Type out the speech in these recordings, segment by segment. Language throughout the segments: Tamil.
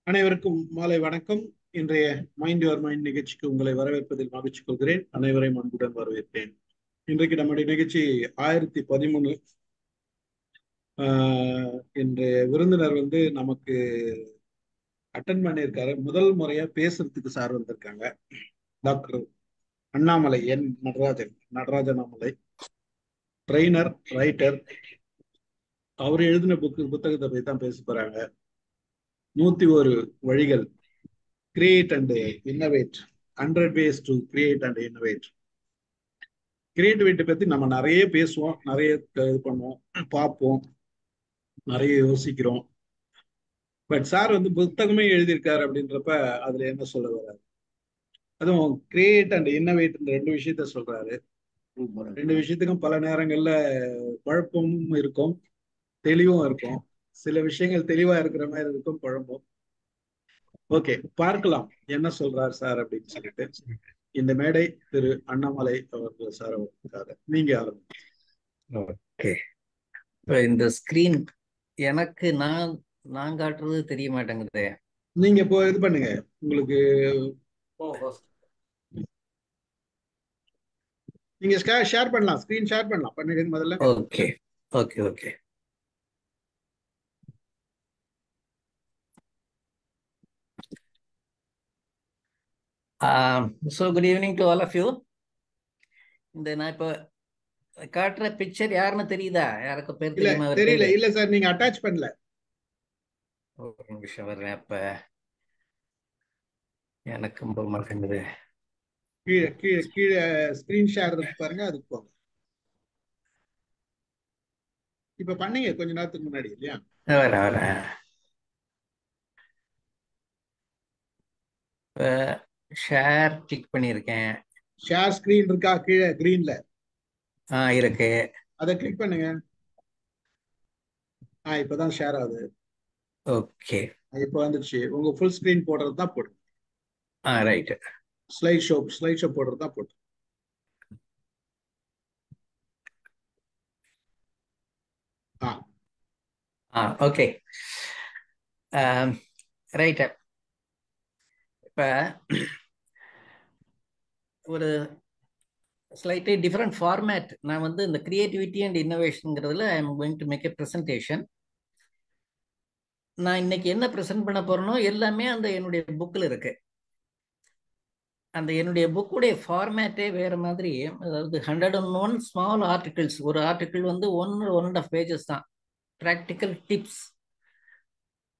அனைவருக்கும் மாலை வணக்கம். இன்றைய மைண்ட் யுவர் மைண்ட் நிகழ்ச்சிக்கு உங்களை வரவேற்பதில் மகிழ்ச்சி கொள்கிறேன். அனைவரையும் அன்புடன் வரவேற்பேன். இன்றைக்கு நம்முடைய நிகழ்ச்சி 1013. இன்றைய விருந்தினர் நமக்கு அட்டன் பண்ணியிருக்காரு. முதல் முறையா பேசுறதுக்கு சார் வந்திருக்காங்க. டாக்டர் அண்ணாமலை, என் நடராஜ அண்ணாமலை, ட்ரெய்னர், ரைட்டர். அவர் எழுதின புத்தகத்தை பற்றி தான் பேச போறாங்க. 101 வழிகள், create and innovate, 100 ways to create and innovate. Creativity பத்தி நம்ம நிறைய பேசுவோம், நிறைய இது பண்ணுவோம், பார்ப்போம், நிறைய யோசிக்கிறோம். பட் சார் புத்தகமே எழுதியிருக்காரு அப்படின்றப்ப அதுல என்ன சொல்ல வர்றாரு? அதுவும் கிரியேட் அண்ட் இன்னோவேட் ரெண்டு விஷயத்த சொல்றாரு. ரெண்டு விஷயத்துக்கும் பல நேரங்கள்ல குழப்பமும் இருக்கும், தெளிவும் இருக்கும். சில விஷயங்கள் தெளிவா இருக்கிற மாதிரி இருக்கும், குழம்பும். ஓகே, பார்க்கலாம் என்ன சொல்றாரு சார் அப்படின்னு சொல்லிட்டு. இந்த மேடை திரு அண்ணாமலை அவர்கள் சார் அவர்களுக்காக. நீங்க ஓகே. இப்போ இந்த ஸ்கிரீன் எனக்கு நான் காட்டுறது தெரிய மாட்டேங்குது. நீங்க இப்போ இது பண்ணுங்க, உங்களுக்கு நீங்க ஷேர் பண்ணலாம், ஸ்கிரீன் ஷேர் பண்ணலாம். பண்ணுங்க முதல்ல. Okay okay okay. So good evening to all of you. இந்த நான் இப்போ காட்டுற பிக்சர் யாருன்னு தெரியுதா? யாருக்கு பேர் தெரியுமா? தெரியல. இல்ல சார், நீங்க அட்டாச் பண்ணல. ஒரு நிமிஷம் வர்றேன். அப்ப எனக்கு ரொம்ப மாட்டேங்குது. கீழே கீழே கீழே ஸ்கிரீன் ஷேர் பாருங்க, அதுக்கு போங்க. இப்ப பண்ணீங்க கொஞ்ச நேரத்துக்கு முன்னாடி இல்லையா? வரேன். ஷேர் கிளிக் பண்ணியிருக்கேன். ஷேர் ஸ்கிரீன் இருக்கா கீழே கிரீன்ல? இருக்கு. அதை கிளிக் பண்ணுங்க. இப்பதான் ஷேர் ஆகுது. ஓகே, இப்போ வந்துச்சு. உங்க ஃபுல் ஸ்கிரீன் போடுறது தான் போடு. ரைட். ஸ்லைட் ஷோ போடுறது தான் போட்டு. Okay, right. இப்ப ஒரு ஸ்லைட்லி டிஃப்ரெண்ட் ஃபார்மேட். நான் இந்த கிரியேட்டிவிட்டி அண்ட் இன்னோவேஷன்ங்கிறதுல I am going to make a presentation. நான் இன்னைக்கு என்ன ப்ரெசென்ட் பண்ண போறேனோ எல்லாமே அந்த என்னுடைய புக்கில் இருக்கு. அந்த என்னுடைய புக்குடைய ஃபார்மேட்டே வேற மாதிரி. அதாவது 101 ஸ்மால் ஆர்டிகிள்ஸ். ஒரு ஆர்டிகிள் 1.5 pages தான். ப்ராக்டிக்கல் டிப்ஸ்,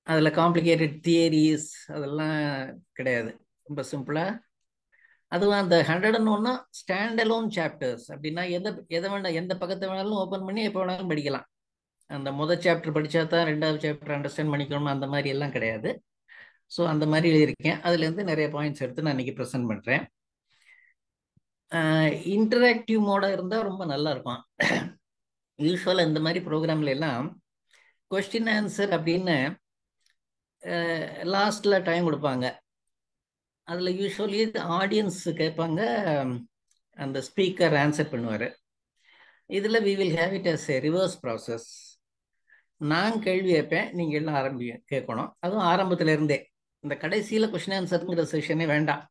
அதில் காம்ப்ளிகேட்டட் தியரிஸ் அதெல்லாம் கிடையாது. ரொம்ப சிம்பிளா. அதுவும் அந்த 101 ஸ்டாண்ட் அலோன் சாப்டர்ஸ். அப்படின்னா எதை வேண்டாம், எந்த பக்கத்தை வேணாலும் ஓப்பன் பண்ணி எப்போ வேணாலும் படிக்கலாம். அந்த முதல் சாப்டர் படித்தா தான் ரெண்டாவது சாப்டர் அண்டர்ஸ்டாண்ட் பண்ணிக்கணும், அந்த மாதிரி எல்லாம் கிடையாது. ஸோ அந்த மாதிரி எழுதியிருக்கேன். அதுலேருந்து நிறைய பாயிண்ட்ஸ் எடுத்து நான் இன்னைக்கு ப்ரெசென்ட் பண்ணுறேன். இன்டராக்டிவ் மோடாக இருந்தால் ரொம்ப நல்லா இருக்கும். யூஸ்வலாக இந்த மாதிரி ப்ரோக்ராம்ல எல்லாம் கொஸ்டின் ஆன்சர் அப்படின்னு லாஸ்ட்டில் டைம் கொடுப்பாங்க. அதில் யூஸ்வலி ஆடியன்ஸ் கேட்பாங்க, அந்த ஸ்பீக்கர் ஆன்சர் பண்ணுவார். இதில் we will have it as a reverse process. நான் கேள்வி கேட்பேன், நீங்கள் எல்லாம் கேட்கணும். அதுவும் ஆரம்பத்துல இருந்தே. இந்த கடைசியில் கொஸ்டின் ஆன்சருங்கிற செஷனே வேண்டாம்.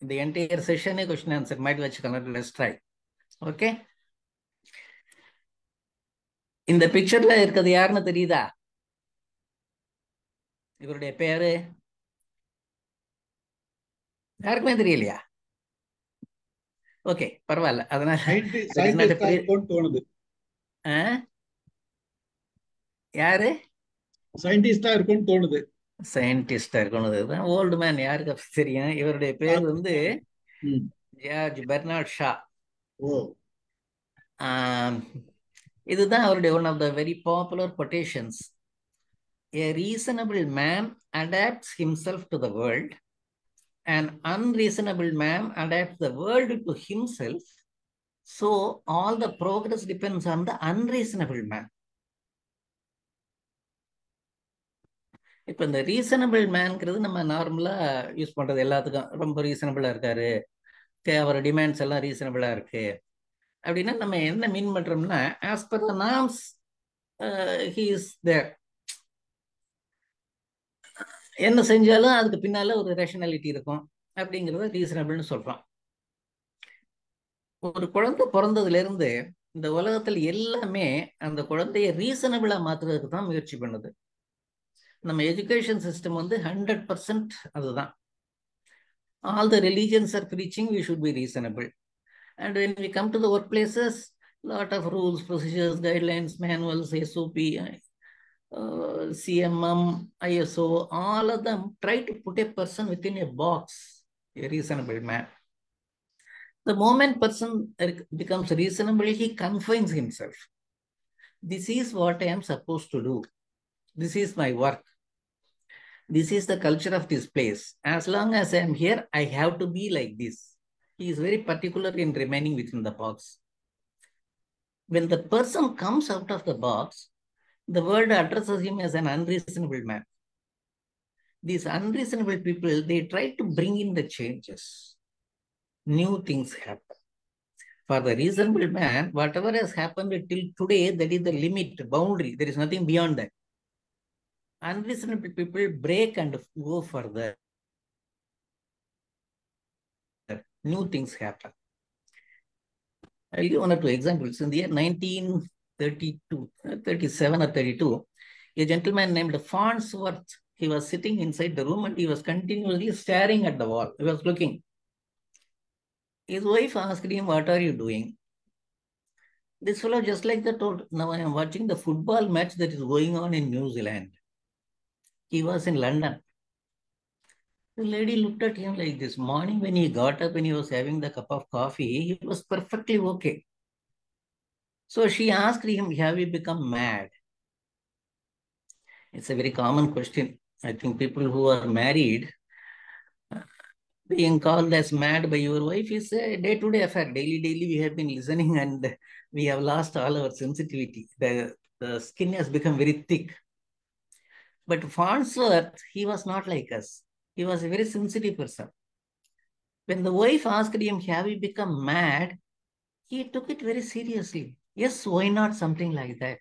இந்த என்டையர் செஷனே கொஸ்டின் ஆன்சர் மாதிரி வச்சுக்கலாம். Let's try. ஓகே. இந்த பிக்சர்ல இருக்கிறது யாருன்னு தெரியுதா? இவருடைய பேரு யாருக்குமே தெரியலையா? ஓகே, பரவாயில்ல. அதனால யாரு சயின்டிஸ்டா இருக்கும்னு தோணுது. சயின்டிஸ்டா இருக்கணும். ஓல்டு மேன், யாருக்கு தெரியும்? இவருடைய பேர் ஜார்ஜ் பெர்னார்ட் ஷா. இதுதான் அவருடைய one of the very popular quotations. A reasonable man adapts himself to the world. An unreasonable man adapts the world to himself. So all the progress depends on the unreasonable man. இப்போ இந்த ரீசனபிள் மேன்ங்கிறது நம்ம நார்மலா யூஸ் பண்றது எல்லாத்துக்கும். ரொம்ப ரீசனபிளா இருக்காரு, அவர் டிமாண்ட்ஸ் எல்லாம் ரீசனபிளா இருக்கு அப்படின்னா நம்ம என்ன மீன் பண்றோம்னா, as per the norms he is there. என்ன செஞ்சாலும் அதுக்கு பின்னால ஒரு ரேஷனாலிட்டி இருக்கும் அப்படிங்கிறத ரீசனபிள்னு சொல்றோம். ஒரு குழந்தை பிறந்ததுல இருந்து இந்த உலகத்தில் எல்லாமே அந்த குழந்தைய ரீசனபிளா மாத்துறதுக்கு தான் முயற்சி பண்ணுது. நம்ம எஜுகேஷன் சிஸ்டம் வந்து 100% அதுதான். All the religions are preaching we should be reasonable. And when we come to the workplaces, lot of rules, procedures, guidelines, manuals, SOP, CMM, ISO, all of them try to put a person within a box, a reasonable man. The moment person becomes reasonable, he confines himself. This is what I am supposed to do. This is my work. This is the culture of this place. As long as I am here, I have to be like this. He is very particular in remaining within the box. When the person comes out of the box, the world addresses him as an unreasonable man. These unreasonable people, they try to bring in the changes. New things happen. For the reasonable man, whatever has happened till today, that is the limit, boundary. There is nothing beyond that. Unreasonable people break and go further. New things happen. I'll give one or two examples. In the year 1932, 37 or 32, a gentleman named Farnsworth, he was sitting inside the room and he was continuously staring at the wall. He was looking. His wife asked him, "What are you doing?" This fellow just like that told, "Now I am watching the football match that is going on in New Zealand." He was in London. The lady looked at him like this. Morning when he got up and he was having the cup of coffee, he was perfectly okay. So she asked him, "Have you become mad?" It's a very common question. I think people who are married, being called as mad by your wife is a day-to-day affair. Daily we have been listening and we have lost all our sensitivity. The skin has become very thick. But Farnsworth, he was not like us. He was a very sensitive person. When the wife asked him, "Have you become mad?" he took it very seriously. Yes, why not? Something like that.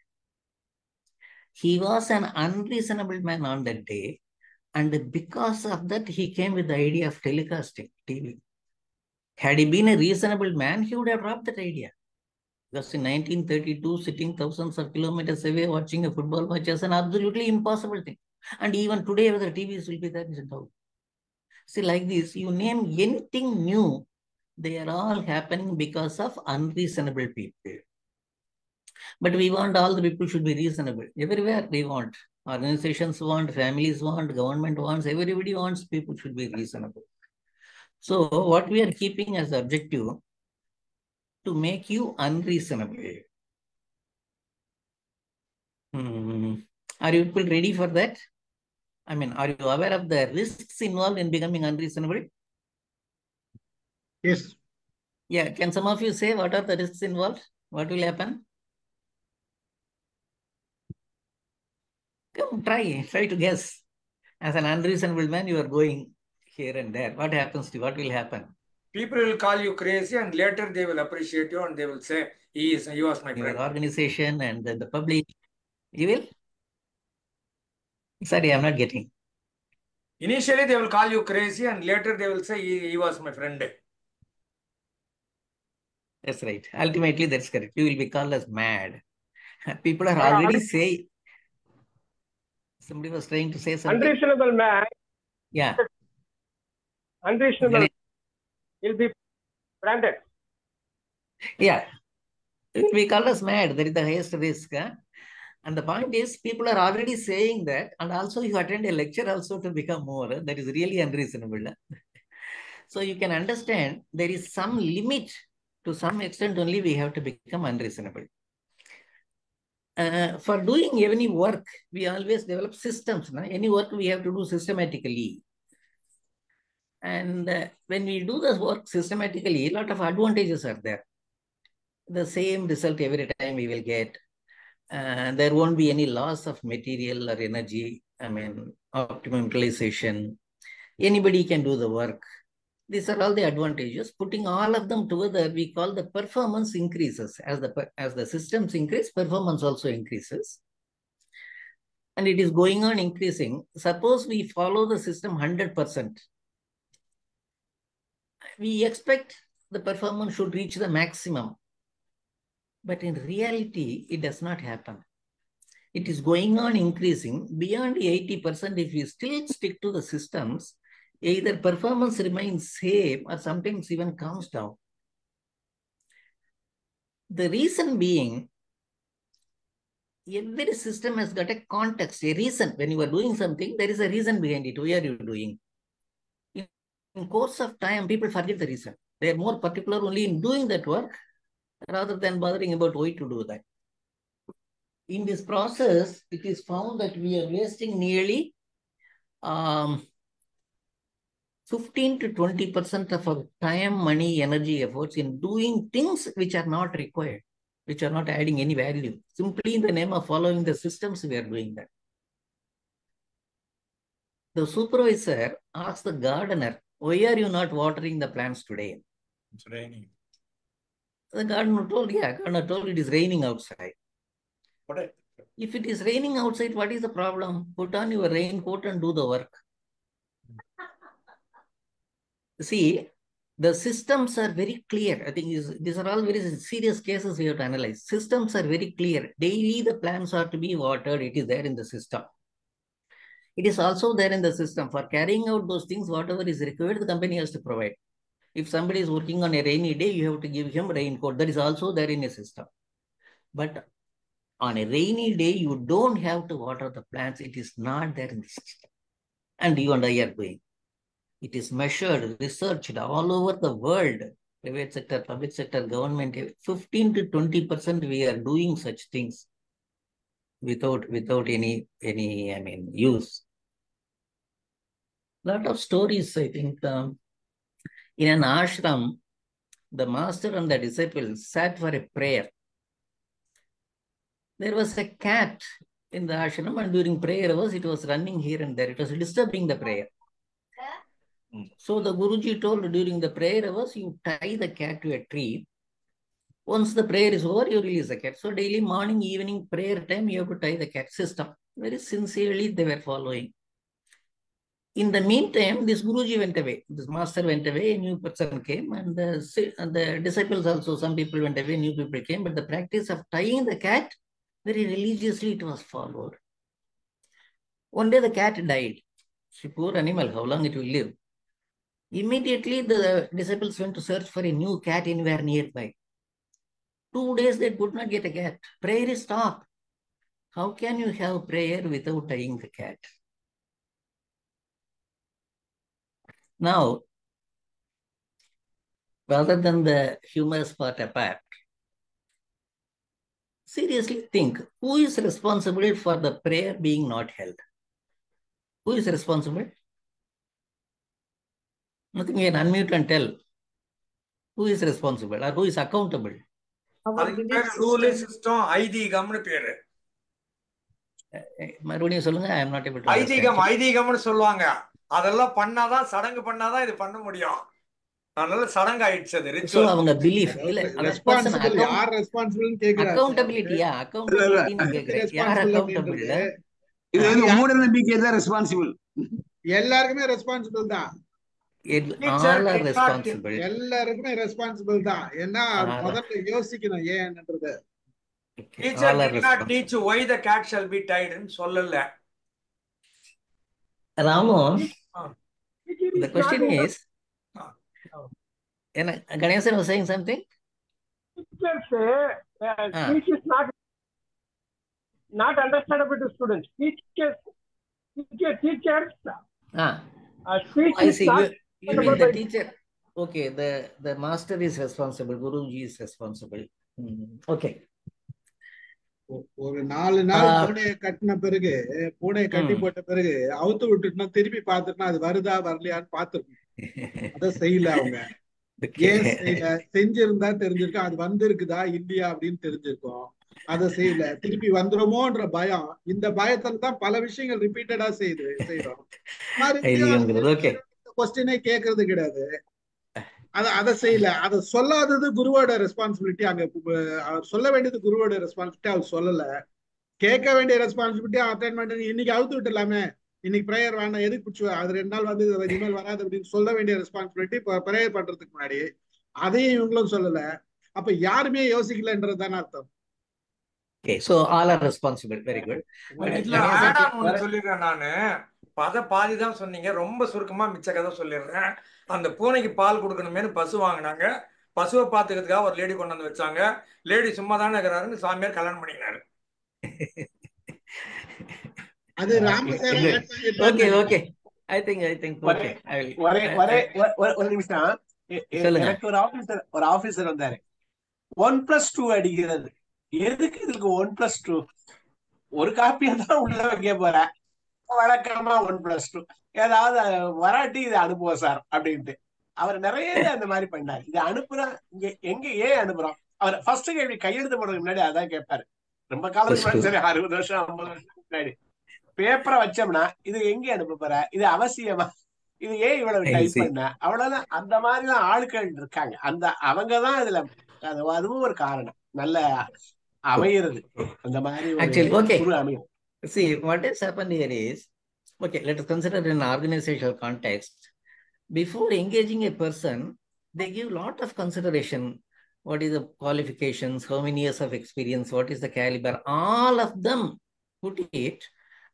He was an unreasonable man on that day. And because of that, he came with the idea of telecasting TV. Had he been a reasonable man, he would have dropped that idea. Because in 1932, sitting thousands of kilometers away watching a football match is an absolutely impossible thing. And even today, whether TVs will be there, isn't out. See, like this, you name anything new, they are all happening because of unreasonable people. But we want all the people should be reasonable. Everywhere we want. Organizations want, families want, government wants, everybody wants people should be reasonable. So what we are keeping as objective to make you unreasonable. Are you people ready for that? I mean, are you aware of the risks involved in becoming unreasonable? Yes. Yeah, can some of you say what are the risks involved? What will happen? Come, try to guess. As an unreasonable man, you are going here and there. What happens to you? What will happen? People will call you crazy and later they will appreciate you and they will say, he was my friend. Your organization and the public, you will? Sorry, I'm not getting. Initially, they will call you crazy and later they will say, he was my friend. That's right. Ultimately, that's correct. You will be called as mad. People are already saying. Somebody was trying to say something. Unreasonable man. Yeah. Unreasonable will be branded. Yeah. It will be called as mad. That is the highest risk. Huh? And the point is, people are already saying that, and also you attend a lecture also to become more. That is really unreasonable. So you can understand there is some limit. To some extent only we have to become unreasonable. For doing any work, we always develop systems. No? Any work we have to do systematically. And when we do this work systematically, a lot of advantages are there. The same result every time we will get. There won't be any loss of material or energy. I mean, optimum utilization. Anybody can do the work. These are all the advantages. Putting all of them together, we call the performance increases. As the systems increase, performance also increases. and it is going on increasing. Suppose we follow the system 100%. We expect the performance should reach the maximum. But in reality, it does not happen. It is going on increasing beyond 80%. If we still stick to the systems, either performance remains same or sometimes even comes down. The reason being, every system has got a context, a reason. When you are doing something, there is a reason behind it. Why are you doing? In course of time, people forget the reason. They are more particular only in doing that work rather than bothering about why to do that. In this process, it is found that we are wasting nearly 15 to 20% of our time, money, energy, efforts in doing things which are not required, which are not adding any value. Simply in the name of following the systems, we are doing that. The supervisor asks the gardener, why are you not watering the plants today? It's raining. The gardener told, it is raining outside. What? If it is raining outside, what is the problem? Put on your raincoat and do the work. See, the systems are very clear. I think these are all very serious cases we have to analyze. Systems are very clear. Daily, the plants are to be watered. It is there in the system. It is also there in the system. For carrying out those things, whatever is required, the company has to provide. If somebody is working on a rainy day, you have to give him raincoat. That is also there in a system. But on a rainy day, you don't have to water the plants. It is not there in the system. And you and I are doing. It is measured, researched all over the world. Private sector, public sector, government, 15 to 20% we are doing such things without any use. Lot of stories, I think. In an ashram, the master and the disciples sat for a prayer. There was a cat in the ashram, and during prayer hours, it was running here and there. It was disturbing the prayer. So the Guruji told during the prayer hours, you tie the cat to a tree. Once the prayer is over, you release the cat. So daily morning, evening, prayer time, you have to tie the cat. System. Very sincerely, they were following. In the meantime, this Guruji went away. This master went away, a new person came, and the disciples also, some people went away, new people came. But the practice of tying the cat, very religiously it was followed. One day the cat died. See, poor animal, how long it will live? Immediately the disciples went to search for a new cat anywhere nearby. 2 days they could not get a cat. Prayer is stopped. How can you have prayer without tying the cat? Now, rather than the humorous part apart, seriously think, who is responsible for the prayer being not held? Who is responsible? Nothing, you can unmute and tell. Who is responsible or who is accountable? Rule system, ஐதீகம்னு பேரு. மறுபடியும் சொல்லுங்க. I am not able to ஐதீகம்னு சொல்லுவாங்க. அதெல்லாம் பண்ணாதான், சடங்கு பண்ணாதான் இது பண்ண முடியும். அதனால சடங்கு ஆயிடுச்சு அது ரிச்சுவல். அவங்க பிலீஃப் இல்ல. ரெஸ்பான்சிபிள் யார் ரெஸ்பான்சிபிள்னு கேக்குறாங்க. அக்கவுண்டபிலிட்டியா? அக்கவுண்டபிலிட்டின்னு கேக்குறேன். யார் அக்கவுண்டபிள்? இது வந்து மூட நம்பிக்கை தான் ரெஸ்பான்சிபிள். எல்லாருக்குமே ரெஸ்பான்சிபிள் தான். எல்லாருக்குமே ரெஸ்பான்சிபிள் தான். ஏன்னா முதல்ல யோசிக்கணும் ஏன்ன்றது. Teacher did not teach why the cat shall be tied ன்னு சொல்லல. Ramu, the question is, Ganesan was saying something? Teachers speech is not understandable to students. Teachers speech I is see. not. You mean the teacher? Okay, the master is responsible. Guruji is responsible. Okay. ஒரு 4 நாள் பூனையை கட்டின பிறகு, பூனையை கட்டி போட்ட பிறகு அவுத்து விட்டுட்டுனா திருப்பி பாத்துட்டுனா அது வருதா வரலையான்னு பாத்துருக்கணும். அத செய்யல அவங்க. ஏன் செய்யல? செஞ்சிருந்தா தெரிஞ்சிருக்கும். அது வந்திருக்குதா இல்லையா அப்படின்னு தெரிஞ்சிருக்கும். அதை செய்யல. திருப்பி வந்துருமோன்ற பயம். இந்த பயத்துல தான் பல விஷயங்கள் ரிப்பீட்டடா செய்யறோம். கொஸ்டினே கேட்கறது கிடையாது. அதை செய்யல. அதை சொல்லாதது குருவோட ரெஸ்பான்சிபிலிட்டி. அங்க சொல்ல வேண்டியது குருவோட ரெஸ்பான்சிபிலிட்டி. அவர் சொல்லல. கேட்க வேண்டிய ரெஸ்பான்சிபிலிட்டி அட்டன் பண்ணி இன்னைக்கு அவுத்து விட்டுலாமே, இன்னைக்கு ப்ரேயர் வேண்டாம், எதுக்கு பிடிச்சி அது 2 நாள் வந்து இனிமேல் வராது அப்படின்னு சொல்ல வேண்டிய ரெஸ்பான்சிபிலிட்டி இப்போ ப்ரேயர் பண்றதுக்கு முன்னாடி அதையும் இவங்களும் சொல்லல. அப்ப யாருமே யோசிக்கலன்றது தானே அர்த்தம். Okay, so all are responsible. Very good. இதுல ஆட் ஆன் ஒன்று சொல்லிடுறேன் நானு. பாதி தான் சொன்னீங்க, ரொம்ப சுருக்கமா மிச்ச கதை சொல்லிடுறேன். அந்த பூனைக்கு பால் கொடுக்கணுமேனு பசு வாங்கினாங்க. பசுவை பார்த்துக்கிறதுக்காக ஒரு லேடி கொண்டு வந்து வச்சாங்க. லேடி சும்மா தானே இருக்கிறாருன்னு சாமியார் கல்யாணம் பண்ணிக்கிறாரு. அது ராமசார் Okay, okay. I think okay. I will. ஒரு நிமிஷம். எனக்கு ஒரு ஆபீசர் வந்தாரு. 1+2 அடிக்கிறது. எதுக்கு இதுக்கு 1+2? ஒரு காப்பியா தான் உள்ள வைக்க போற, வழக்கமா 1+2 ஏதாவது வராட்டி இது அனுப்புவோம் சார் அப்படின்ட்டு. அவர் நிறைய அந்த மாதிரி பண்ணாரு. இது அனுப்புறோம், இங்க எங்க ஏன் அனுப்புறோம்? அவர் ஃபர்ஸ்ட் கேள்வி கையெழுத்து போடுறதுக்கு முன்னாடி அதான் கேட்பாரு. ரொம்ப காலத்துக்கு முன்னாடி, சரி 60 வருஷம் 50 வருஷம் முன்னாடி பேப்பரை வச்சோம்னா இது எங்க அனுப்ப போற, இது அவசியமா, இது ஏன் இவ்வளவு டைப் பண்ண, அவ்வளவுதான். அந்த மாதிரிதான் ஆட்கள் இருக்காங்க. அவங்கதான் இதுல அதுவும் ஒரு காரணம் நல்ல அமையிறது. அந்த மாதிரி Actually, okay. See, what has happened here is, okay, let us consider in an organizational context. Before engaging a person, they give a lot of consideration. What is the qualifications, how many years of experience, what is the caliber, all of them put it,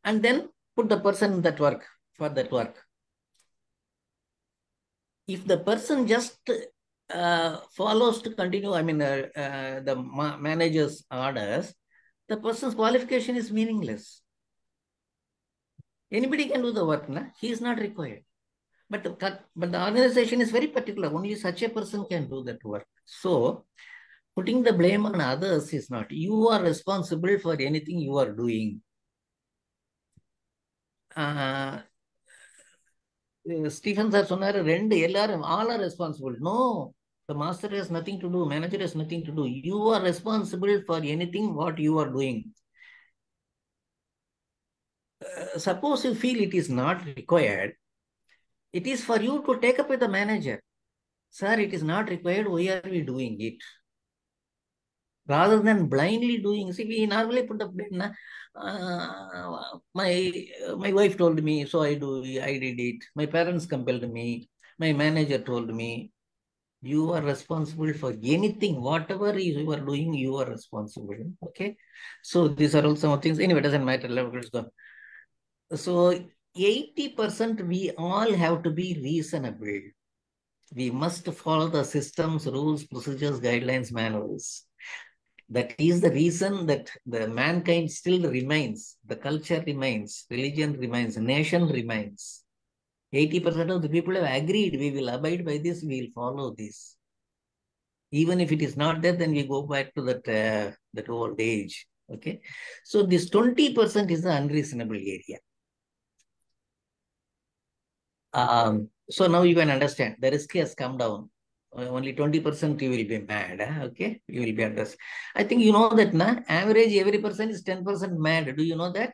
and then put the person in that work, for that work. If the person just follows to continue, I mean, the manager's orders, the person's qualification is meaningless. Anybody can do the work, na? He is not required. But the organization is very particular. Only such a person can do that work. So, putting the blame on others is not. You are responsible for anything you are doing. Stephen sir சொன்னாரு, எல்லாரும் all are responsible. No, the master has nothing to do, manager has nothing to do. You are responsible for anything what you are doing. Suppose you feel it is not required, it is for you to take up with the manager. Sir, it is not required, why are we doing it? Rather than blindly doing, see, we normally put the blame, my wife told me, so I did it. My parents compelled me. My manager told me. You are responsible for anything, whatever you are doing, you are responsible. Okay, so these are all some things. Anyway, it doesn't matter. Let's go. So 80% we all have to be reasonable. We must follow the systems, rules, procedures, guidelines, manuals. That is the reason that the mankind still remains, the culture remains, religion remains, nation remains. 80% of the people have agreed, we will abide by this, we will follow this. Even if it is not there, then we go back to that old age. Okay, so this 20% is the unreasonable area. So now you can understand the risk has come down. Only 20% you will be mad. Okay, you will be addressed. I think you know that, na? Average every person is 10% mad. Do you know that?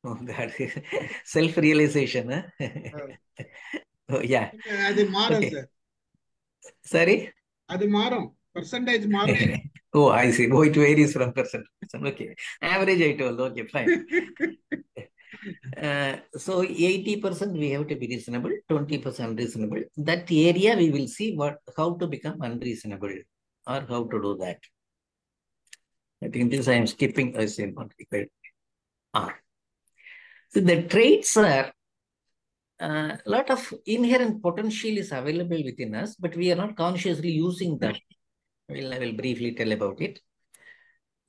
Oh God, self-realization. Oh yeah. அது மாறும் சார். Sorry. அது மாறும். Percentage மாறும். Oh, I see. Oh, it varies from person to person. Okay. Average I told. Okay, fine. So 80% we have to be reasonable, 20% unreasonable. That area we will see how to become unreasonable or how to do that. I think this I am skipping. I say not required. So the traits are a lot of inherent potential is available within us, but we are not consciously using them. I will briefly tell about it.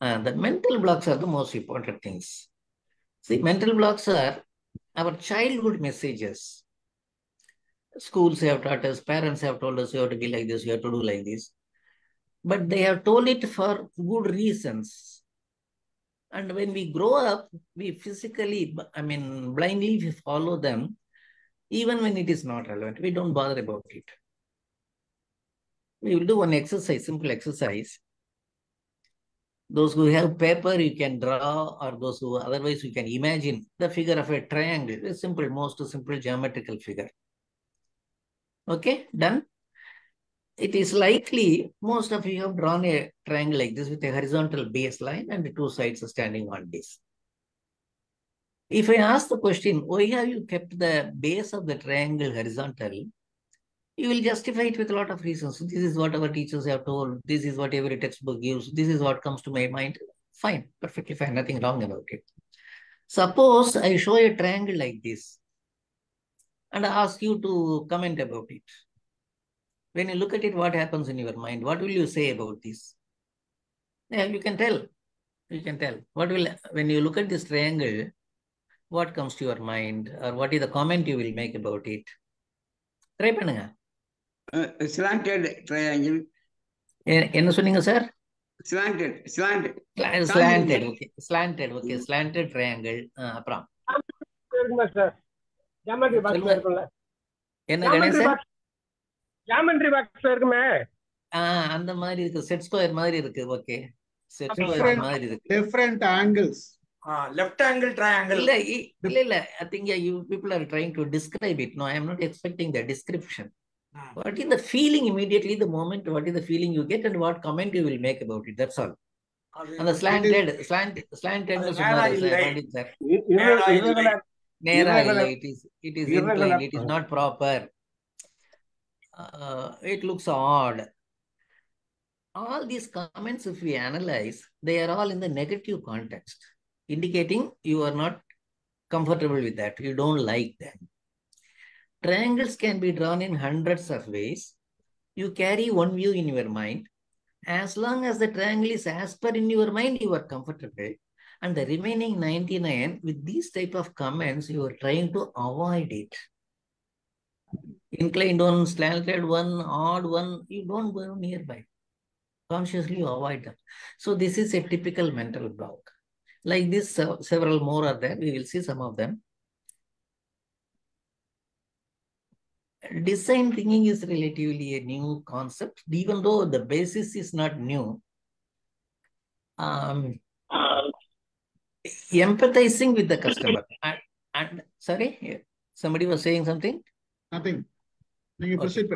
The mental blocks are the most important things. See, mental blocks are our childhood messages. Schools have taught us, parents have told us, you have to be like this, you have to do like this. But they have told it for good reasons. And when we grow up, we physically, blindly we follow them, even when it is not relevant. We don't bother about it. We will do one exercise, simple exercise. Those who have paper, you can draw, or those who otherwise you can imagine the figure of a triangle, a simple, most simple geometrical figure. Okay, done? it is likely most of you have drawn a triangle like this with a horizontal baseline and two sides standing on this. If I ask the question, why have you kept the base of the triangle horizontal? You will justify it with a lot of reasons. This is what our teachers have told. This is what every textbook gives. This is what comes to my mind. Fine, perfectly fine, nothing wrong about it. Suppose I show a triangle like this and I ask you to comment about it. When you look at it, what happens in your mind? What will you say about this? Yeah, you can tell. You can tell. When you look at this triangle, what comes to your mind, or what is the comment you will make about it? Try பண்ணுங்க. Slanted triangle. என்ன சொன்னீங்க sir? Slanted. Okay. Slanted triangle. அப்புறம் இருக்குமா சார்? ஜாமெட்ரி பாக்ஸ்ல இருக்கும்ல. என்ன கணேசன்? ஜாமெட்ரி பாக்ஸ்ல இருக்குமே. அந்த மாதிரி இருக்கு. செட் ஸ்கொயர் மாதிரி இருக்கு. ஓகே. செட் ஸ்கொயர் மாதிரி இருக்கு. Different angles. Left angle triangle. இல்ல. I think you people are trying to describe it. No, I am not expecting the description. What is the feeling immediately, the moment, what is the feeling you get and what comment you will make about it? That's all. And the slanted it is inclined, it is not proper. It looks odd. All these comments, if we analyze, they are all in the negative context, indicating you are not comfortable with that. You don't like them. Triangles can be drawn in hundreds of ways. You carry one view in your mind. As long as the triangle is as per in your mind, you are comfortable. And the remaining 99, with these type of comments, you are trying to avoid it. Inclined one, slanted one, odd one, you don't go nearby. Consciously you avoid them. So this is a typical mental block. Like this, several more are there. We will see some of them. Design thinking is relatively a new concept, even though the basis is not new. Empathizing with the customer. And sorry, somebody was saying something? Nothing. You proceed.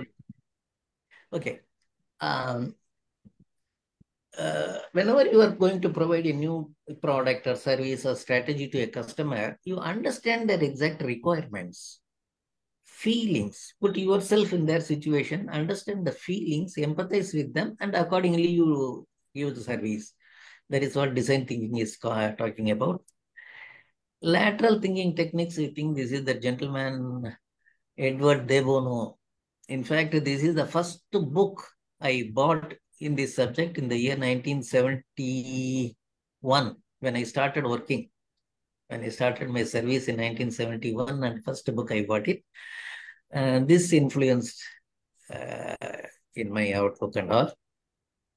Okay. Whenever you are going to provide a new product or service or strategy to a customer, you understand their exact requirements, feelings, put yourself in their situation, understand the feelings, empathize with them, and accordingly you give the service. That is what design thinking is talking about. Lateral thinking techniques, I think this is the gentleman Edward de Bono. In fact, this is the first book I bought in this subject in the year 1971 when I started working. When I started my service in 1971, and first book I bought it. This influenced in my outlook and all.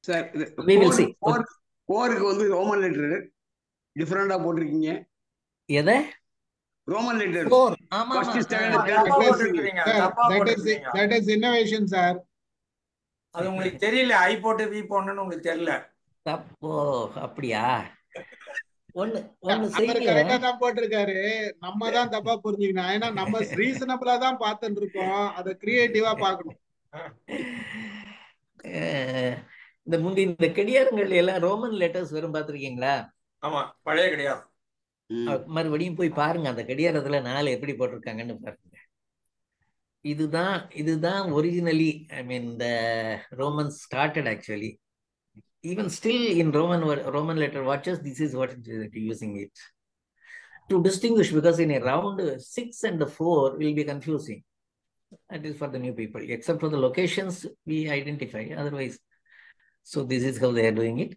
Sir, we will see. Fourக்கு வந்து ரோமன் லெட்டர் டிஃபரண்டா போட்டிருக்கீங்க. எதை? Roman letter. ஆமா. That is innovation, sir. அது உங்களுக்கு தெரியல. ஐ போட்டு வி போடணும்னு உங்களுக்கு தெரியல. தப்போ அப்படியா? ஒண்ணு கரெக்டா தான் போட்டிருக்காரு. நம்ம தான் தப்பா புரிஞ்சுக்கணும். ஏன்னா நம்ம ரீசனபிளா தான் பார்த்துட்டு இருக்கோம். அதை கிரியேட்டிவா பார்க்கணும். இந்த கடியாரங்கள் எல்லாம் ரோமன் லெட்டர்ஸ் வரும் பார்த்திருக்கீங்களா? ஆமா, பழைய கடியாரம். மறுபடியும் போய் பாருங்க, அந்த கடியாரத்துல 4 எப்படி போட்டிருக்காங்கன்னு பாருங்க. இதுதான் originally, I mean the Romans started actually. Even still in Roman letter watches, this is what it is using it to distinguish, because in a round 6 and 4 will be confusing. That is for the new people, except for the locations we identify otherwise. So this is how they are doing it.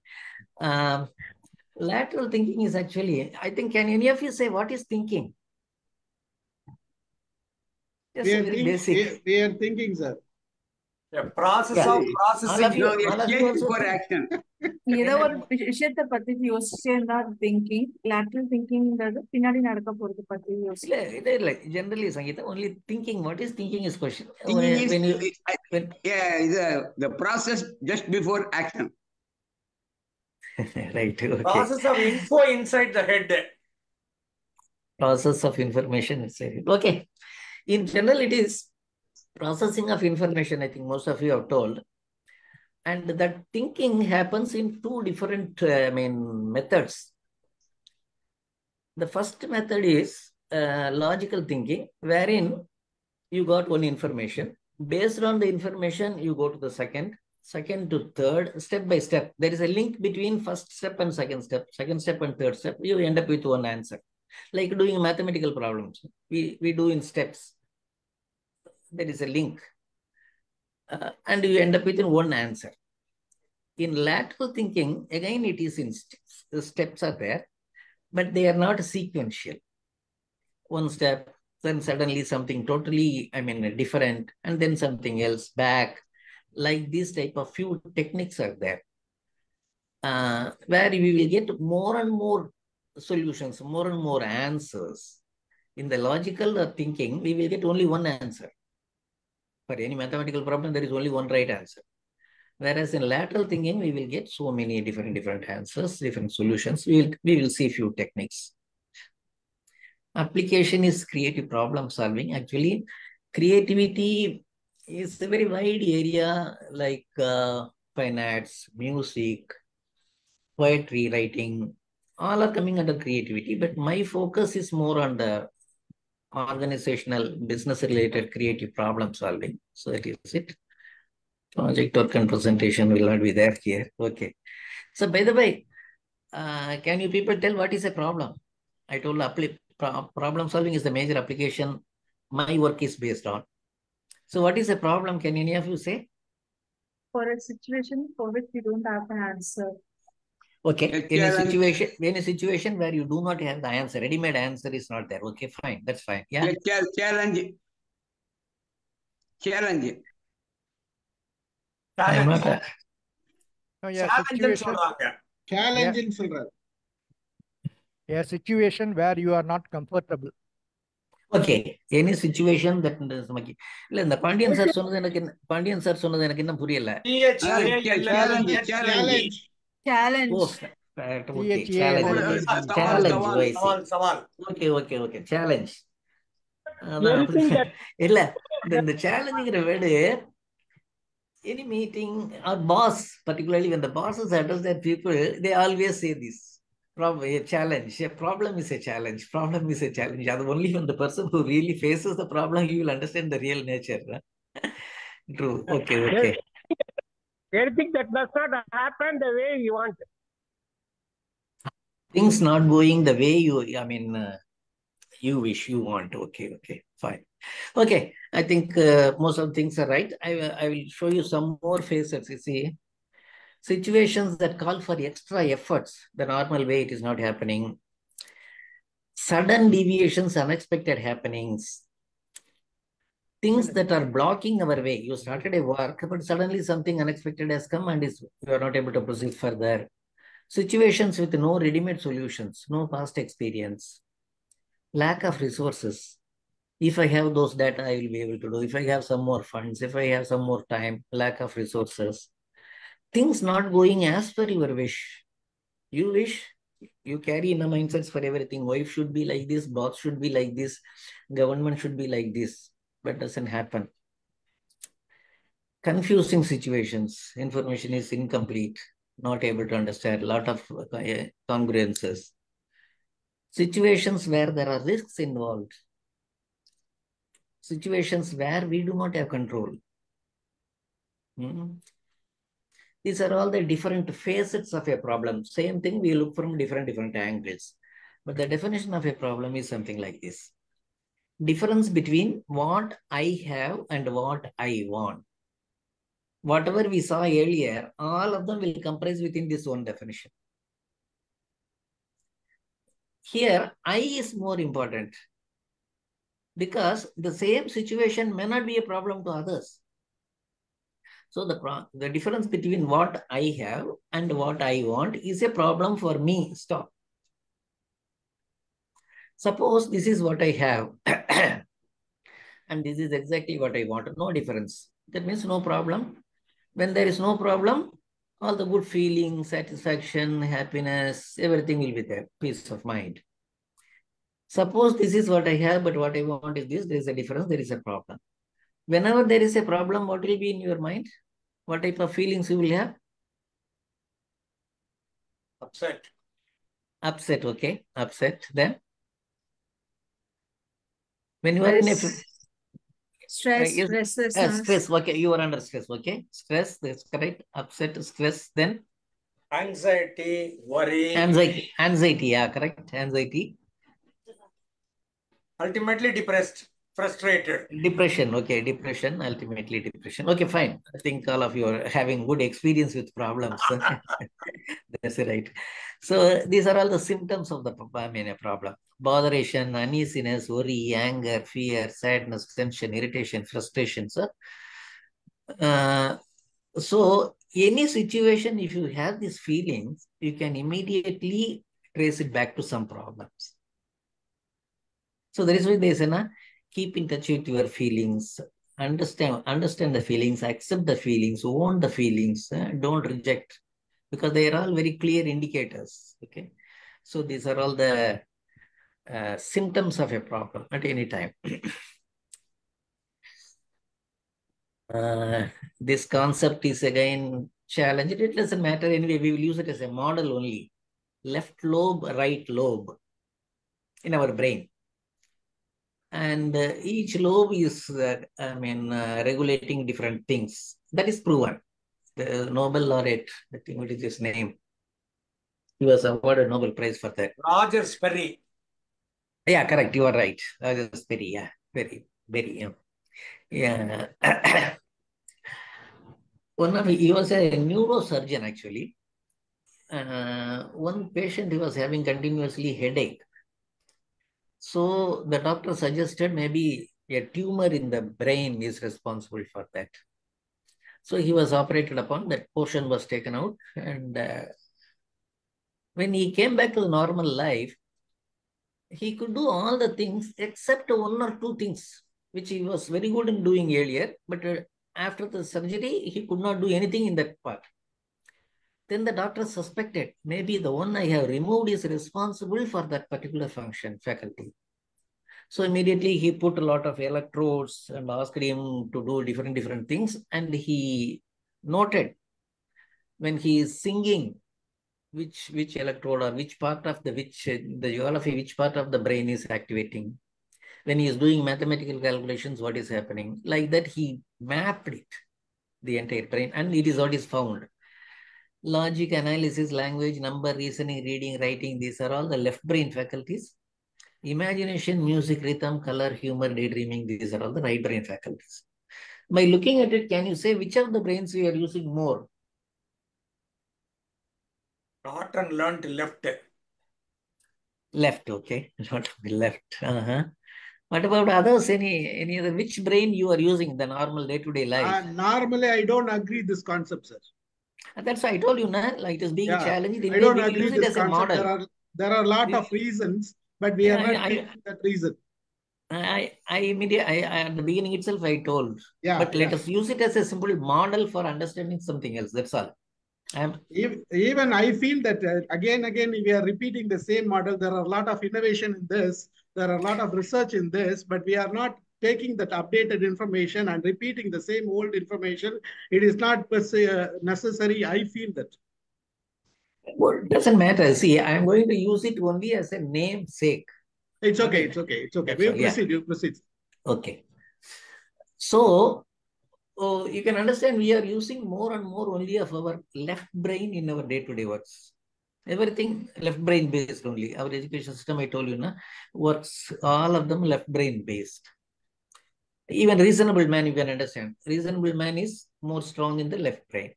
Lateral thinking is actually, I think, can any of you say what is thinking? We are thinking, sir. A process of processing for action. ஏதோ ஒரு விஷயத்தை பத்தி யோசிச்சேன்னா திங்கிங். லேட்டரல் திங்கிங்ன்றது பின்னாடி நடக்க போறது பத்தி யோசிச்சு. இல்ல generally Sangeeta, only thinking. What is thinking is question. The process just before action. Right. Okay. Process of info inside the head. Process of information inside. Okay. In general, it is processing of information. I think most of you have told. And that thinking happens in two different methods. The first method is logical thinking, wherein you got one information. Based on the information, you go to the second to third, step by step. There is a link between first step and second step and third step. You end up with one answer. Like doing mathematical problems, we do in steps. There is a link, and you end up with one answer. In lateral thinking, again, it is in steps. The steps are there, but they are not sequential. One step, then suddenly something totally, different, and then something else back. Like this type of few techniques are there, where we will get more and more solutions, more and more answers. In the logical thinking, we will get only one answer. For any mathematical problem, there is only one right answer. Whereas in lateral thinking, we will get so many different answers, different solutions. We will see few techniques. Application is creative problem solving. Actually, creativity is a very wide area, like fine arts, music, poetry writing, all are coming under creativity. But my focus is more on the organizational, business-related creative problem solving. So that is it. Project work and presentation will not be there here. Okay. So by the way, can you people tell what is a problem? I told problem solving is the major application my work is based on. So what is a problem? Can any of you say? For a situation for which we don't have the answer. Okay. In a situation where you do not have the answer, ready-made answer is not there. Okay, fine. That's fine. Yeah. Challenge. I'm not. A situation where you are not comfortable. Okay. Any situation that is இல்ல இந்த பாண்டியன் சார் சொன்னது எனக்கு இன்னும் புரியல. Okay. Challenge. இல்ல இந்த சேலஞ்சுங்கிற word any meeting or boss, particularly when the bosses address their people, they always say this. A challenge. A problem is a challenge. Problem is a challenge. Only when the person who really faces the problem, he will understand the real nature. True. Okay. Anything that does not happen the way you want. Things not going the way you wish, you want. Okay. Fine. Okay. I think most of the things are right. I will show you some more facets. You see, situations that call for extra efforts, the normal way it is not happening. Sudden deviations, unexpected happenings. Things that are blocking our way. You started a work, but suddenly something unexpected has come and you are not able to proceed further. Situations with no ready-made solutions, no past experience, lack of resources. If I have those data, I will be able to do. If I have some more funds, if I have some more time, lack of resources. Things not going as per your wish. You wish, you carry in a mindset for everything. Wife should be like this, boss should be like this, government should be like this, but doesn't happen. Confusing situations, information is incomplete, not able to understand, a lot of congruences. Situations where there are risks involved. Situations where we do not have control. These are all the different facets of a problem. Same thing, we look from different angles. But the definition of a problem is something like this. Difference between what I have and what I want. Whatever we saw earlier, all of them will comprise within this one definition. Here, I is more important, because the same situation may not be a problem to others. So the difference between what I have and what I want is a problem for me. Stop. Suppose this is what I have and this is exactly what I want. No difference. That means no problem. When there is no problem, all the good feelings, satisfaction, happiness, everything will be there. Peace of mind. Suppose this is what I have, but what I want is this. There is a difference. There is a problem. Whenever there is a problem, what will be in your mind? What type of feelings you will have? Upset. Upset, okay. Upset. Then when you are in a Stress, yes, restlessness. stress, okay, you are under stress, okay. Stress, that's correct. Upset, stress, then Anxiety, worry. Anxiety, yeah, correct. Anxiety. Ultimately depressed, frustrated. Depression, okay. Depression, ultimately depression. Okay, fine. I think all of you are having good experience with problems. That's right. So these are all the symptoms of the problem. Botheration, uneasiness, worry, anger, fear, sadness, tension, irritation, frustration. So any situation, if you have these feelings, you can immediately trace it back to some problems. So that is why they say, keep in touch with your feelings, understand the feelings, accept the feelings, own the feelings, don't reject, because they are all very clear indicators. Okay, so these are all the symptoms of a problem at any time. This concept is again challenged. It doesn't matter anyway. We will use it as a model only. Left lobe, right lobe in our brain. And each lobe is, regulating different things. That is proven. The Nobel laureate, I think what is his name? He was awarded Nobel Prize for that. Roger Sperry. Yeah, correct. You are right. Roger Sperry. Yeah, very. Yeah. He was a neurosurgeon actually. One patient, he was having continuously headache. So the doctor suggested maybe a tumor in the brain is responsible for that. So he was operated upon, that portion was taken out, and when he came back to normal life, he could do all the things except one or two things, which he was very good in doing earlier, but after the surgery, he could not do anything in that part. Then the doctor suspected maybe the one I have removed is responsible for that particular faculty. So immediately he put a lot of electrodes and asked him to do different things. And he noted when he is singing, which electrode or which part of the geography, which part of the brain is activating. When he is doing mathematical calculations, what is happening? Like that, he mapped it, the entire brain, and it is what is found. Logic, analysis, language, number, reasoning, reading, writing, these are all the left brain faculties. Imagination, music, rhythm, color, humor, daydreaming, these are all the right brain faculties. By looking at it, can you say which of the brains we are using more? Taught and learned left. Left, okay. Not left. What about others? Any other? Which brain you are using in the normal day-to-day life? Normally, I don't agree this concept, sir. That's why I told you, like it is being challenged. I don't agree this concept. There are a lot of reasons, but we are not taking that reason. I at the beginning itself I told. But let us use it as a simple model for understanding something else. That's all. Even I feel that again we are repeating the same model. There are a lot of innovation in this. There are a lot of research in this, but we are not taking that updated information and repeating the same old information. It is not necessary. I feel that. Well, it doesn't matter. See, I'm going to use it only as a namesake. It's okay. It's okay. It's okay. We'll proceed. You proceed. Okay. So, you can understand we are using more and more only of our left brain in our day-to-day works. Everything left brain based only. Our education system, I told you, works all of them left brain based. Even reasonable man, you can understand. Reasonable man is more strong in the left brain.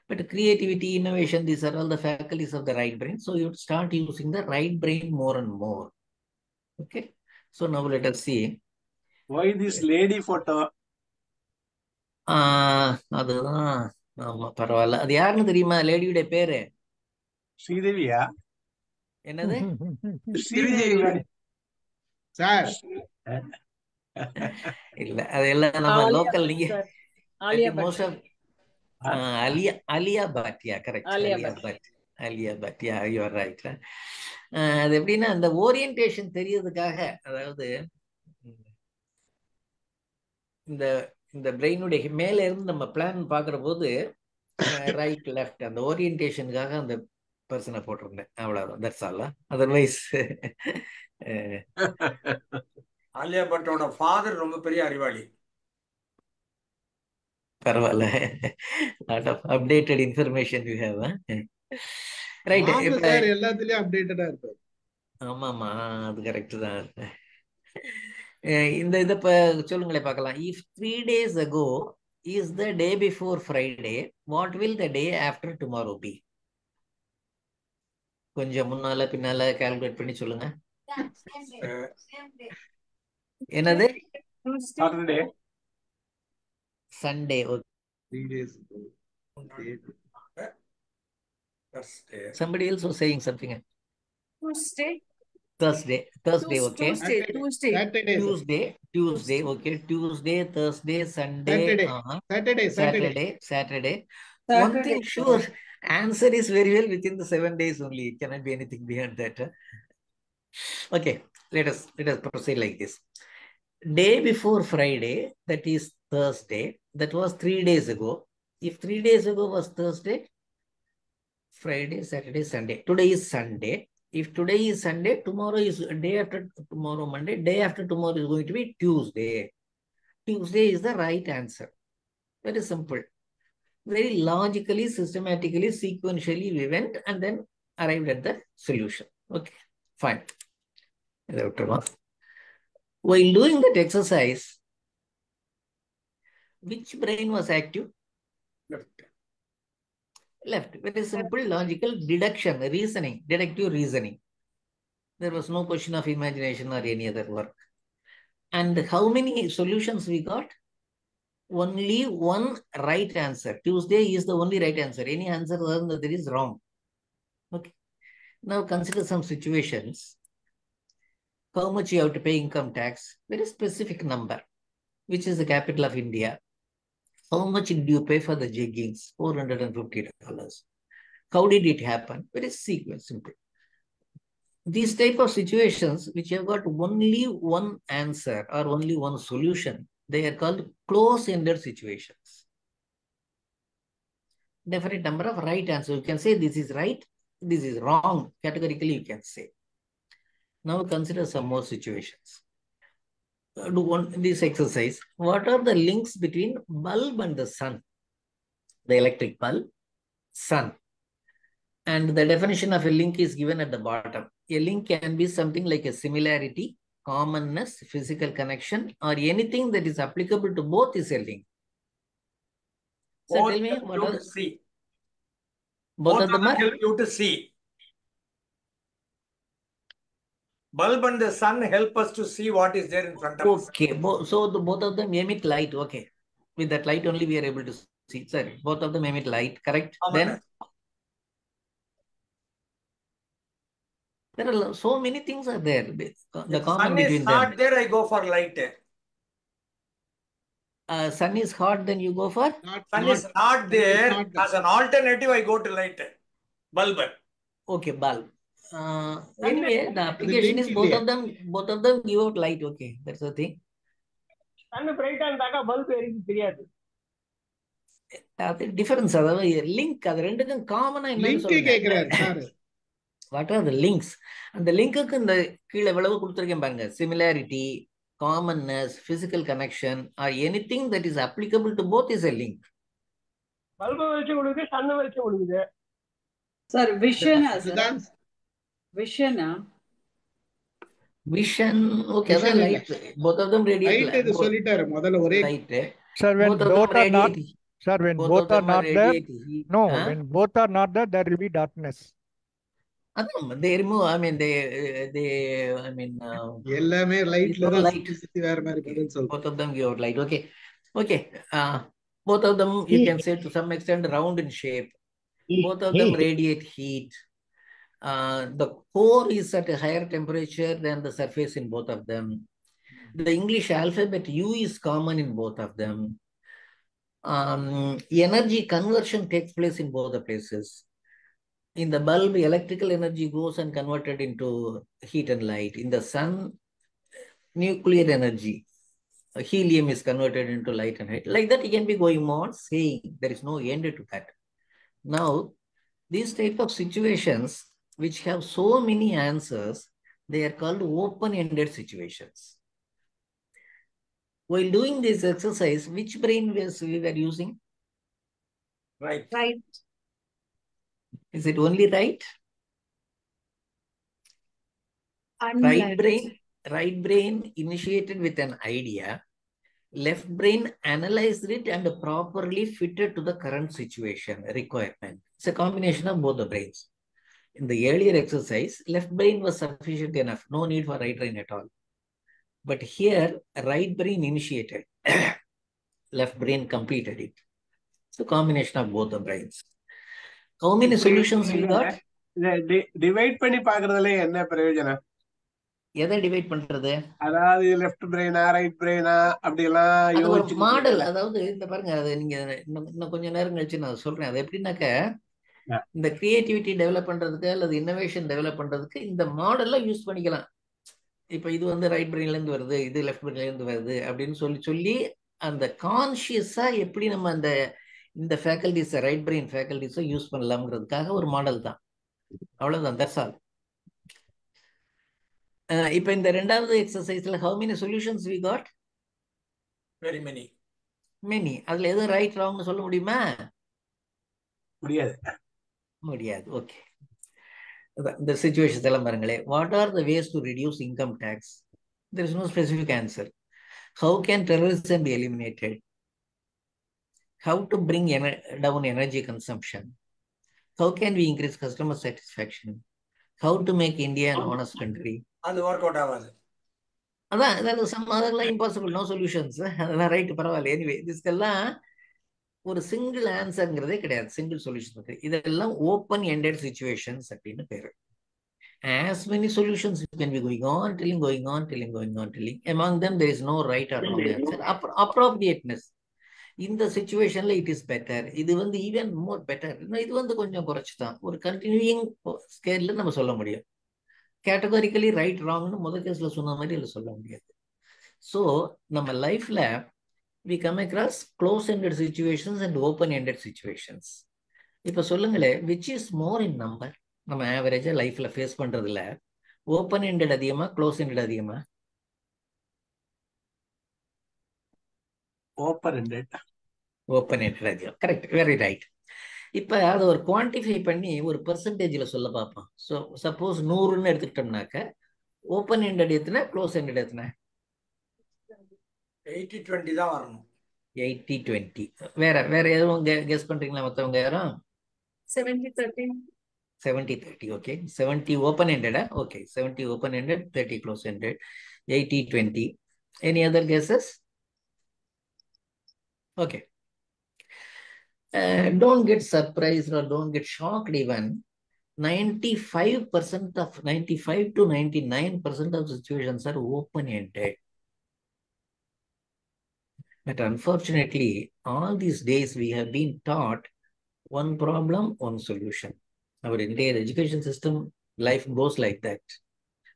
But creativity, innovation, these are all the faculties of the right brain. So you start using the right brain more and more. Okay. So now let us see. Why this lady photo? அதுதான் ஆமா பரவாயில்ல. அது யாருன்னு தெரியுமா? லேடியோட பேரு ஸ்ரீதேவியா? என்னது? ஸ்ரீதேவி சார் இல்ல, அதெல்லாம் நம்ம லோக்கல். நீங்க most of Alia Bhatt. Ya correct. Alia Bhatt. Ya you are right. அது எப்படின்னா அந்த ஓரியன்டேஷன் தெரியறதுக்காக, அதாவது இந்த இந்த பிரெயினுடைய மேல இருந்து நம்ம பிளான் பார்க்குற போது ரைட் லெஃப்ட் அந்த ஓரியன்டேஷனுக்காக அந்த பர்சனை போட்டிருந்தேன். அவ்வளவுதான். That's all. அதர்வைஸ் ஆலியா பட்டோட ஃபாதர் ரொம்ப பெரிய அறிவாளி. பரவாயில்ல. Lot of updated information you have. Right. Sir எல்லாத்துலயும் அப்டேட்டடா இருப்பாரு. ஆமாமா, அது கரெக்ட் தான். இந்த இதை சொல்லுங்களேன் பார்க்கலாம். If 3 days ago is the day before Friday, what will the day after tomorrow be? கொஞ்சம் முன்னால பின்னால கால்குலேட் பண்ணி சொல்லுங்க. என்னது? Saturday. Sunday. 3 days ago. Somebody else was saying something. Tuesday. Thursday, okay. Tuesday. Okay. Tuesday, Thursday, Sunday, Saturday. One thing sure, answer is very well within the 7 days only. It cannot be anything beyond that. Okay, let us proceed like this. Day before Friday, that is Thursday, that was 3 days ago. If 3 days ago was Thursday, Friday, Saturday, Sunday. Today is Sunday. If today is Sunday, tomorrow is day after tomorrow, Monday. Day after tomorrow is going to be Tuesday. Tuesday is the right answer. Very simple. Very logically, systematically, sequentially we went and then arrived at the solution. Okay, fine. While doing that exercise, which brain was active? Left. Very simple, logical deduction, reasoning, deductive reasoning. There was no question of imagination or any other work. And how many solutions we got? Only one right answer. Tuesday is the only right answer. Any answer other than that is wrong. Okay. Now consider some situations. How much you have to pay income tax? Very specific number. Which is the capital of India? How much did you pay for the jeggings? $450. How did it happen? Very simple. These type of situations which have got only one answer or only one solution, they are called close-ended situations. Definite number of right answers. You can say this is right, this is wrong. Categorically you can say. Now consider some more situations. Do this exercise. What are the links between bulb and the sun? The electric bulb, sun. And the definition of a link is given at the bottom. A link can be something like a similarity, commonness, physical connection, or anything that is applicable to both is a link. So tell me what are both of them help you to see. Bulb and the sun help us to see what is there in front of us. Okay, so both of them emit light. Okay, with that light only we are able to see. Sorry, both of them emit light. Correct. Then there are so many things are there. The common sun between is them. hot there, I go for light. Sun is hot, then you go for? Sun is not there. As an alternative, I go to light. Bulb. Okay, bulb. Anyway, the application is both of them give out light. Okay, that's the thing. Sun bright and taka bulb எரியுது தெரியாது. அது டிஃபரன்ஸ். அதாவது லிங்க், அது ரெண்டுக்கும் காமனா என்னன்னு சொல்லுங்க. What are the links? அந்த லிங்க்குக்கு இந்த கீழே எவ்வளவு கொடுத்திருக்கேன் பாருங்க. Similarity, commonness, physical connection, or anything that is applicable to both is a link. பல்ப வெளிச்சம் கொடுக்குது, சன் வெளிச்சம் கொடுக்குது. சார் விஷனா சார்? விஷனா? Vision, okay, அதான் light. Both of them radiate light. இது சொல்லிட்டாரு முதல்ல ஒரே light. Sir, when both are not, sir, when both are not there, no, when both are not there, there will be darkness. They remove, I mean, எல்லாமே லைட்ல தான் சுத்தி வேற மாதிரி பதில் சொல்றோம். Both of them give out light. Okay. Both of them you can say to some extent round in shape. Both of them radiate heat. The core is at a higher temperature than the surface in both of them. The English alphabet U is common in both of them. Energy conversion takes place in both the places. In the bulb, electrical energy goes and converted into heat and light. In the sun, nuclear energy helium is converted into light and height. Like that, you can be going on saying there is no end to that. Now, these type of situations which have so many answers, they are called open-ended situations. While doing this exercise, which brain waves we were using? Right. Right. Is it only right? Right brain initiated with an idea. Left brain analyzed it and properly fitted to the current situation, requirement. It's a combination of both the brains. In the earlier exercise, left brain was sufficient enough. No need for right brain at all. But here, right brain initiated. Left brain completed it. It's a combination of both the brains. How many solutions we got? Divide பண்ணி பார்க்கிறதுல என்ன பிரயோஜனம்? எதை டிவைட் பண்றது? அதாவது லெஃப்ட் பிரெயினா ரைட் பிரெயினா அப்படி எல்லாம் யோசிச்சு மாடல். அதாவது இந்த பாருங்க, அது நீங்க இன்னும் கொஞ்ச நேரம் கழிச்சு நான் சொல்றேன். அது எப்படின்னாக்க, இந்த கிரியேட்டிவிட்டி டெவலப் பண்றதுக்கு அல்லது இன்னோவேஷன் டெவலப் பண்றதுக்கு இந்த மாடல்லாம் யூஸ் பண்ணிக்கலாம். இப்ப இது வந்து ரைட் பிரெயின்ல இருந்து வருது, இது லெஃப்ட் பிரெயின்ல இருந்து வருது அப்படின்னு சொல்லி அந்த கான்சியஸா எப்படி நம்ம இந்த ஃபேக்கல்டிஸ் ரைட் பிரெயின் ஃபேக்கல்டிஸை யூஸ் பண்ணலாம்ங்கிறதுக்காக ஒரு மாடல் தான். அவ்வளவுதான். That's all. இப்ப இந்த ரெண்டாவது எக்ஸசைஸ்ல how many solutions we got? Very many. Many. அதுல எதுவும் ரைட் ராங்னு சொல்ல முடியுமா? முடியாது. ஓகே. இந்த சிச்சுவேஷன்ஸ் எல்லாம் பாருங்களேன். What are the ways to reduce income tax? There is no specific answer. How can terrorism be eliminated? How to bring down energy consumption? How can we increase customer satisfaction? How to make India an honest country? அது ஒர்க் அவுட் ஆகாது. அதெல்லாம் இம்பாசிபிள். No solutions. அதெல்லாம் ரைட், பரவாயில்ல. எனிவே, இதுக்கெல்லாம் ஒரு சிங்கிள் ஆன்சர்ங்கிறதே கிடையாது. சிங்கிள் சொல்யூஷன் இருக்கு. இதெல்லாம் ஓப்பன் எண்டட் சிச்சுவேஷன்ஸ் அப்படின்னு பேரு. As many solutions you can be going on telling. Among them there is no right or wrong answer. Appropriateness. இந்த சிச்சுவேஷன்ல இட் இஸ் பெட்டர், இது வந்து ஈவன் மோர் பெட்டர், இது வந்து கொஞ்சம் குறைச்சுதான். ஒரு கண்டினியூயிங் ஸ்கேல்ல நம்ம சொல்ல முடியும். கேட்டகரிக்கலி ரைட் ராங்னு முதல் கேஸ்ல சொன்ன மாதிரி இதுல சொல்ல முடியாது. ஸோ நம்ம லைஃப்ல we come across close ended situations and open ended situations. இப்ப சொல்லுங்களேன், which is more in number? நம்ம ஆவரேஜா லைஃப்ல ஃபேஸ் பண்றதுல ஓப்பன் எண்டட் அதிகமா, க்ளோஸ் எண்டட் அதிகமா? ஓப்பன் எண்டட் அதிகம். Correct, very right. இப்ப அதை ஒரு குவான்டிஃபை பண்ணி ஒரு பெர்சன்டேஜ்ல சொல்ல பார்ப்போம். ஸோ சப்போஸ் 100ன்னு எடுத்துக்கிட்டோம்னாக்க ஓப்பன் எண்டட் எத்தனை, க்ளோஸ் எண்டட் எத்தனை? 80-20 தான் வரணும். 80-20. வேற எதுவும் கெஸ் பண்றீங்களா மத்தவங்க யாரும்? 70-30. 70-30. ஓகே. 70 ஓப்பன் எண்டடா? Okay. 70 open ended, 30 close ended. 80-20. Any other guesses? Okay. Don't get surprised or don't get shocked even. 95 to 99% of situations are open-ended. But unfortunately, all these days we have been taught one problem, one solution. Our entire education system, life goes like that.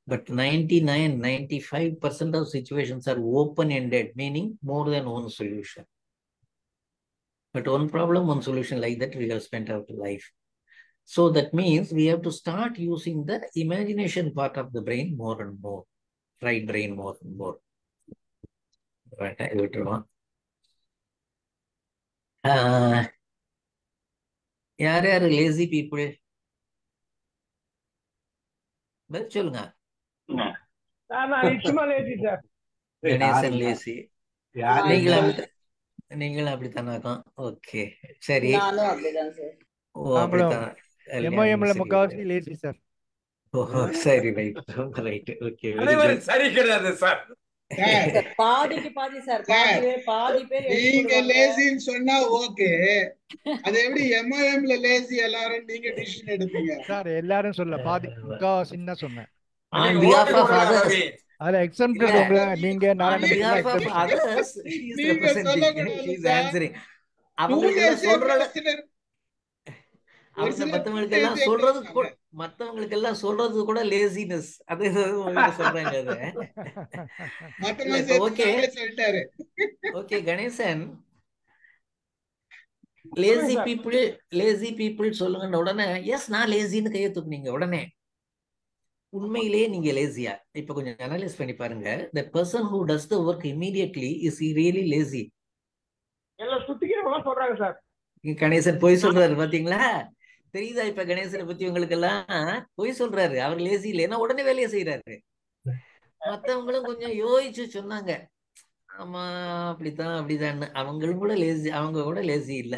But 95% of situations are open-ended, meaning more than one solution. But one problem, one solution, like that we have spent our life. So that means we have to start using the imagination part of the brain more and more. Right brain more and more. Right, I will draw. யார் lazy people? பதில் சொல்லுங்க. கணேசன் லேசி. நீங்களும் அப்படித்தானாக்கும். ஓகே, சரி. நானும் அப்படிதான் சார். ஓ, அப்படித்தான். முக்காவாசி லேசி சார். ஓ, சரி, ரைட், ரைட். ஓகே, சரி கிடையாது சார். பாதிக்கு பாதி சார். பாதி பேர் நீங்க லேசின்னு சொன்னா ஓகே. அது எப்படி எம்ஐஎம்ல லேசி எல்லாரும் நீங்க டிசிஷன் எடுப்பீங்க சார்? எல்லாரும் சொல்ல, பாதி முக்காவாசின்னு தான் சொன்னேன். அதுல எக்ஸாம்பிள் நீங்க அவங்க மத்தவங்களுக்கு எல்லாம் சொல்றது கூட லேசினஸ். அது சொல்றாங்க அது. ஓகே கணேசன், லேசி பீப்புள் சொல்லுங்க உடனே எஸ் நான் லேசின்னு கையை தூக்குனீங்க உடனே. உண்மையிலேயே நீங்க லேசியா? இப்ப கொஞ்சம் அனலைஸ் பண்ணி பாருங்க. the person who does the work immediately is he really lazy? எல்லாம் சுத்திக்கிறவங்க சொல்றாங்க சார். கணேசன் போய் சொல்றாரு பாத்தீங்களா? தெரியுதா இப்ப கணேசனை பத்தி உங்களுக்கு எல்லாம்? போய் சொல்றாரு, அவர் லேசி இல்லைன்னா உடனே வேலையை செய்யறாரு. மத்தவங்களும் கொஞ்சம் யோசிச்சு சொன்னாங்க, ஆமா அப்படித்தான் அப்படிதான். அவங்களும் கூட லேசி, அவங்க கூட லேசி இல்ல.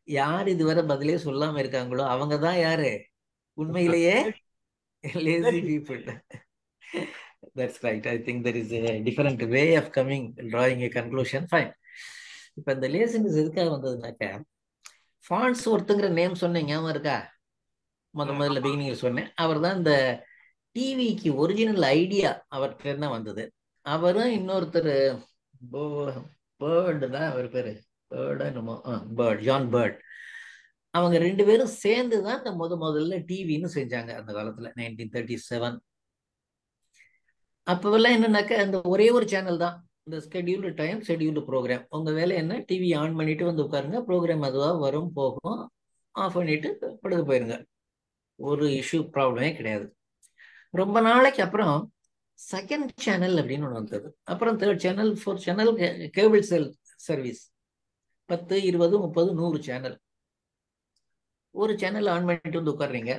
யார் இதுவரை பதிலே சொல்லாம இருக்காங்களோ அவங்கதான் யாரு உண்மையிலேயே lazy people. That's right. I think there is a different way of drawing a conclusion. Fine. இப்ப இந்த லேசினஸ் எதுக்காக வந்ததுனாக்க, ஃபான்ஸ் ஒருத்தங்கிற நேம் சொன்னேன், ஞாபகம் இருக்கா? முதல்ல பிகினிங்ல சொன்னேன். அவர் தான் இந்த டிவிக்கு ஒரிஜினல் ஐடியா அவர்கிட்ட தான் வந்தது. அவரும் இன்னொருத்தர் பேர்டு தான், அவர் பேரு பேர்டு என்னமோ, ஜான் பேர்ட். அவங்க ரெண்டு பேரும் சேர்ந்து தான் இந்த முதல்ல டிவின்னு செஞ்சாங்க அந்த காலத்துல, 1937. அப்பவெல்லாம் என்னன்னாக்க அந்த ஒரே ஒரு சேனல் தான், இந்த ஸ்கெடியூல்டு டைம் ஷெடியூல்டு ப்ரோக்ராம். உங்க வேலை என்ன, டிவி ஆன் பண்ணிட்டு வந்து உட்காருங்க, ப்ரோக்ராம் அதுவா வரும் போகும், ஆஃப் பண்ணிட்டு படுக்க போயிருங்க. ஒரு இஷ்யூ ப்ராப்ளமே கிடையாது. ரொம்ப நாளைக்கு அப்புறம் செகண்ட் சேனல் அப்படின்னு ஒன்று வந்தது. அப்புறம் third channel, fourth channel, cable service. 10, 20, 30, 100 channel. ஒரு சேனல் ஆன் பண்ணிட்டு வந்து உட்காடுறீங்க,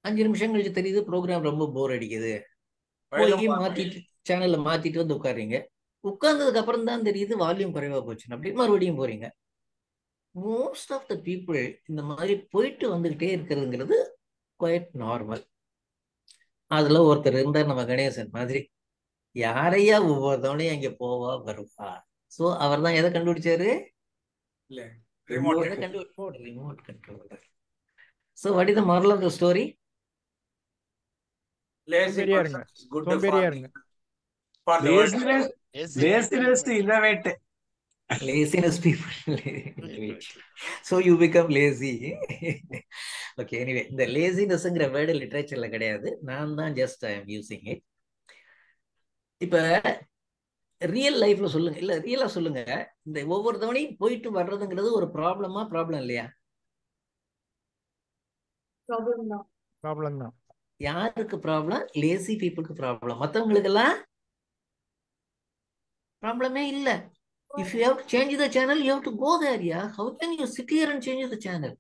5 நிமிஷம் கழிச்சு தெரியுது ப்ரோக்ராம் ரொம்ப போர் அடிக்குது, போய் மாத்திட்டு சேனல்ல மாத்திட்டு வந்து உட்காடுறீங்க. உட்கார்ந்ததுக்கு அப்புறம் தான் தெரியுது வால்யூம் குறைவா போச்சுன்னு, அப்படி மறுபடியும் போறீங்க. மோஸ்ட் ஆஃப் த பீப்புள் இந்த மாதிரி போயிட்டு வந்துகிட்டே இருக்கிறதுங்கிறது குவைட் நார்மல். அதுல ஒருத்தர் இருந்தார் நம்ம கணேசன் மாதிரி, யாரையா ஒவ்வொருத்தவனையும் அங்க போவா வருவா. சோ அவர் தான் எதை கண்டுபிடிச்சாரு? Remote control. So what is the moral of the story? Laziness innovate. Laziness people. So you become lazy. Okay, anyway, the lazinessங்கிற வேர்டு லிட்ரேச்சர்ல கிடையாது, நான் தான் just I am using it. இப்ப ரியல் லைஃப்ல சொல்லுங்க, இல்ல ரியலா சொல்லுங்க, இந்த ஒவ்வொரு தவணையும் போயிட்டு வர்றதுங்கிறது ஒரு ப்ராப்ளம் இல்லையா? ப்ராப்ளம் தான். யாருக்கு ப்ராப்ளம்? லேசி பீப்புளுக்கு ப்ராப்ளம். மற்றவங்களுக்கு எல்லாம் ப்ராப்ளமே இல்ல. If you have to change the channel, you have to go there. Yeah, how can you sit here and change the channel?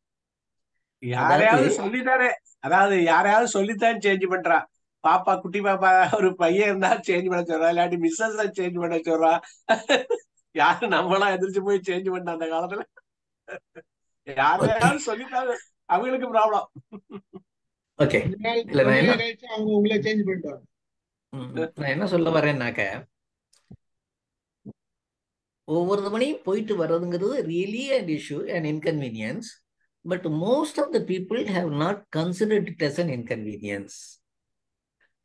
யாரையாவது சொல்லித்தானே, அதாவது யாரையாவது சொல்லித்தான் சேஞ்ச் பண்றா. பாப்பா, குட்டி பாப்பா ஒரு பையன் இருந்தா சேஞ்ச் பண்ண சொல்றா, இல்லாட்டி மிஸ்ஸஸ் சேஞ்ச் பண்ண சொல்றா. யாரு நம்மளாம் எதிர்த்து போய் சேஞ்ச் பண்ண அந்த காலத்துல? யாரையாவது சொல்லித்தாங்க, அவங்களுக்கு ப்ராப்ளம். ஓகே, அவங்க உங்களை சேஞ்ச் பண்ணிட்டாங்க. நான் என்ன சொல்ல வரேன்னாக்க, ஒவ்வொரு மணியும் போயிட்டு வர்றதுங்கிறது really an issue, an inconvenience. But most of the people have not considered it as an inconvenience.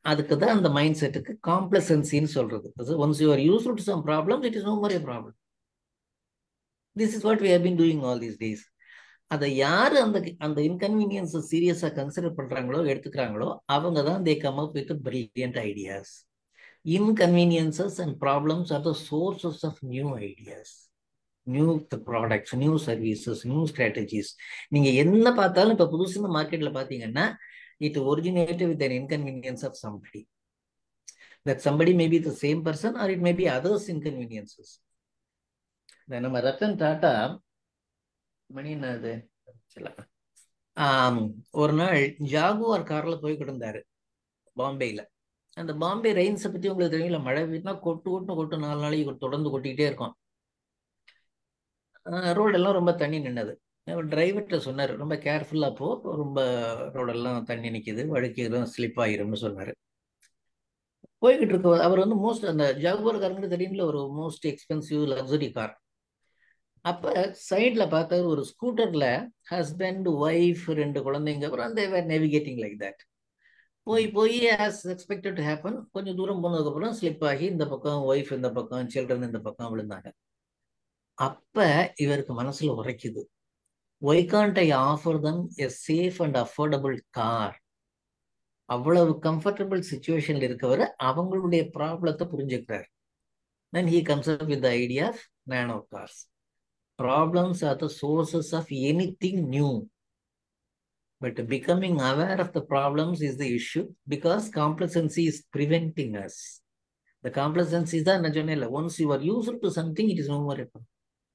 அதுக்கு தான் அந்த மைண்ட் செட்டுக்கு காம்ப்ளசன்சின்னு சொல்றது. Once you are used to some problem, it is no more a problem. This is what we have been doing all these days. அதை யாரு அந்த இன்கன்வீனியன்ஸை சீரியஸா கன்சிடர் பண்றாங்களோ, எடுத்துக்கிறாங்களோ, அவங்க தான் they come up with brilliant ideas. Inconveniences and problems are the sources of new ideas, new products, new services, new strategies. நீங்க என்ன பார்த்தாலும் இப்ப புதுசுன்னு மார்க்கெட்ல பாத்தீங்கன்னா, it originated with an inconvenience of somebody. That somebody may be the same person or it may be others' inconveniences. நம்ம ரத்தன் டாட்டா மணினாது ஒரு நாள் ஜாகுவார் கார்ல போய்கிட்டு இருந்தாரு பாம்பேல. அந்த பாம்பே ரெயின்ஸை பத்தி உங்களுக்கு தெரியல, மழை வீட்டினா கொட்டு 4 நாளைக்கு தொடர்ந்து கொட்டிக்கிட்டே இருக்கும். ரோடெல்லாம் ரொம்ப தண்ணி நின்னது. அவர் டிரைவர்கிட்ட சொன்னார், ரொம்ப கேர்ஃபுல்லா போ, ரொம்ப ரோடெல்லாம் தண்ணி நிற்கிது, வழுக்கிடும், ஸ்லிப் ஆயிரும்னு சொன்னார். போய்கிட்டு இருக்க அவர் வந்து மோஸ்ட் அந்த ஜாகுவார் காருங்கிற தெரியும்ல, ஒரு மோஸ்ட் எக்ஸ்பென்சிவ் லக்ஸரி கார். அப்ப சைட்ல பார்த்த ஒரு ஸ்கூட்டர்ல ஹஸ்பண்ட், ஒய்ஃப், 2 குழந்தைங்க, அப்புறம் they were navigating like that. போய் as expected to happen, கொஞ்சம் தூரம் போனதுக்கு அப்புறம் ஸ்லிப் ஆகி இந்த பக்கம் ஒய்ஃப், இந்த பக்கம் சில்ட்ரன், இந்த பக்கம் விழுந்தாங்க. அப்ப இவருக்கு மனசுல உரைக்குது, Why can't I offer them a safe and affordable car? அவ்வளவு கம்ஃபர்டபுள் சிச்சுவேஷன்ல இருக்கவர் அவங்களுடைய ப்ராப்ளத்தை புரிஞ்சுக்கிறார். Then he comes up with the idea of nano cars. Problems are the sources of anything new. But becoming aware of the problems is the issue, because complacency is preventing us. The complacency is that once you are used to something, it is no more a problem.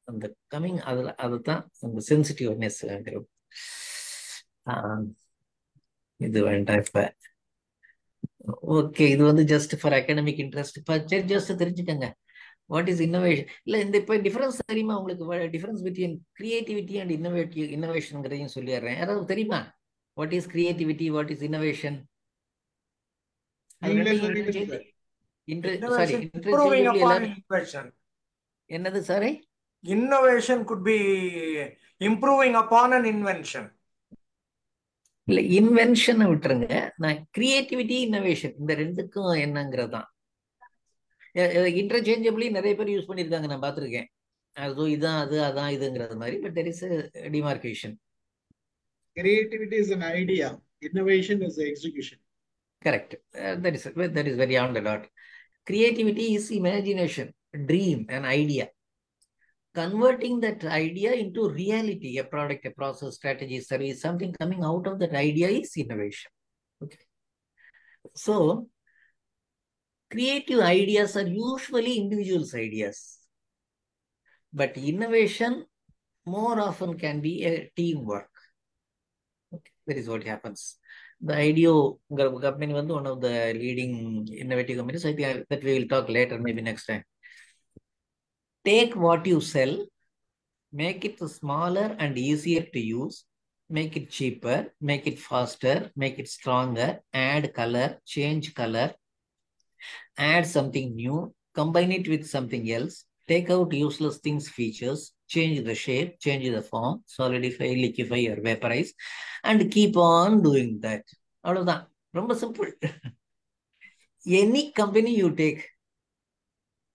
And the coming அதுதான் அந்த sensitiveness. இது வேண்டாம் இப்ப. ஓகே, இது வந்து just for academic interest. Just தெரிஞ்சுக்கங்க வாட் இஸ் இன்னோவேஷன். இல்ல இந்த இப்ப டிஃபரன்ஸ் தெரியுமா உங்களுக்கு? டிஃபரன்ஸ் பிட்வீன் கிரியேட்டிவிட்டி அண்ட் இன்னோவேஷன்ங்கிறதையும் சொல்லிடுறேன். யாராவது தெரியுமா? What is creativity, what is innovation? என்னது sorry? Innovation could be improving upon an invention. இல்ல, இன்வென்ஷனை விட்டுருங்க. நான் கிரியேட்டிவிட்டி இன்னோவேஷன் இந்த ரெண்டுக்கும் என்னங்கிறது தான். இன்டர்சேஞ்சபிளி நிறைய பேர் யூஸ் பண்ணியிருக்காங்க, நான் பார்த்துருக்கேன். அது இதான் அது அதான் இதுங்கிறது மாதிரி. But there is a demarcation. Creativity is an idea, innovation is the execution. Correct. That is very on the dot. Creativity is imagination, dream, an idea. Converting that idea into reality, a product, a process, strategy, service, something coming out of that idea is innovation. Okay. So, creative ideas are usually individuals' ideas. But innovation more often can be a teamwork. Okay. That is what happens. The IDEO company is one of the leading innovative companies. I think that we will talk later, maybe next time. Take what you sell, make it smaller and easier to use, make it cheaper, make it faster, make it stronger, add color, change color, add something new, combine it with something else, take out useless things, features, change the shape, change the form, solidify, liquefy or vaporize, and keep on doing that. அவ்வளவுதான். ரொம்ப simple. Any company you take,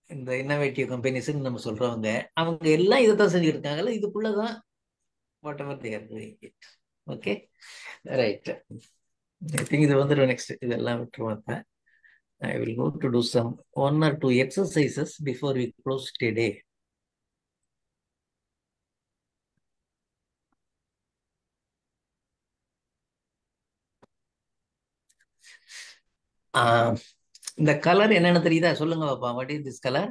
இந்த இன்னோவேட்டிவ் கம்பெனிஸ் நம்ம சொல்றவங்க, அவங்க எல்லாம் இதைத்தான் செஞ்சுருக்காங்கல்ல, இதுக்குள்ளதான் whatever they are doing it. Okay, right. I think இது வந்து நெக்ஸ்ட் இதெல்லாம் விட்டுருவாங்க. I will go to do some 1 or 2 exercises before we close today. இந்த கலர் என்னன்னு தெரியுதா? சொல்லுங்க பாப்பா. What is this colour?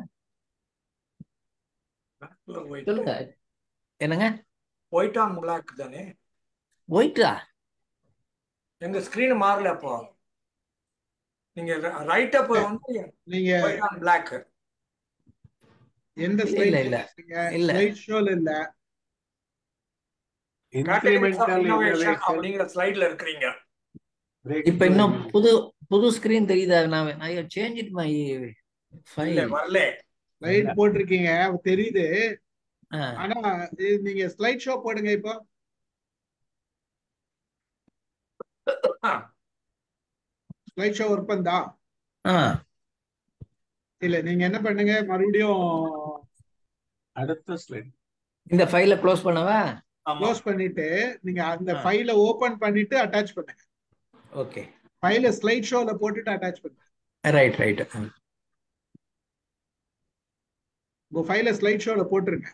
சொல்லுங்க. என்னங்க? ஒயிட் ஆன் பிளாக் தானே? ஒயிட்டா? எங்க ஸ்கிரீன் மாறல. அப்போ நீங்க ரைட் அப் வந்து நீங்க ஒயிட் ஆன் பிளாக். எந்த ஸ்லைட் இல்ல இல்ல ஸ்லைட் ஷோல இல்ல, இன்கிரிமெண்டல் இன்னோவேஷன் அப்படிங்கற ஸ்லைட்ல இருக்கீங்க. இப்ப இன்னும் புது ஸ்கிரீன் தெரியுதா? நான் I change it my file. வரல. ஸ்லைட் போட்டிருக்கீங்க தெரியுது. ஆனா நீங்க ஸ்லைட் ஷோ போடுங்க. இப்போ ஸ்லைட் ஷோ ஒர்க் பண்ணா இல்ல, நீங்க என்ன பண்ணுங்க, மறுபடியும் அடுத்த ஸ்லைட் இந்த ஃபைலை க்ளோஸ் பண்ணவா? க்ளோஸ் பண்ணிட்டு நீங்க அந்த ஃபைலை ஓபன் பண்ணிட்டு அட்டாச் பண்ணுங்க. ஓகே, ஃபைலை ஸ்லைட் ஷோல போட்டுட்டு அட்டாச் பண்ணுங்க. Right right. உங்க ஃபைலை ஸ்லைட் ஷோல போட்டுருங்க.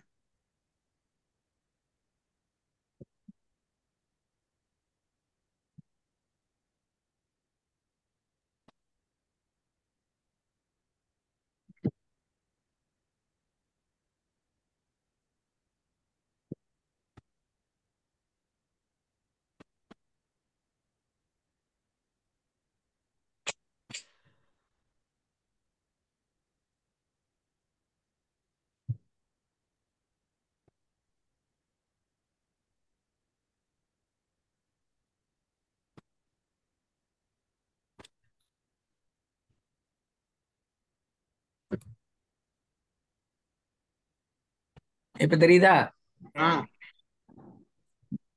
இப்ப தெரியுதா?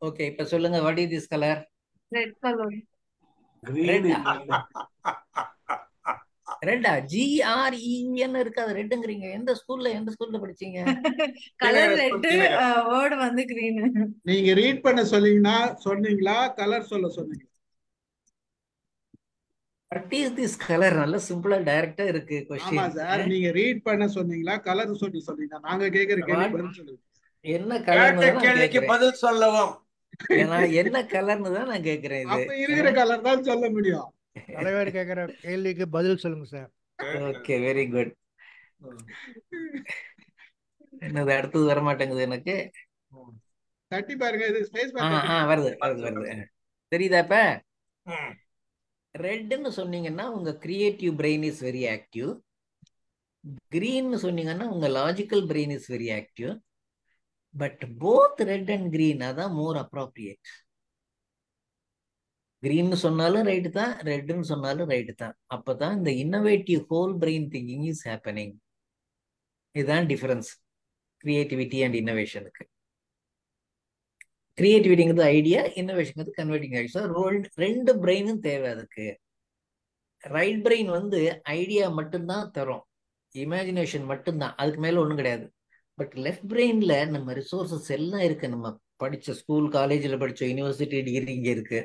ஓகே, இப்ப சொல்லுங்க. What is this colour? Red colour. Green. ரெட்டா? GREN இருக்கு, அது ரெட்டுங்கிறீங்க. எந்த ஸ்கூல்ல படிச்சீங்க? கலர் ரெட், வேர்ட் வந்து கிரீன். நீங்க ரீட் பண்ண சொன்னீங்களா கலர் சொல்ல சொன்னீங்களா? What is this colour? நல்ல சிம்பிளா டைரக்டா இருக்கு ஆமா क्वेश्चन. சார், நீங்க ரீட் பண்ண சொன்னீங்களா கலர் சொன்னீங்க? நாங்க கேக்குற கேள்வி பதில் சொல்லுங்க. என்ன கலர்னு தான் நான் கேள்விக்கு கேக்குறேன். பதில் சொல்லவும். ஏன்னா என்ன கலர்னு தான் நான் கேக்குறேன். இது அப்ப இருக்கிற கலர் தான் சொல்ல முடியும். தலைவர் கேக்குற கேள்விக்கு பதில் சொல்லுங்க சார். Okay, very good. என்னது அடுத்தது வர மாட்டேங்குது எனக்கு. தட்டி பாருங்க, இது ஸ்பேஸ் பார். வருது. தெரியுதா இப்ப? ரெட்னு சொன்னீங்கன்னா உங்க creative brain is very active. கிரீன்னு சொன்னீங்கன்னா உங்க logical brain is very active. But both red and green அதான் மோர் அப்ரோப்ரியேட். கிரீன்னு சொன்னாலும் ரைட்டு தான், ரெட்னு சொன்னாலும் ரைட்டு தான். அப்பதான் இந்த innovative whole brain thinking is happening. இதுதான் டிஃபரன்ஸ் கிரியேட்டிவிட்டி அண்ட் இன்னோவேஷனுக்கு. கிரியேட்டிவிட்டிங்கிறது ஐடியா, இன்னோவேஷன் கன்வெர்ட்டிங் ஐடியா. ரெண்டு பிரெயினும் தேவை அதுக்கு. ரைட் பிரெயின் வந்து ஐடியா மட்டும்தான் தரும், இமேஜினேஷன் மட்டும்தான், அதுக்கு மேல ஒன்றும் கிடையாது. பட் லெஃப்ட் பிரெயின்ல நம்ம ரிசோர்சஸ் எல்லாம் இருக்கு. நம்ம படிச்ச ஸ்கூல், காலேஜில் படிச்ச யூனிவர்சிட்டி டிகிரி இங்கே இருக்கு,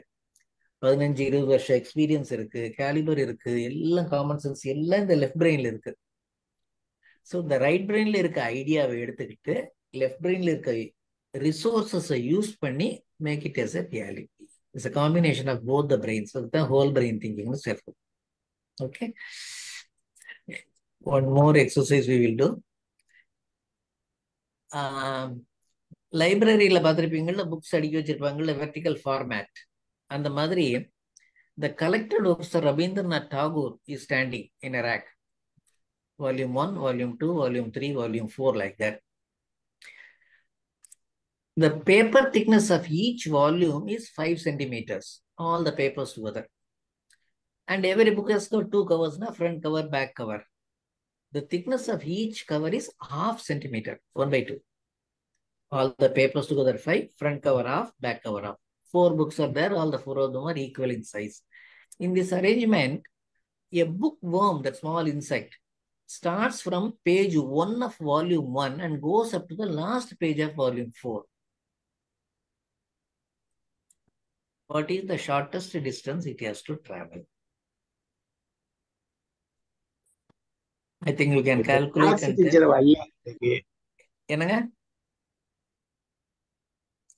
15-20 வருஷம் எக்ஸ்பீரியன்ஸ் இருக்கு, கேலிபர் இருக்கு, எல்லாம் காமன் சென்ஸ் எல்லாம் இந்த லெஃப்ட் பிரெயின்ல இருக்கு. ஸோ இந்த ரைட் பிரெயின்ல இருக்க ஐடியாவை எடுத்துக்கிட்டு லெஃப்ட் பிரெயின்ல இருக்க ரிசோர்சஸை யூஸ் பண்ணி make it as a reality. It's a combination of both the brains. அதுதான் ஹோல் பிரெயின் திங்கிங்னு சொல்றது. Okay, one more exercise we will do. லைப்ரரியில பார்த்துருப்பீங்கள்ல, புக்ஸ் அடுக்கி வச்சிருப்பாங்கல்ல, வெர்டிக்கல் ஃபார்மேட். அந்த மாதிரி the collected works of Rabindranath Tagore is standing in a rack. Volume 1, Volume 2, Volume 3, Volume 4, like that. The paper thickness of each volume is 5 centimeters, all the papers together. And every book has got 2 covers, na, front cover, back cover. The thickness of each cover is half centimeter, 1/2. All the papers together 5, front cover half, back cover half. 4 books are there, all the 4 of them are equal in size. In this arrangement, a bookworm, that small insect, starts from page 1 of volume 1 and goes up to the last page of volume 4. What is the shortest distance it has to travel? I think you can calculate and என்னங்க?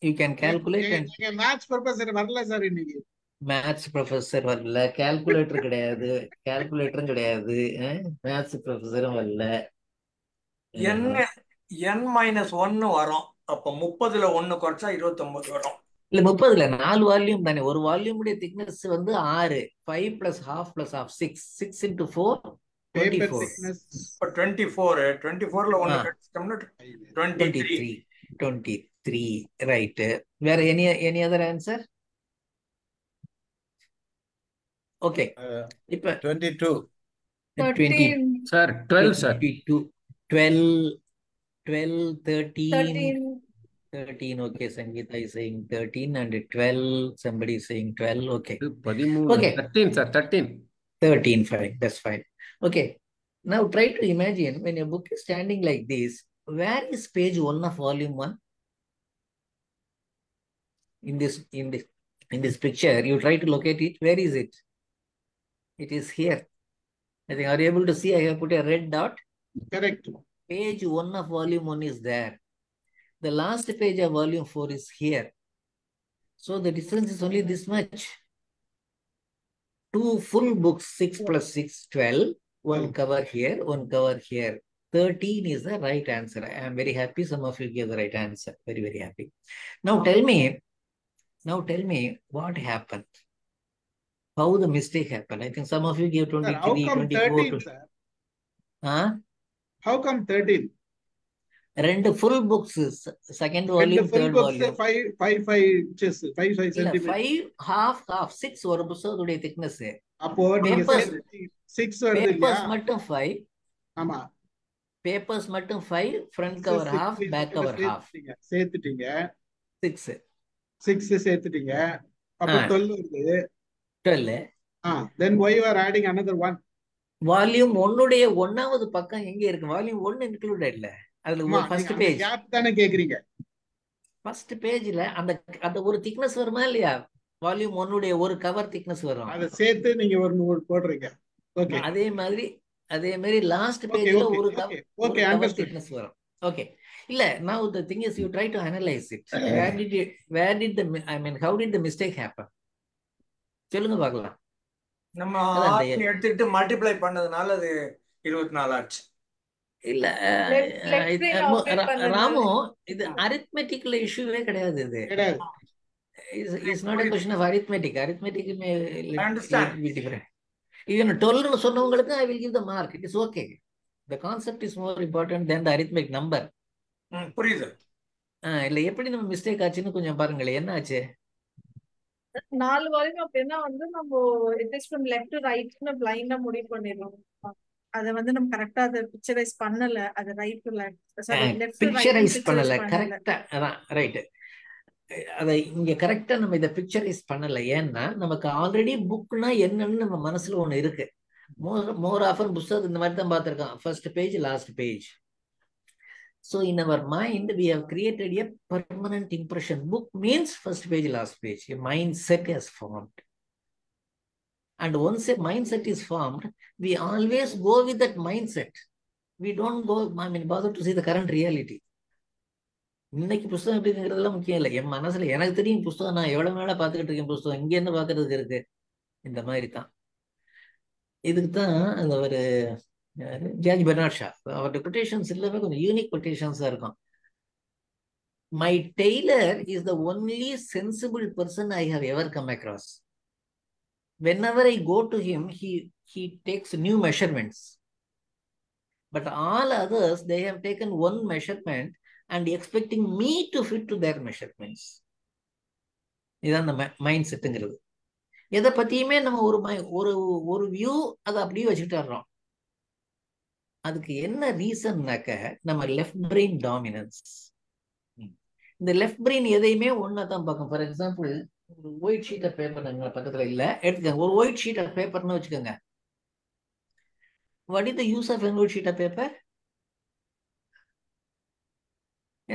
You can calculate and maths professor வரல சார் இன்னைக்கு. மேத்ஸ் ப்ரொஃபசர் வரல, கால்குலேட்டர் கிடையாது, கால்குலேட்டரும் கிடையாது, மேத்ஸ் ப்ரொஃபசரும் வரல. n-1 வரும். அப்ப 30ல 1 குறைச்சா 29 வரும். இல்ல 30ல 4 வால்யூம் தானே. ஒரு வால்யூமுடைய திக்னஸ் வந்து 6, 5 + half + half 6, 6 × 4 24. 24ல 1 கழிச்சிட்டோம்னா 23 ரைட். வேற any other answer? ஓகே, இப்ப 22 sir 12 sir 12 13. Okay, Sangeeta is saying 13 and 12. Somebody is saying 12. Okay. 13. Okay. 13, sir. 13. 13, fine. That's fine. Okay. Now try to imagine when your book is standing like this, where is page 1 of volume 1? In this picture, you try to locate it. Where is it? It is here. I think, are you able to see? I have put a red dot. Correct. Page 1 of volume 1 is there. The last page of volume 4 is here. So the distance is only this much. 2 full books, 6 + 6, 12. 1 cover here, 1 cover here. 13 is the right answer. I am very happy. Some of you gave the right answer. Very, very happy. Now tell me what happened. How the mistake happened? I think some of you gave 23, sir, how come 24. 13, sir? Huh? How come 13? Two full books, second volume, third volume. 5 inches, 5 centimeters. 5 half 6 ஒரு புத்தகத்துடைய thickness. அப்போ நீங்க 6 வருது இல்லையா? Papers மட்டும் 5. ஆமா. Papers மட்டும் 5, front cover half, back cover half. சேர்த்துட்டீங்க. 6 சேர்த்துட்டீங்க. அப்ப 12 வருது. 12. Then why you are adding another 1? Volume 1 1வது பக்கம் எங்க இருக்கு? வால்யூம் 1 இன்க்ளூடட் இல்ல. அதுல ஃபர்ஸ்ட் அந்த பேஜ், கேப் தானே கேக்குறீங்க? ஃபர்ஸ்ட் பேஜ்ல அந்த அந்த ஒரு திக்னஸ் வருமா இல்லையா? வால்யூம் 1 ஒரு கவர் திக்னஸ் வரும். அதை சேர்த்து நீங்க ஒரு போடுறீங்க. ஓகே, அதே மாதிரி லாஸ்ட் ஓகே, பேஜ்ல ஓகே, ஒரு ஓகே, ஒரு ஓகே, கவர் அண்டர்ஸ்டுட். திக்னஸ் வரும். ஓகே. இல்ல, now the thing is you try to analyze it. where did the I mean how did the mistake happen? சொல்லுங்க பார்க்கலாம். நம்ம அதான் 6 எடுத்துட்டு மல்டிப்ளை பண்ணதுனால அது 24 ஆச்சு. இல்ல left brain operate பண்ணதுனால ராமு, இது அரித்மெட்டிக்ல இஷ்யூவே கிடையாது. இது கிடையாது. Is not a question of arithmetic. Arithmetic may I understand. be different. Even 12 னு சொன்னவங்களுக்கு I will give the mark. It is okay. The concept is more important than the arithmetic number. புரியுது. இல்ல, எப்படி நம்ம மிஸ்டேக் ஆச்சுன்னு கொஞ்சம் பாருங்களேன். என்ன ஆச்சு? 4 வால்யூம் அப்படின்னா வந்து நம்ம it is from left to ரைட்னு பிளைண்டா முடிவு பண்ணிடுறோம். அத வந்து நம்ம கரெக்டா அதை பிக்சரைஸ் பண்ணல. அது right to left, sorry left to right picturise பண்ணல. கரெக்டா அதான் ரைட். அதை இங்க கரெக்டா நம்ம இதை பிக்சரைஸ் பண்ணல. ஏன்னா நமக்கு ஆல்ரெடி புக்னா என்னன்னு நம்ம மனசுல ஒண்ணு இருக்கு. மோர் ஆஃபன் புத்தகம் இந்த மாதிரி தான் பார்த்திருக்கோம். First page, last page. So in our mind, we have created a permanent impression. Book means first page, last page. A mindset has formed. And once a mindset is formed, we always go with that mindset. We don't go, bother to see the current reality. இன்னைக்கு புஸ்தகம் எப்படிங்கிறதுலாம் முக்கியம் இல்லை. என் மனசுல எனக்கு தெரியும் புஸ்தகம், நான் எவ்வளவு நாளா பார்த்துக்கிட்டு இருக்கேன் புஸ்தகம், இங்க என்ன பார்க்கறதுக்கு இருக்கு? இந்த மாதிரி தான். இதுக்கு தான் அந்த ஒரு ஜார்ஜ் பெர்னார்ட் ஷா, அவருடைய கொட்டேஷன்ஸ் எல்லாமே கொஞ்சம் யூனிக் கொட்டேஷன்ஸா இருக்கும். My tailor is the only sensible person I have ever come across. Whenever I go to him, he takes new measurements. But all others, they have taken one measurement and expecting me to fit to their measurements. இதான் அந்த மைண்ட் செட்டுங்கிறது. எதை பத்தியுமே நம்ம ஒரு வியூ அதை அப்படியே வச்சுக்கிட்டு வர்றோம். அதுக்கு என்ன ரீசன்னாக்க நம்ம லெஃப்ட் பிரெயின் டாமினன்ஸ். இந்த லெஃப்ட் பிரெயின் எதையுமே ஒன்னா தான் பார்க்கும். ஃபார் எக்ஸாம்பிள், ஒரு ஒயிட் ஷீட் ஆஃப் பேப்பர் பக்கத்துல இல்ல, எடுத்துக்கோங்க. ஒரு ஒயிட் ஷீட் ஆஃப் பேப்பர்னு வச்சுக்கோங்க. What is the use of white sheet of paper?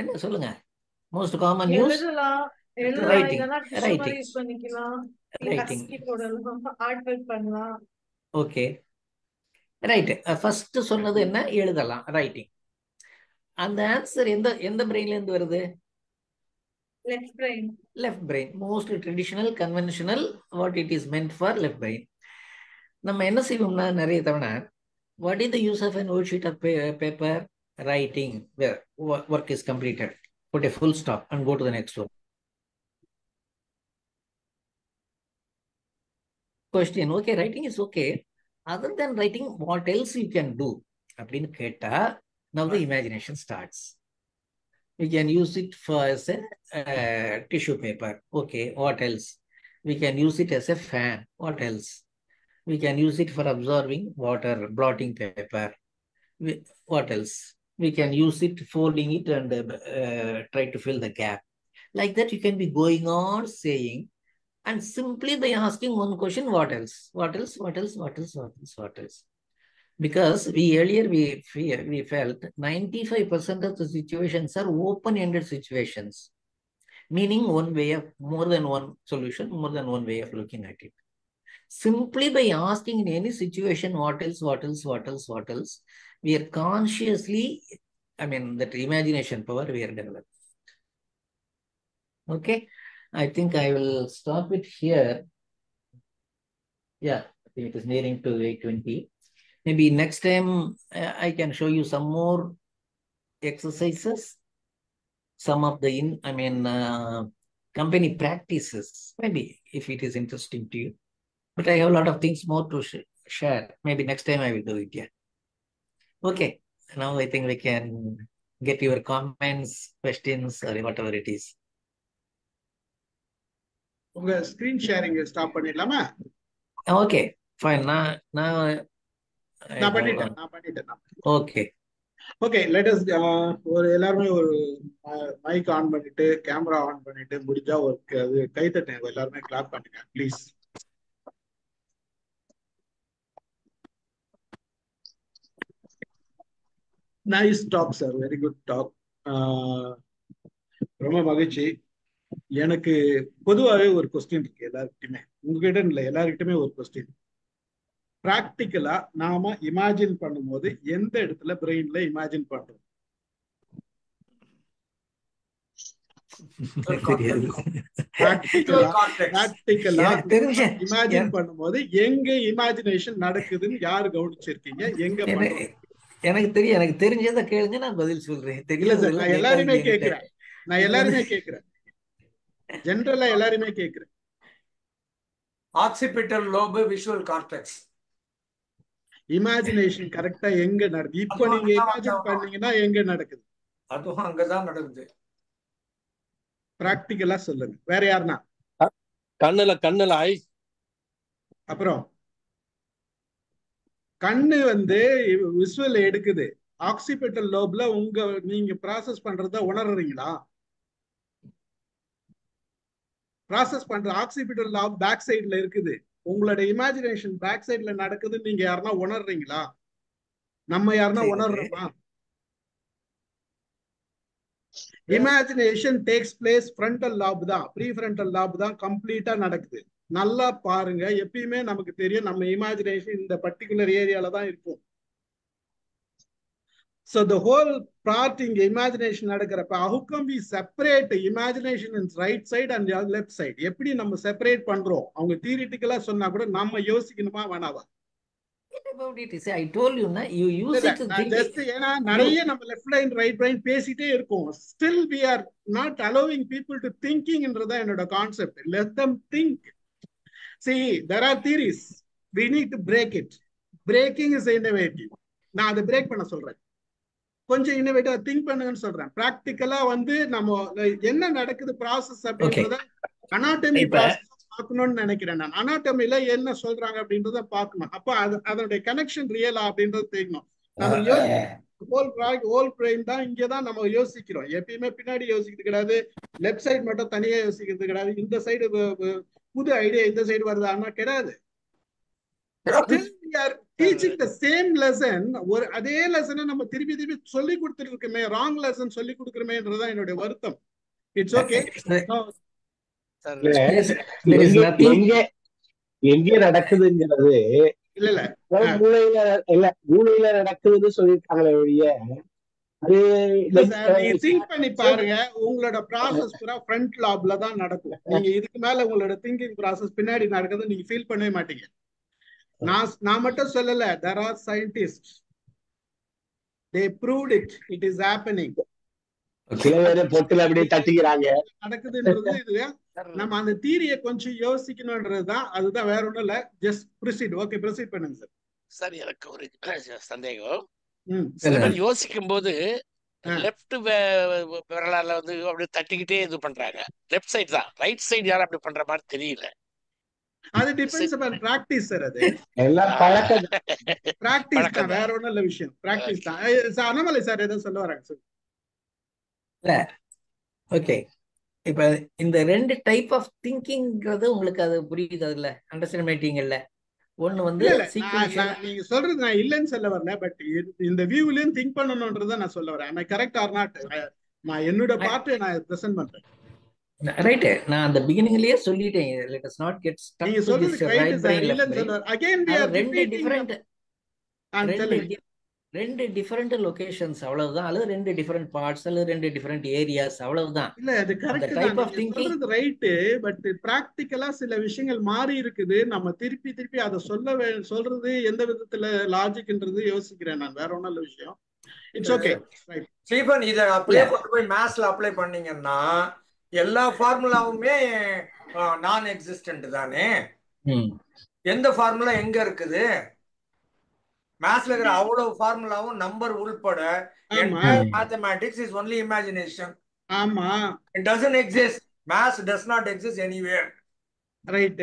என்ன சொல்லுங்க? Most common use writing. Okay, right. First சொன்னது என்ன? எழுதலாம், ரைட்டிங். அந்த ஆன்சர் எந்த பிரெயின்ல இருந்து வருது? Left brain. Most traditional, conventional, what it is meant for left brain. நம்ம என்ன செய்வோம்னா நிறைய தவணை, what is the use of an old sheet of paper? Writing. Where work is completed. Put a full stop and go to the next one. Question. Okay, writing is okay. Other than writing, what else you can do? அப்படின்னு கேட்டா, now the imagination starts. We can use it for as a tissue paper. Okay, what else? We can use it as a fan. What else? We can use it for absorbing water, blotting paper. What else? We can use it, folding it and try to fill the gap. Like that, you can be going on saying, and simply by asking one question, what else? What else? What else? What else? What else? What else? Because we felt 95% of the situations are open-ended situations, meaning one way of, more than one solution, more than one way of looking at it. Simply by asking in any situation, what else, what else, what else, what else, we are consciously, that imagination power we are developing. Okay, I think I will stop it here. Yeah, I think it is nearing to 8:20. Maybe next time I can show you some more exercises, some of the company practices, maybe if it is interesting to you. But I have a lot of things more to share. Maybe next time I will do it. Yeah. Okay. Now I think we can get your comments, questions, or whatever it is. உங்க ஸ்கிரீன் ஷேரிங் ஸ்டாப் பண்ணிடலாமா? Okay, fine. நான் பண்ணிட்டேன். Okay, okay. லெட் அஸ் ஒரு எல்லாருமே ஒரு மைக் ஆன் பண்ணிட்டு, கேமரா ஆன் பண்ணிட்டு, முடிஞ்சா ஒரு அது கைத்தட்டேன் எல்லாருமே கிளாப் பண்ணுங்க please. Nice talk sir, very good talk. ரொம்ப மகிழ்ச்சி. எனக்கு பொதுவாகவே ஒரு கொஸ்டின் இருக்கு எல்லாருக்கிட்டுமே, உங்ககிட்ட இல்லை எல்லாருக்கிட்டுமே ஒரு கொஸ்டின். பிராக்டிக்கலா நாம இமேஜின் பண்ணும்போது எந்த இடத்துல பிரெயின்ல இமேஜின் பண்றோம்? இமேஜின் பண்ணும்போது எங்க இமேஜினேஷன் நடக்குதுன்னு யாரு கவனிச்சிருக்கீங்க? எங்க பண்றோம்? எனக்கு தெரியும், எனக்கு தெரிஞ்சதை கேளுங்க, நான் பதில் சொல்றேன். இல்ல சார், நான் எல்லாருமே கேட்கிறேன், நான் எல்லாருமே கேட்கிறேன், ஜெனரலா எல்லாருமே கேட்கிறேன். Occipital lobe, visual cortex. Imagination கரெக்டா எங்க நடக்குது? இப்போ நீங்க இமேஜின் பண்ணீங்கன்னா எங்க நடக்குது? அதுவும் அங்கதான் நடக்குது. பிராக்டிக்கலா சொல்லுங்க. வேற யாருன்னா? கண்ணுல ஐஸ். அப்புறம் கண்ணு விசுவல் எடுக்குது. ஆக்சிபிட்டல் லோப்ல நீங்க ப்ராசஸ் பண்றத உணர்றீங்களா? ப்ராசஸ் பண்ற ஆக்சிபிட்டல் லோப் பேக் சைடுல இருக்குது. உங்களோட இமேஜினேஷன் பேக் சைடுல நடக்குதுன்னு நீங்க யாருன்னா உணர்றீங்களா? நம்ம யாருன்னா உணர்றோமா? இமேஜினேஷன் டேக்ஸ் பிளேஸ் ஃப்ரண்டல் லாப் தான், ப்ரீஃப்ரண்டல் லாப் தான் கம்ப்ளீட்டா நடக்குது. நல்லா பாருங்க, எப்பயுமே நமக்கு தெரியும் நம்ம இமேஜினேஷன் இந்த பர்டிகுலர் ஏரியால தான் இருக்கும். So the whole part இங்க இமேஜினேஷன் நடக்கிறப்ப how come we separate imagination in right side and left side? எப்படி நம்ம செப்பரேட் பண்றோம்? அவங்க தியரிட்டிக்கலா சொன்னா கூட நம்ம யோசிக்கணுமா வேணாவா? I told you, you use it to think. ஏன்னா நிறைய நம்ம லெஃப்ட் பிரைன் ரைட் பிரைன் பேசிட்டே இருக்கோம். Still we are not allowing people to thinking என்றதா என்னோட concept. Let them think. See, there are theories. We need to break it. Breaking is innovative. நான் அதை பிரேக் பண்ண சொல்றேன். கொஞ்சம் இன்னோவேட்டிவா திங்க் பண்ணுங்கன்னு சொல்றேன். பிராக்டிக்கலா நம்ம என்ன நடக்குது ப்ராசஸ் அப்படின்றத அனாட்டமி ப்ராசஸ் பார்க்கணும்னு நினைக்கிறேன் நான். அனாட்டமில என்ன சொல்றாங்க அப்படின்றத பார்க்கணும். அப்ப அதனுடைய கனெக்ஷன் ரியலா அப்படின்றது தெரியணும். நம்ம ஹோல் பிரெயின் தான் இங்கதான் நம்ம யோசிக்கிறோம். எப்பயுமே பின்னாடி யோசிக்கிறது கிடையாது, லெஃப்ட் சைடு மட்டும் தனியா யோசிக்கிறது கிடையாது, இந்த சைடு புது ஐடியா இந்த சைடு வருதான்னா கிடையாது. டீச்சிங் த சேம் லெசன், அதே லெசனை நம்ம திருப்பி திருப்பி சொல்லி கொடுத்துட்டு இருக்கோமே, ராங் லெசன் சொல்லி கொடுக்குறமேன்றதுதான் என்னுடைய வருத்தம். It's okay. எங்க நடக்குதுங்கிறது மூளையில நடக்குதுன்னு சொல்லிருக்காங்களே ஒழிய திங்க் பண்ணி பாருங்க. உங்களோட ப்ராசஸ் பூரா ஃப்ரண்ட் லாப்ல தான் நடக்கும். நீங்க இதுக்கு மேல உங்களோட திங்கிங் ப்ராசஸ் பின்னாடி நடக்குது நீங்க ஃபீல் பண்ணவே மாட்டீங்க. நான் மட்டும் சொல்லல, there are scientists, they proved it, it is happening. நடக்குதுன்றது இது. நம்ம அந்த தியரியை கொஞ்சம் யோசிக்கணும்ன்றதுதான், அதுதான், வேற ஒண்ணும் இல்ல. Just proceed. ஓகே, ப்ரொசீட் பண்ணுங்க சார். சார், எனக்கு ஒரு சந்தேகம். யோசிக்கும் போது லெஃப்ட் விரலால அப்படியே தட்டிக்கிட்டே இது பண்றாங்க. லெஃப்ட் சைடு தான், ரைட் சைடு யாரும் அப்படி பண்ற மாதிரி தெரியல. அது டிபெண்ட்ஸ் அபான் பிராக்டிஸ் சார். அது எல்லாம் பழக்கம், பிராக்டிஸ் தான், வேற ஒண்ணும் இல்ல விஷயம். பிராக்டிஸ் தான். அண்ணாமலை சார் ஏதோ சொல்ல வராங்க சார். ஓகே, இப்ப இந்த ரெண்டு டைப் ஆஃப் திங்கிங்கிறது உங்களுக்கு அது புரியுது இல்ல, அண்டர்ஸ்டாண்ட் பண்ணிட்டீங்கல்ல? ஒண்ணு நீங்க சொல்றது நான் இல்லைன்னு சொல்ல வரல, பட் இந்த வியூலயும் திங்க் பண்ணணும்ன்றத நான் சொல்ல வரேன். நான் கரெக்ட் ஆர் நாட், நான் என்னோட பார்ட் நான் பிரசன்ட் பண்றேன். ரைட், நான் அந்த பிகினிங்லயே சொல்லிட்டேன். Let us not get stuck நீங்க சொல்றது ரைட் சார், இல்லன்னு சொல்ல வரேன். அகைன் we are ரெண்டு டிஃபரெண்ட் லொகேஷன்ஸ் அவ்வளவுதான், அல்லது ரெண்டு டிஃபரெண்ட் பார்ட்ஸ், அல்லது ரெண்டு டிஃபரெண்ட் ஏரியாஸ் அவ்வளவுதான். இல்ல, அது கரெக்ட் தான், சொல்றது ரைட். பட் பிராக்டிக்கலா சில விஷயங்கள் மாறி இருக்குது. நம்ம திருப்பி திருப்பி அதை சொல்றது எந்த விதத்துல லாஜிக்ன்றது யோசிக்கிறேன் நான், வேற ஒண்ணும் இல்ல விஷயம். It's okay. ரைட் ஸ்டீபன், இத அப்படியே கொண்டு போய் மேத்ஸ்ல அப்ளை பண்ணீங்கன்னா எல்லா ஃபார்முலாவுமே நான் எக்ஸிஸ்டன்ட் தானே. எந்த ஃபார்முலா எங்க இருக்குது? மேத்ஸ்ல இருக்கிற அவ்வளவு ஃபார்முலாவும் நம்பர் உள்பட மேத்தமேட்டிக்ஸ் இஸ் ஒன்லி இமேஜினேஷன். ஆமா, it doesn't exist. Maths does not exist anywhere. Right.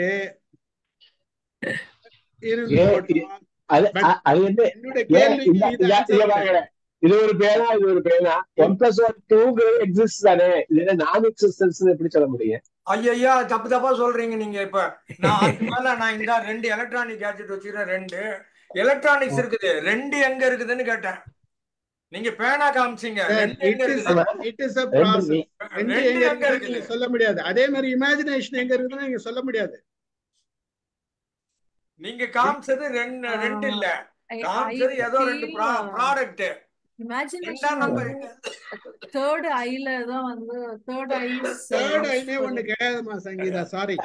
இது ஒரு பேனா, இது ஒரு பேனா. 1+1 2 எக்ஸிஸ்ட் தானே, இது நான் எக்ஸிஸ்டன்ஸ் எப்படி சொல்ல முடியும்? ஐயா, தப்பா சொல்றீங்க நீங்க. இப்ப நான் இந்த 2 எலக்ட்ரானிக் கேட்ஜெட் வச்சுக்கிறேன், 2 எலக்ட்ரானிக்ஸ் இருக்குது, 2 எங்க இருக்குதுன்னு கேட்டேன். நீங்க பேனா காமிச்சீங்க, ரெண்டு எங்க இருக்குது? It is a process. ரெண்டு ரெண்டு எங்க எங்க இருக்குன்னு இருக்குது? நீங்க சொல்ல முடியாது. அதே மாதிரி இமேஜினேஷன் எங்க இருக்குன்னு நீங்க சொல்ல முடியாது. நீங்க காமிச்சது ரெண்டு இல்ல, காமிச்சது ஏதோ ரெண்டு ப்ராடக்ட். இமேஜினேஷன் தேர்ட் ஐல தான் வந்து தேர்ட் ஐனே ஒண்ணு கிடையாதுமா சங்கீதா, சாரி.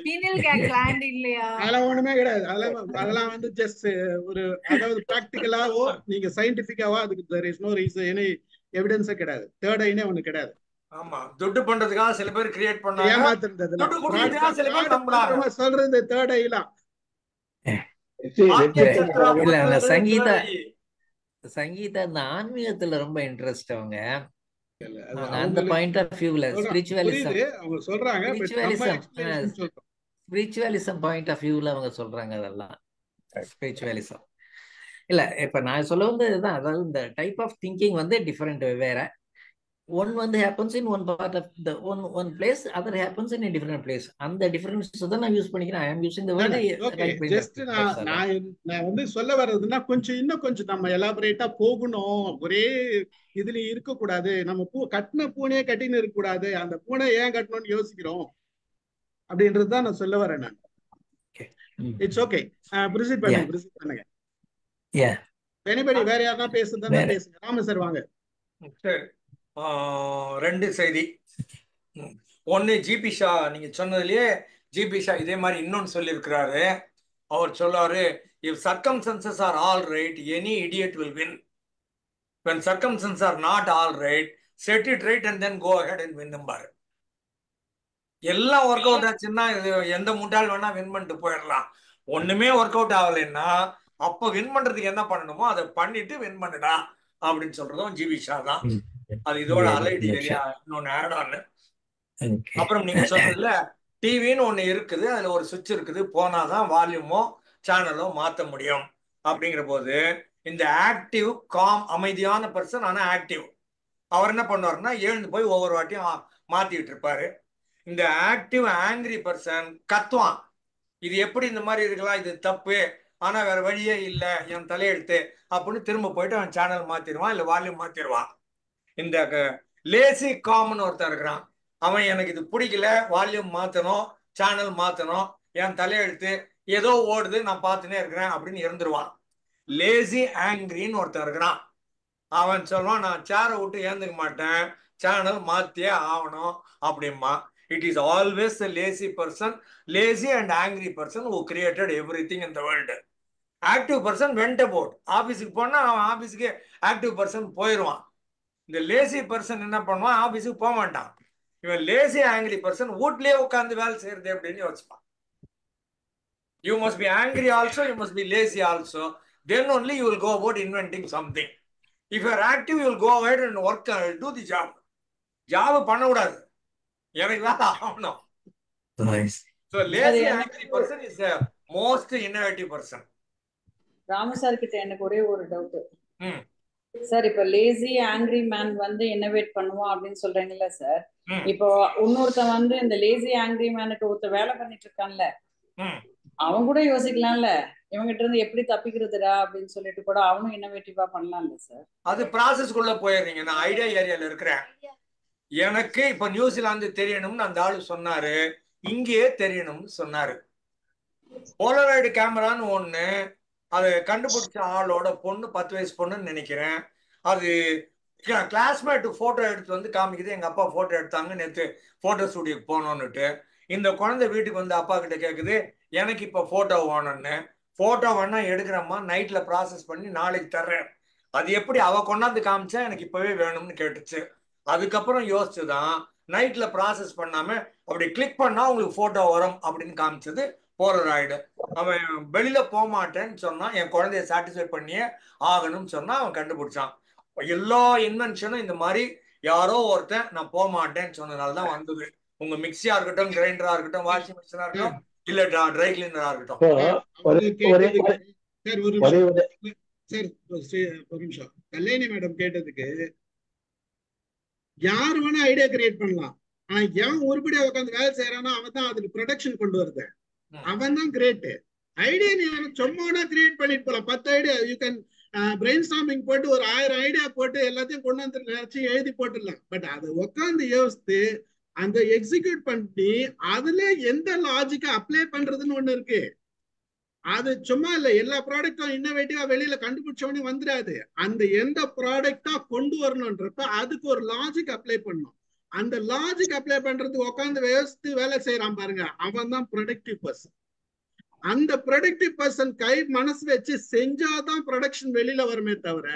பீனியல் கிளாண்ட் இல்லையா? அதெல்லாம் ஒண்ணுமே கிடையாது. அதெல்லாம் வந்து ஜஸ்ட் ஒரு, அதாவது பிராக்டிகலாவோ நீங்க சயின்டிபிக்காவோ அதுக்கு there is no reason, any evidence கிடையாது. தேர்ட் ஐனே ஒண்ணு கிடையாது. ஆமா, துட்டு பண்றதுக்காக சில பேர் கிரியேட் பண்ணாங்க, ஏமாத்துறது. துட்டு கொடுக்கிறதுக்காக சில பேர் நம்புறாங்க. சொல்றது தேர்ட் ஐலாம் இல்ல. சங்கீதா இந்த ஆன்மீகத்துல ரொம்ப இன்ட்ரெஸ்ட். அவங்க அந்த பாயிண்ட் ஆஃப் வியூல ஸ்பிரிச்சுவலிசம் பாயிண்ட் ஆஃப் வியூல அவங்க சொல்றாங்க. அதெல்லாம் ஸ்பிரிச்சுவலிசம் இல்ல. இப்ப நான் சொல்ல வந்து இதுதான், அதாவது இந்த டைப் ஆஃப் திங்கிங் வந்து டிஃபரெண்ட், வேற. ஒன் வந்து happens in one part of the one place, other happens in a different place. அந்த டிஃபரன்ஸ் தான் நான் யூஸ் பண்ணிக்கிறேன். I am using the word. Okay, just நான் வந்து சொல்ல வர்றதுன்னா இன்னும் கொஞ்சம் நம்ம எலாபரேட்டா போகணும். ஒரே இதுல இருக்க கூடாது. நம்ம கட்டின பூனையே கட்டின்னு இருக்க கூடாது. அந்த பூனை ஏன் கட்டணும்னு யோசிக்கிறோம் அப்படின்றதுதான் நான் சொல்ல வரேன். நான் இட்ஸ் ஓகே, ப்ரொசீட் பண்ணுங்க. எனிபடி வேற யாரா பேசுறதுன்னா பேசுங்க. ராம சார் வாங்க. சரி, ரெண்டு செய்தி. ஒன்னு ஜிபி ஷா, நீங்க சொன்னதுலயே ஜிபி ஷா இதே மாதிரி இன்னொன்னு சொல்லியிருக்கிறாரு. அவர் சொல்லாரு, if circumstances are all right, any idiot will win. When circumstances are not all right, set it right and then go ahead and win நம்பாரு. எல்லாம் ஒர்க் அவுட் ஆச்சுன்னா எந்த முட்டாள் வேணா வின் பண்ணிட்டு போயிடலாம். ஒண்ணுமே ஒர்க் அவுட் ஆகலைன்னா அப்ப வின் பண்றதுக்கு என்ன பண்ணணுமோ அதை பண்ணிட்டு வின் பண்ணுடா அப்படின்னு சொல்றதும் ஜிபி ஷா தான். அது இதோட அலைடி ஏரியா இன்னொன்னு ஆட் ஆன். அப்புறம் நீங்க சொன்னதுல டிவின்னு ஒண்ணு இருக்குது, அதுல ஒரு சுவிட்ச் இருக்குது, போனாதான் வால்யூமோ சேனலோ மாத்த முடியும். அப்படிங்கிற போது இந்த ஆக்டிவ் காம் அமைதியான பர்சன், ஆனா ஆக்டிவ், அவர் என்ன பண்ணுவாருன்னா எழுந்து போய் ஒவ்வொரு வாட்டியும் மாத்திட்டு இருப்பாரு. இந்த ஆக்டிவ் ஆங்கிரி பர்சன் கத்துவான், இது எப்படி இந்த மாதிரி இருக்கலாம், இது தப்பு, ஆனா வேற வழியே இல்லை, என் தலையெழுத்து அப்படின்னு திரும்ப போயிட்டு அவன் சேனல் மாத்திடுவான், இல்ல வால்யூம் மாத்திடுவான். இந்த லேசி காமன் ஒருத்தன் இருக்கிறான், அவன் எனக்கு இது பிடிக்கல, வால்யூம் மாத்தணும், சேனல் மாத்தணும், என் தலையெழுத்து ஏதோ ஓடுது, நான் பார்த்துனே இருக்கிறேன் அப்படின்னு இருந்துருவான். லேசி ஆங்கிரின்னு ஒருத்தன் இருக்கிறான், அவன் சொல்லுவான், நான் சேரை விட்டு ஏந்துக்க மாட்டேன், சேனல் மாத்தியே ஆகணும் அப்படிமா. It is always a lazy person, lazy and angry person who created everything in the world. Active person went about. ஆபீஸுக்கு போனா அவன் ஆபீஸுக்கு ஆக்டிவ் பர்சன் போயிடுவான். இந்த லேசி பர்சன் என்ன பண்ணுவான், ஆபீஸுக்கு போக மாட்டான். இவன் லேசி ஆங்கிரி பர்சன் வீட்லயே உட்காந்து வேலை செய்யறது அப்படின்னு யோசிப்பான். You must be angry also, you must be lazy also. Then only you will go about inventing something. If you are active, you will go ahead and work, do the job. Job பண்ணக்கூடாது, எனக்கு வேலை ஆகணும். So lazy angry person is the most innovative person. Ramu sir கிட்ட எனக்கு ஒரே ஒரு டவுட் சார். இப்ப லேசி ஆங்கிரி மேன் வந்து இன்னோவேட் பண்ணுவான் அப்படின்னு சொல்றீங்கல்ல சார், இப்போ இன்னொருத்தன் வந்து இந்த லேசி ஆங்கிரி மேனுக்கு ஒருத்தர் வேலை பண்ணிட்டு இருக்கான்ல, அவன் கூட யோசிக்கலாம்ல, இவங்கிட்ட இருந்து எப்படி தப்பிக்கிறதுடா அப்படின்னு சொல்லிட்டு கூட அவனும் இன்னோவேட்டிவா பண்ணலாம்ல சார். அது ப்ராசஸ்க்குள்ள போயிடுறீங்க. நான் ஐடியா ஏரியால இருக்கிறேன், எனக்கு இப்ப நியூசிலாந்து தெரியணும்னு அந்த ஆளு சொன்னாரு, இங்கேயே தெரியணும்னு சொன்னாரு. போலராய்டு கேமரான்னு ஒண்ணு, அது கண்டுபிடிச்ச ஆளோட பொண்ணு 10 வயசு பொண்ணுன்னு நினைக்கிறேன். அது கிளாஸ்மேட் போட்டோ எடுத்து வந்து காமிக்குது, எங்க அப்பா போட்டோ எடுத்தாங்க, நேற்று போட்டோ ஸ்டுடியோக்கு போனோன்னுட்டு. இந்த குழந்தை வீட்டுக்கு வந்து அப்பா கிட்ட கேக்குது, எனக்கு இப்ப போட்டோ வேணும்னு. போட்டோ வேணா எடுக்கிறம்மா, நைட்ல ப்ராசஸ் பண்ணி நாளைக்கு தர்றேன். அது எப்படி அவ கொண்டாந்து காமிச்சா எனக்கு இப்பவே வேணும்னு கேட்டுச்சு. அதுக்கப்புறம் யோசிச்சுதான் நைட்ல ப்ராசஸ் பண்ணாம அப்படி கிளிக் பண்ணா உங்களுக்கு போட்டோ வரும் அப்படின்னு காமிச்சது போலராய்டு. அவன் வெளியில போக மாட்டேன்னு சொன்னான், என் குழந்தைய சாட்டிஸ்ஃபை பண்ணியே ஆகணும்னு சொன்னா அவன் கண்டுபிடிச்சான். எல்லா இன்வென்ஷனும் இந்த மாதிரி யாரோ ஒருத்தன் நான் போக மாட்டேன்னு சொன்னதுனாலதான் வந்தது. உங்க மிக்சியா இருக்கட்டும், கிரைண்டரா இருக்கட்டும், வாஷிங் மிஷினா இருக்கட்டும், இல்ல ட்ரை கிளீனரா இருக்கட்டும். கல்யாணி மேடம் கேட்டதுக்கு யாரு வேணா ஐடியா கிரியேட் பண்ணலாம், ஆனா எவன் உருப்படியா உட்காந்து வேலை செய்யறானோ அவன் தான் அதுல ப்ரொடக்ஷன் கொண்டு வருது, அவன் தான் கிரேட். ஐடியா நீ சும்மா கிரியேட் பண்ணிட்டு போலாம். 10 idea you can brain storming போட்டு ஒரு 1000 ஐடியா போட்டு எல்லாத்தையும் கொண்டு வந்து நினைச்சு எழுதி போட்டுடலாம். பட் அதை உட்காந்து யோசித்து அந்த எக்ஸிக்யூட் பண்ணி அதுல எந்த லாஜிக்கை அப்ளை பண்றதுன்னு ஒண்ணு இருக்கு. அது சும்மா இல்ல, எல்லா ப்ராடக்டும் இன்னோவேட்டிவா வெளியில கண்டுபிடிச்சவனே வந்துடாது. அந்த எந்த ப்ராடக்டா கொண்டு வரணும்ன்றப்ப அதுக்கு ஒரு லாஜிக் அப்ளை பண்ணணும். அந்த லாஜிக் அப்ளை பண்றது உட்காந்து யோசித்து வேலை செய்யறான் பாருங்க, அவன் தான் ப்ரொடக்டிவ் பர்சன். அந்த ப்ரொடக்டிவ் பர்சன் கை மனசு வச்சு செஞ்சாதான் ப்ரொடக்ஷன் வெளியில வருமே தவிர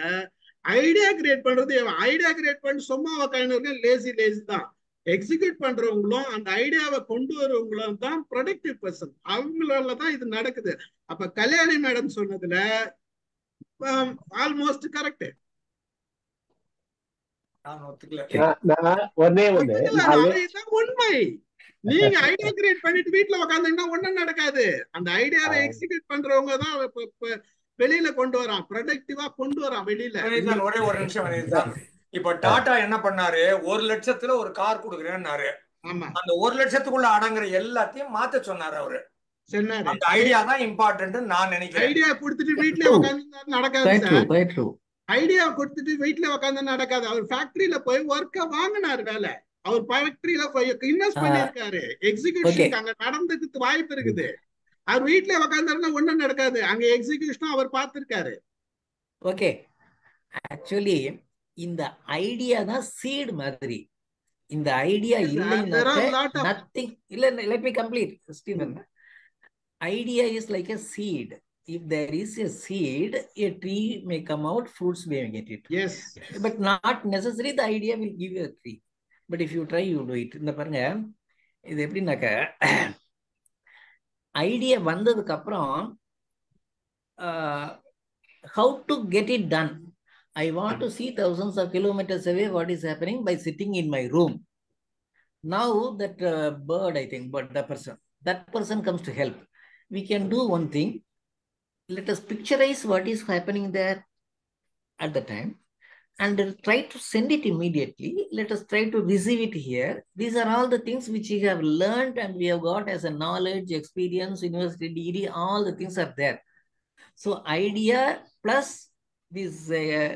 ஐடியா கிரியேட் பண்றது, ஐடியா கிரியேட் பண்ணி சும்மா உட்காந்து லேசி தான். எக்ஸிக்யூட் பண்றவங்களும் அந்த ஐடியாவை கொண்டு வரவங்களும் தான் ப்ரொடக்டிவ் பர்சன். அவங்களால தான் இது நடக்குது. அப்ப கல்யாணி மேடம் சொன்னதுல ஆல்மோஸ்ட் கரெக்ட். உண்மை. நீங்க ஐடியா கிரியேட் பண்ணிட்டு வீட்டுல உட்காந்துங்கன்னா ஒண்ணும் நடக்காது. அந்த ஐடியாவை எக்ஸிக்யூட் பண்றவங்க தான் வெளியில கொண்டு வரான், ப்ரொடக்டிவா கொண்டு வரான் வெளியில. ஒரே ஒரு நிமிஷம். இப்ப டாடா என்ன பண்ணாரு, 1 லட்சத்துல ஒரு கார் கொடுக்குறேன்னாரு. அந்த 1 லட்சத்துக்குள்ள அடங்குற எல்லாத்தையும் மாத்த சொன்னாரு அவரு. அந்த ஐடியா தான் இம்பார்ட்டன்ட் நான் நினைக்கிறேன். ஐடியா கொடுத்துட்டு வீட்டுல உட்காந்து நடக்காது. ஐடியா கொடுத்துட்டு வீட்டுல உட்காந்து நடக்காது. அவர் ஃபேக்டரியில போய் ஒர்க்க வாங்கினாரு வேலை. அவர் ஃபேக்டரியில போய் இன்வெஸ்ட் பண்ணிருக்காரு. எக்ஸிகியூஷன் அங்க நடந்துக்கு வாய்ப்பு இருக்குது. அவர் வீட்டுல உட்காந்துருந்தா ஒண்ணும் நடக்காது. அங்க எக்ஸிகியூஷனும் அவர் பார்த்திருக்காரு. ஓகே, ஆக்சுவலி இந்த ஐடியா தான் சீட் மாதிரி. இந்த ஐடியா இல்லைன்னா நத்திங். இல்ல, let me complete, Stephen. Idea is like a seed. If there is a seed, a tree may come out, fruits may get it. Yes. But not necessarily the idea will give you a tree. But if you try, you do it. இந்த பாருங்க, இது எப்படின்னாக்க ஐடியா வந்ததுக்கு அப்புறம் how to get it done. I want to see thousands of kilometers away what is happening by sitting in my room. Now that bird, I think, but that person comes to help. We can do one thing. Let us picturize what is happening there at the time and try to send it immediately. Let us try to receive it here. These are all the things which we have learned and we have got as a knowledge, experience, university degree, all the things are there. So idea plus this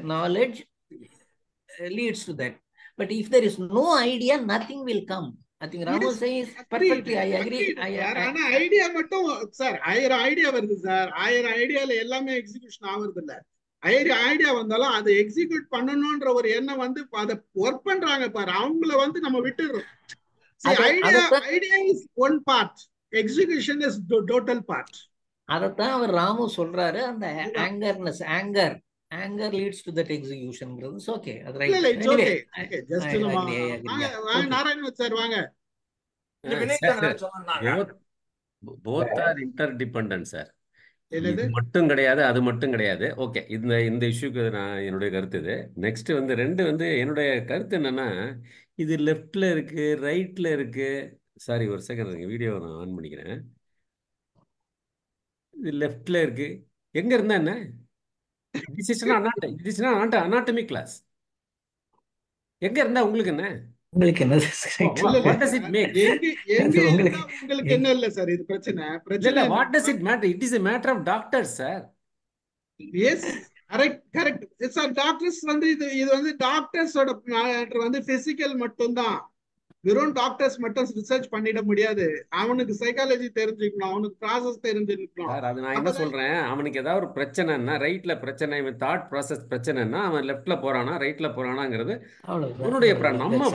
knowledge leads to that. But if there is no idea, nothing will come. I think Ramu says perfectly. I agree. ஆனா ஐடியா மட்டும் சார் 1000 ஐடியா வருது சார். 1000 ஐடியால எல்லாமே எக்ஸிகியூஷன் ஆகுறது இல்ல. 1000 ஐடியா வந்தாலும் அதை எக்ஸிக்யூட் பண்ணணும்ன்ற ஒரு எண்ணம் வந்து அதை ஒர்க் பண்றாங்க பாரு, அவங்கள நம்ம விட்டுறோம். Idea is one part, execution is total part. அதத்தான் அவர் ராமு சொல்றாரு. அந்த anger leads to that execution. It's okay. That's right. It's anyway, okay. Just Narayan sir, வாங்க. Both are interdependent, sir. இது மட்டும் கிடையாது, அது மட்டும் கிடையாது. ஓகே, இந்த இஷ்யூக்கு நான் என்னுடைய கருத்து இது. நெக்ஸ்ட் என்னுடைய கருத்து என்னன்னா, இது லெஃப்ட்ல இருக்கு, ரைட்ல இருக்கு. சாரி, ஒரு செகண்ட், வீடியோ நான் ஆன் பண்ணிக்கிறேன். இது லெஃப்ட்ல இருக்கு, எங்க இருந்தா என்ன? This is not anatomy class. எங்க இருந்தா உங்களுக்கு என்ன? What does it make? உங்களுக்கு என்ன இல்ல சார், இது பிரச்சனை. What does it matter? It is a matter of doctors, sir. Yes, correct. It's a doctors இது டாக்டர்ஸோட மேட்டர் பிசிக்கல் மட்டும் தான். வெறும் டாக்டர்ஸ் மட்டும் ரிசர்ச் பண்ணிட முடியாது. அவனுக்கு சைக்காலஜி தெரிஞ்சுக்கணும், அவனுக்கு ப்ராசஸ் தெரிஞ்சுக்கணும். அது நான் என்ன சொல்றேன், அவனுக்கு ஏதாவது ஒரு பிரச்சனைன்னா, ரைட்ல பிரச்சனை, தாட் ப்ராசஸ் பிரச்சனைன்னா அவன் லெஃப்ட்ல போறானா ரைட்ல போறானாங்கிறது அவனுடைய நம்ம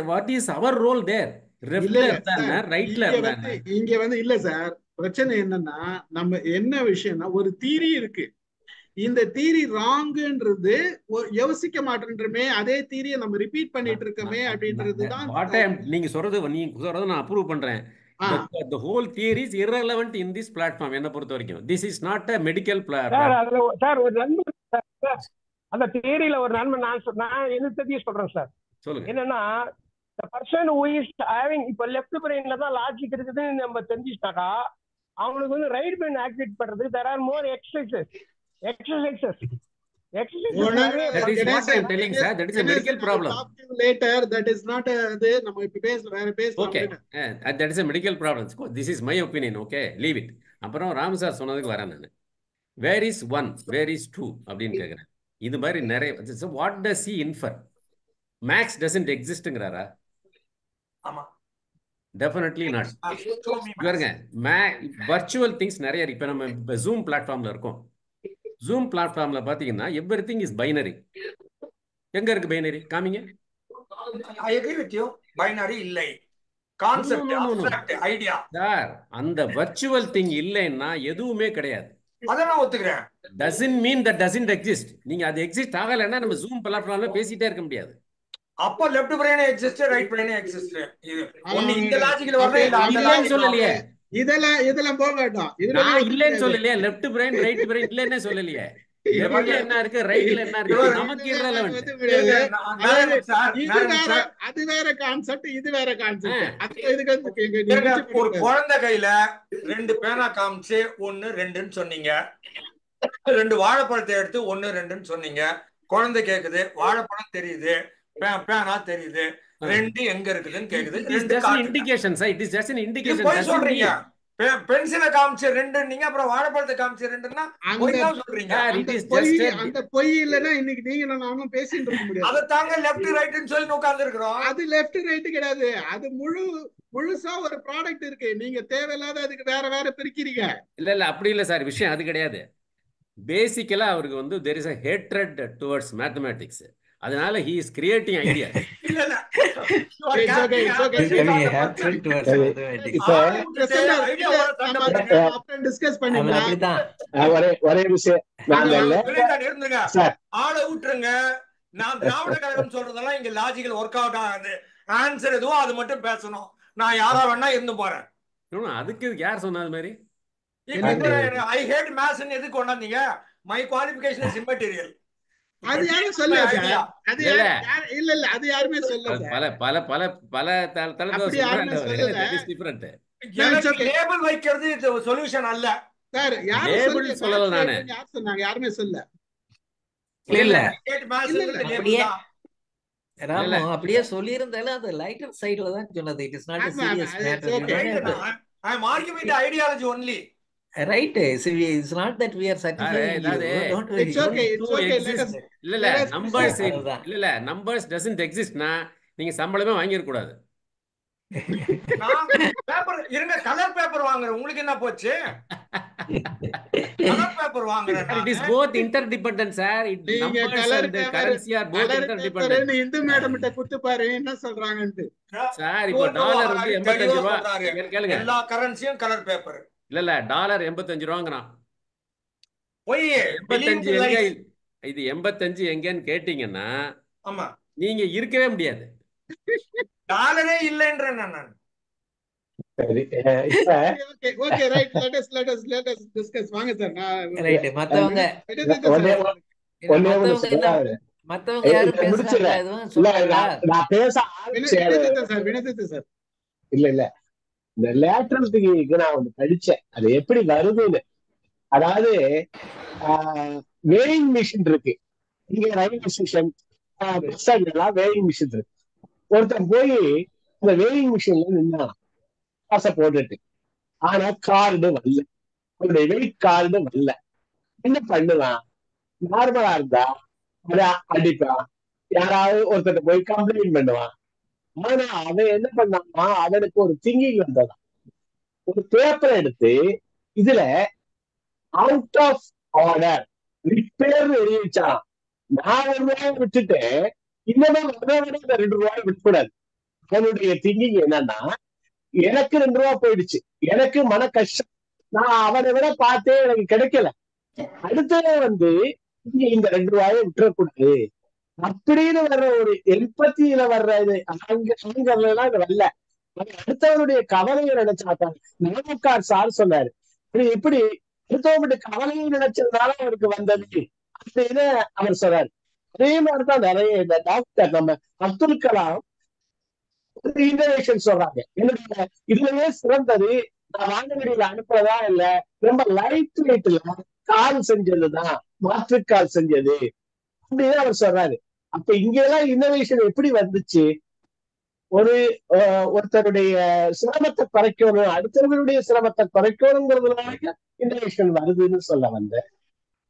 வாட் இஸ் அவர் ரோல் தேர். லெஃப்ட்ல இருந்தா ரைட்ல இருந்தா இங்க இல்ல சார். பிரச்சனை என்னன்னா, நம்ம என்ன விஷயம்னா, ஒரு தியரி இருக்கு. இந்த தியரி ராங்ன்றது யோசிக்க மாட்டேன்றமே, அதே தியரியை நம்ம ரிப்பீட் பண்ணிட்டு இருக்கமே அப்படின்றதுதான். நீங்க சொல்றது நான் அப்ரூவ் பண்றேன். The whole theory is irrelevant in this platform. என்ன பொறுத்த வரைக்கும் this is not a medical platform. Sir ஒரு நண்பர் அந்த தியரியில ஒரு நண்பர் நான் என்ன தெரியும் சொல்றேன் சார். சொல்லுங்க. என்னன்னா, the person who is having இப்ப லெஃப்ட் பிரெயின்ல தான் லாஜிக் இருக்குதுன்னு நம்ம தெரிஞ்சிட்டாக்கா, அவங்களுக்கு ரைட் பிரெயின் ஆக்டிவேட் பண்றது there are more exercises. That is what I am telling, sir. That is a medical problem. Later, that is not நம்ம இப்ப பேசலாம். Okay, that is a medical problem. This is my opinion. Okay, leave it. அப்புறம் ராம் சார் சொன்னதுக்கு வரேன் நான். வேர் இஸ் 1, வேர் இஸ் 2 அப்படின்னு கேட்குறேன். இது மாதிரி நிறைய. What does he infer? Maths doesn't எக்ஸிஸ்ட்ங்கிறாரா? ஆமா, டெஃபினெட்லி நாட். பாருங்க, வர்ச்சுவல் திங்ஸ் நிறைய இருக்கு. இப்போ நம்ம ஜூம் பிளாட்ஃபார்ம்ல இருக்கோம். ஜூம் பிளாட்ஃபார்ம்ல பாத்தீங்கன்னா எவ்ரிதிங் இஸ் பைனரி. எங்க இருக்கு பைனரி? காமிங்க. I agree with you. Binary இல்லை. Concept, abstract idea. சார், அந்த வர்ச்சுவல் திங் இல்லைன்னா எதுவுமே கிடையாது. அத நான் ஒத்துக்கிறேன். doesn't mean that doesn't exist. நீங்க அது எக்ஸிஸ்ட் ஆகலைன்னா நம்ம ஜூம் பிளாட்ஃபார்ம்ல பேசிட்டே இருக்க முடியாது. அப்ப left brain exist, right brain exist. இது ஒண்ணு இந்த லாஜிக்ல வரல, இல்ல அந்த இல்லன்னு லாஜிக்ல சொல்லலையே. இதெல்லாம் போக வேண்டாம். நான் இல்லன்னு சொல்லலையே. லெஃப்ட் பிரெயின் ரைட் பிரெயின் இல்லன்னு சொல்லலையே. லெஃப்ட்ல என்ன இருக்கு, ரைட்ல என்ன இருக்கு, நமக்கு irrelevant. அது வேற கான்செப்ட், இது வேற கான்செப்ட். ஒரு குழந்தை கையில 2 பேனா காமிச்சு 1 2ன்னு சொன்னீங்க. 2 வாழைப்பழத்தை எடுத்து 1 2ன்னு சொன்னீங்க. குழந்தை கேக்குது, வாழைப்பழம் தெரியுது, பேனா தெரியுது, 2 எங்க இருக்குதுன்னு கேக்குது. Indication sir, it is just an indication. போய் சொல்றீங்க. பென்சிலை காமிச்சு 2 நீங்க, அப்புறம் வாழைப்பழத்தை காமிச்சு 2ன்னா போய் தான் சொல்றீங்க. அந்த பொய் இல்லன்னா இன்னைக்கு நீங்க நானும் பேசிட்டு இருக்க முடியாது. அத தாங்க லெஃப்ட் ரைட்னு சொல்லி உட்கார்ந்து இருக்கிறோம். அது லெஃப்ட் ரைட் கிடையாது. அது முழுசா ஒரு ப்ராடக்ட் இருக்கு. நீங்க தேவையில்லாத அதுக்கு வேற வேற பிரிக்கிறீங்க. இல்ல அப்படி இல்ல சார், விஷயம் அது கிடையாது. பேசிக்கலா அவருக்கு வந்து there is a hatred towards mathematics. அதனால he is creating ideas. இல்ல டிஸ்கஸ் பண்ணிக்கலாம். ஒரே விஷயம் ஆளை விட்டுருங்க. நான் திராவிட கழகம் சொல்றதெல்லாம் இங்க லாஜிக்கல் ஒர்க் அவுட் ஆகாது. ஆன்சர் எதுவோ அது மட்டும் பேசணும். நான் யாரா வேணா இருந்து போறேன். அதுக்கு யார் சொன்னது மாதிரி? ஐ ஹேட் மேத்ஸ் எதுக்கு கொண்டாந்தீங்க? My qualification is immaterial. அது யாரும் சொல்ல. அது இல்ல அது யாருமே சொல்ல. பல லேபிள் வைக்கிறது சொல்யூஷன் அல்ல சார். லேபிள் சொல்லல நானு. யார் சொன்னாங்க? யாருமே சொல்ல. இல்ல ராமு அப்படியே சொல்லி இருந்தாலும் அது லைட்டர் சைடுல தான் சொன்னது. It is not a serious matter. I am arguing the ideology only. Right. So it's not that we are certifying you. Don't worry. It's okay. It's okay. இல்ல நம்பர்ஸ் doesn't exist னா நீங்க சம்பளமே வாங்கிர கூடாது. நான் பேப்பர் இருங்க, கலர் பேப்பர் வாங்குறேன். உங்களுக்கு என்ன போச்சு? கலர் பேப்பர் வாங்குறேன். It is both interdependent sir. Numbers and currency are both interdependent. இந்த மேடம் கிட்ட குத்து பாரு என்ன சொல்றாங்கன்னு. சார் இப்போ டாலர் வந்து 85 ரூபாய் கேளுங்க. எல்லா கரன்சியும் கலர் பேப்பர். இல்ல டாலர் 85 ரூபாங்கறான். போய் 85 எங்க? இது 85 எங்கன்னு கேட்டிங்கன்னா ஆமா நீங்க இருக்கவே முடியாது. டாலரே இல்லன்றேன் நான். சரி okay right. let us discuss. வாங்க சார். ரைட். மத்தவங்க யாரும் பேசுறாங்க. நான் பேச வினோதித்த சார். இல்ல இந்த லேட்டரல் திங்கிங்க்கு நான் ஒண்ணு படிச்சேன். அது எப்படி வருதுன்னு. அதாவது வேயிங் மிஷின் இருக்கு. இங்க ரயில்வே ஸ்டேஷன் பஸ் ஸ்டாண்ட்லாம் வேயிங் மிஷின் இருக்கு. ஒருத்தன் போய் அந்த வேயிங் மிஷின்ல நின்னான் காசை போட்டுட்டு. ஆனா கார்டு வரல, அவருடைய வெயிட் கார்டு வரல. என்ன பண்ணுவான்? நார்மலா இருந்தா அதை அடிப்பான், யாராவது ஒருத்தர் போய் கம்ப்ளைண்ட் பண்ணுவான். ஆனா அவன் என்ன பண்ணாமா, அவனுக்கு ஒரு திங்கிங் வந்ததான். ஒரு பேப்பர் எடுத்து இதுல அவுட் ஆஃப் ஆர்டர் ரிப்பேர் எழுதி வச்சான். நான் 1 ரூபாய் விட்டுட்டு இன்னமும் இந்த 2 ரூபாய் விடக்கூடாது. அவனுடைய திங்கிங் என்னன்னா, எனக்கு 2 ரூபாய் போயிடுச்சு, எனக்கு மன கஷ்டம், நான் அவனை விட பார்த்தே எனக்கு கிடைக்கல, அடுத்தது வந்து இந்த 2 ரூபாயை விட்டுறக்கூடாது அப்படின்னு வர்ற ஒரு எம்பத்தியில வர்றது. அங்கெல்லாம் இது வரல. அடுத்தவனுடைய கவலையை நினைச்சாத்தான். நாமக்கார் சார் சொன்னாரு, எப்படி அடுத்தவனுடைய கவலையை நினைச்சதுனால அவருக்கு வந்தது அப்படின்னு அவர் சொன்னார். அதே மாதிரிதான் நிறைய இந்த டாக்டர் நம்ம அப்துல் கலாம் இன்டர்வேஷன் சொல்றாங்க. என்னுடைய இதுலயே சிறந்தது நான் வானவெளியில அனுப்புறதா இல்ல, ரொம்ப லைட் வெயிட்ல கால் செஞ்சதுதான், மாற்றுக்கால் செஞ்சது அப்படின்னு அவர் சொல்றாரு. அப்ப இங்கெல்லாம் இன்னோவேஷன் எப்படி வந்துச்சு? ஒருத்தருடைய சிரமத்தை குறைக்கணும், அடுத்தவர்களுடைய சிரமத்தை குறைக்கணுங்கிறதுனால இன்னோவேஷன் வருதுன்னு சொல்ல வந்தேன்.